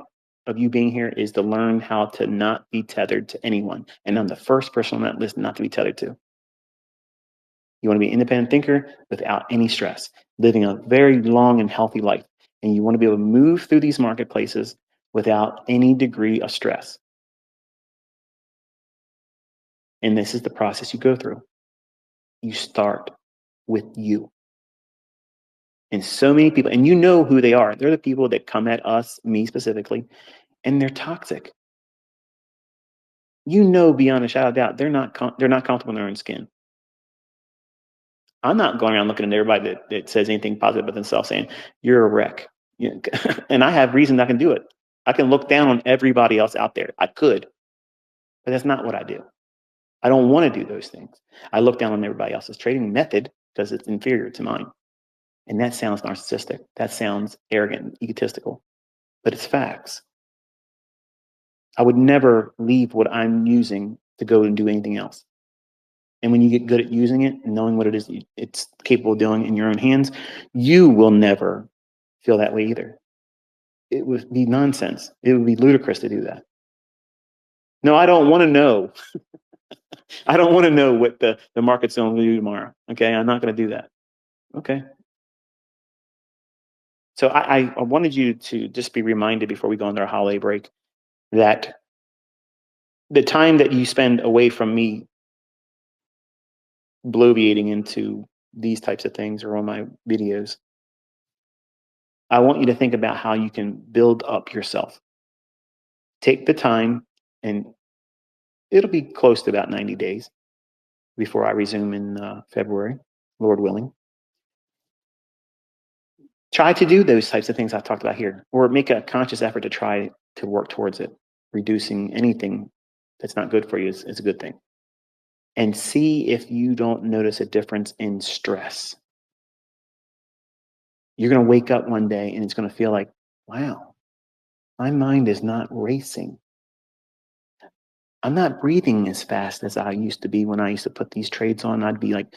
of you being here is to learn how to not be tethered to anyone. And I'm the first person on that list not to be tethered to. You want to be an independent thinker without any stress, living a very long and healthy life. And you want to be able to move through these marketplaces without any degree of stress. And this is the process you go through. You start with you. And so many people, and you know who they are. They're the people that come at us, me specifically, and they're toxic. You know, beyond a shadow of doubt, they're not comfortable in their own skin. I'm not going around looking at everybody that says anything positive about themselves, saying you're a wreck. And I have reasons I can do it. I can look down on everybody else out there. I could, but that's not what I do. I don't want to do those things. I look down on everybody else's trading method because it's inferior to mine. And that sounds narcissistic. That sounds arrogant and egotistical, but it's facts. I would never leave what I'm using to go and do anything else. And when you get good at using it and knowing what it is it's capable of doing in your own hands, you will never feel that way either. It would be nonsense. It would be ludicrous to do that. No, I don't want to know. I don't want to know what the market's going to do tomorrow. Okay, I'm not going to do that. Okay. So I wanted you to just be reminded before we go into our holiday break that the time that you spend away from me bloviating into these types of things or on my videos, I want you to think about how you can build up yourself. Take the time, and it'll be close to about 90 days before I resume in February, Lord willing. Try to do those types of things I've talked about here, or make a conscious effort to try to work towards it. Reducing anything that's not good for you is a good thing. And see if you don't notice a difference in stress. You're going to wake up one day and it's going to feel like, wow, my mind is not racing. I'm not breathing as fast as I used to be when I used to put these trades on. I'd be like,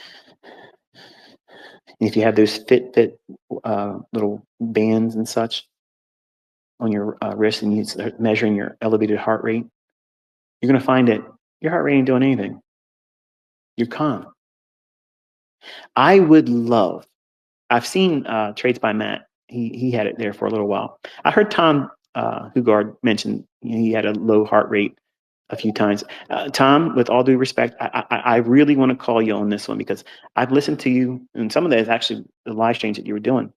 if you have those Fitbit little bands and such on your wrist and you start measuring your elevated heart rate, you're going to find that your heart rate ain't doing anything. You're calm. I would love, I've seen Trades by Matt. He had it there for a little while. I heard Tom Hugard mention he had a low heart rate a few times. Tom, with all due respect, I really want to call you on this one because I've listened to you, and some of that is actually the live streams that you were doing,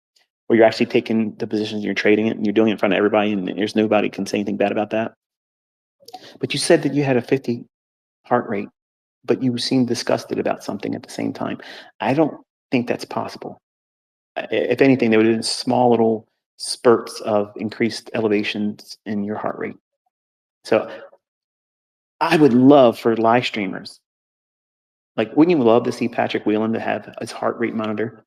where you're actually taking the positions, you're trading it, and you're doing it in front of everybody, and there's nobody can say anything bad about that. But you said that you had a 50 heart rate, but you seemed disgusted about something at the same time. I don't think that's possible. If anything, there would have been small little spurts of increased elevations in your heart rate. So I would love for live streamers, like, wouldn't you love to see Patrick Whelan to have his heart rate monitor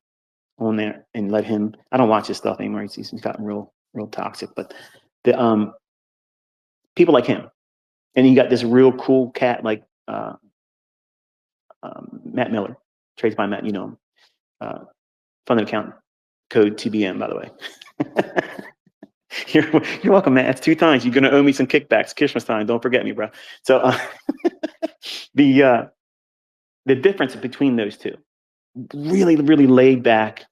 on there and let him? I don't watch his stuff anymore. He's gotten real toxic. But the people like him, and you got this real cool cat like Matt Miller, Trades by Matt. You know him, funded account code TBM, by the way. You're welcome, man. That's 2 times. You're gonna owe me some kickbacks. Christmas time. Don't forget me, bro. So the difference between those two, really laid back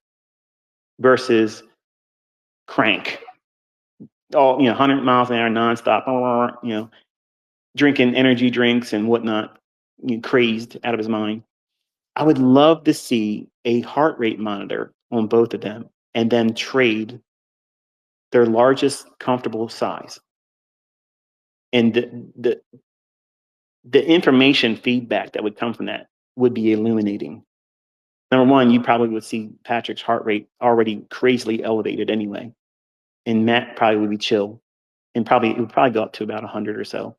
versus crank. All 100 miles an hour nonstop. Drinking energy drinks and whatnot. Crazed out of his mind. I would love to see a heart rate monitor on both of them, and then trade their largest comfortable size. And the information feedback that would come from that would be illuminating. Number one, you probably would see Patrick's heart rate already crazily elevated anyway, and Matt probably would be chill, and it would probably go up to about 100 or so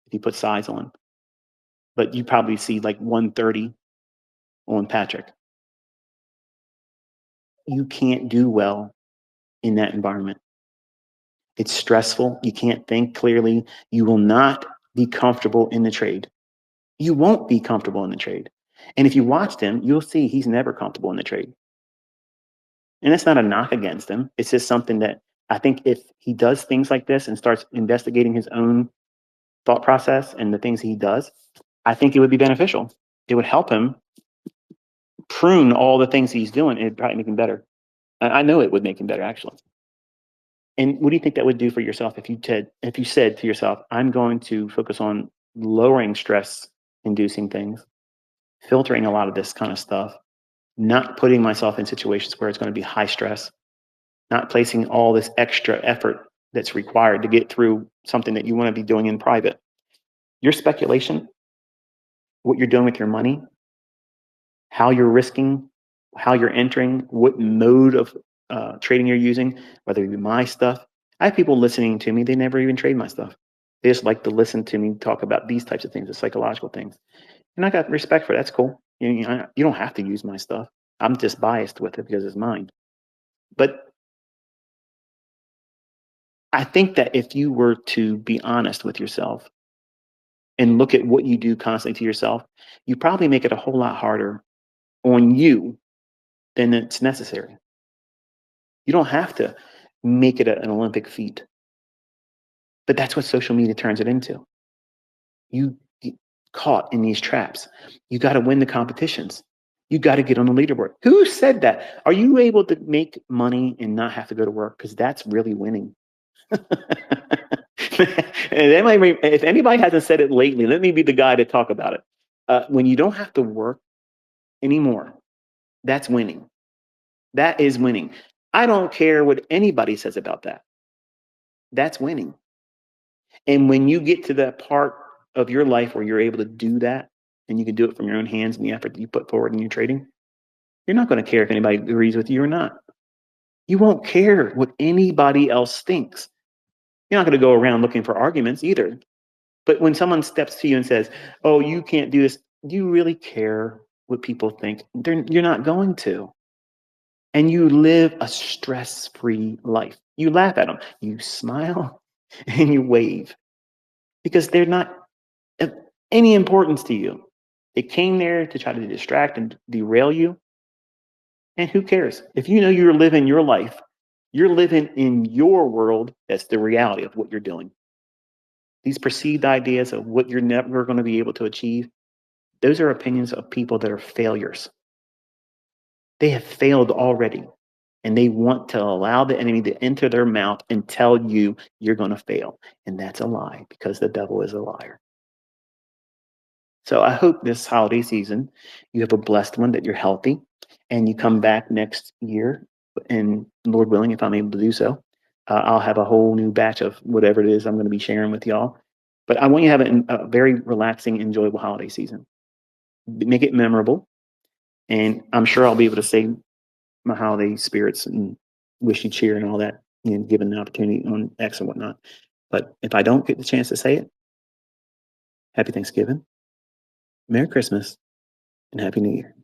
if you put size on. But you probably see like 130 on Patrick. You can't do well in that environment. It's stressful. You can't think clearly. You will not be comfortable in the trade. You won't be comfortable in the trade. And if you watched him, you'll see he's never comfortable in the trade. And that's not a knock against him. It's just something that I think if he does things like this and starts investigating his own thought process and the things he does, I think it would be beneficial. It would help him prune all the things he's doing. It'd probably make him better. I know it would make him better, actually. And what do you think that would do for yourself if you said to yourself, I'm going to focus on lowering stress inducing things, filtering a lot of this kind of stuff, not putting myself in situations where it's going to be high stress, not placing all this extra effort that's required to get through something that you want to be doing in private. Your speculation, what you're doing with your money, how you're risking, how you're entering, what mode of trading you're using, whether it be my stuff. I have people listening to me, they never even trade my stuff. They just like to listen to me talk about these types of things, the psychological things. And I got respect for that. That's cool. You don't have to use my stuff. I'm just biased with it because it's mine. But I think that if you were to be honest with yourself and look at what you do constantly to yourself, you probably make it a whole lot harder on you than it's necessary. You don't have to make it an Olympic feat. But that's what social media turns it into. You get caught in these traps. You got to win the competitions. You got to get on the leaderboard. Who said that? Are you able to make money and not have to go to work? Because that's really winning. If anybody hasn't said it lately, let me be the guy to talk about it. When you don't have to work anymore, that's winning. That is winning. I don't care what anybody says about that. That's winning. And when you get to that part of your life where you're able to do that, and you can do it from your own hands and the effort that you put forward in your trading, you're not going to care if anybody agrees with you or not. You won't care what anybody else thinks. You're not going to go around looking for arguments either. But when someone steps to you and says, "Oh, you can't do this," do you really care what people think? You're not going to. And you live a stress free life. You laugh at them, you smile, and you wave because they're not of any importance to you. They came there to try to distract and derail you. And who cares? If you know you're living your life, you're living in your world. That's the reality of what you're doing. These perceived ideas of what you're never going to be able to achieve, those are opinions of people that are failures. They have failed already. And they want to allow the enemy to enter their mouth and tell you you're going to fail. And that's a lie because the devil is a liar. So I hope this holiday season you have a blessed one, that you're healthy, and you come back next year. And Lord willing, if I'm able to do so, I'll have a whole new batch of whatever it is I'm going to be sharing with y'all. But I want you to have a very relaxing, enjoyable holiday season. Make it memorable. And I'm sure I'll be able to say my holiday spirits and wish you cheer and all that, given the opportunity on X and whatnot. But if I don't get the chance to say it, happy Thanksgiving, Merry Christmas, and Happy New Year.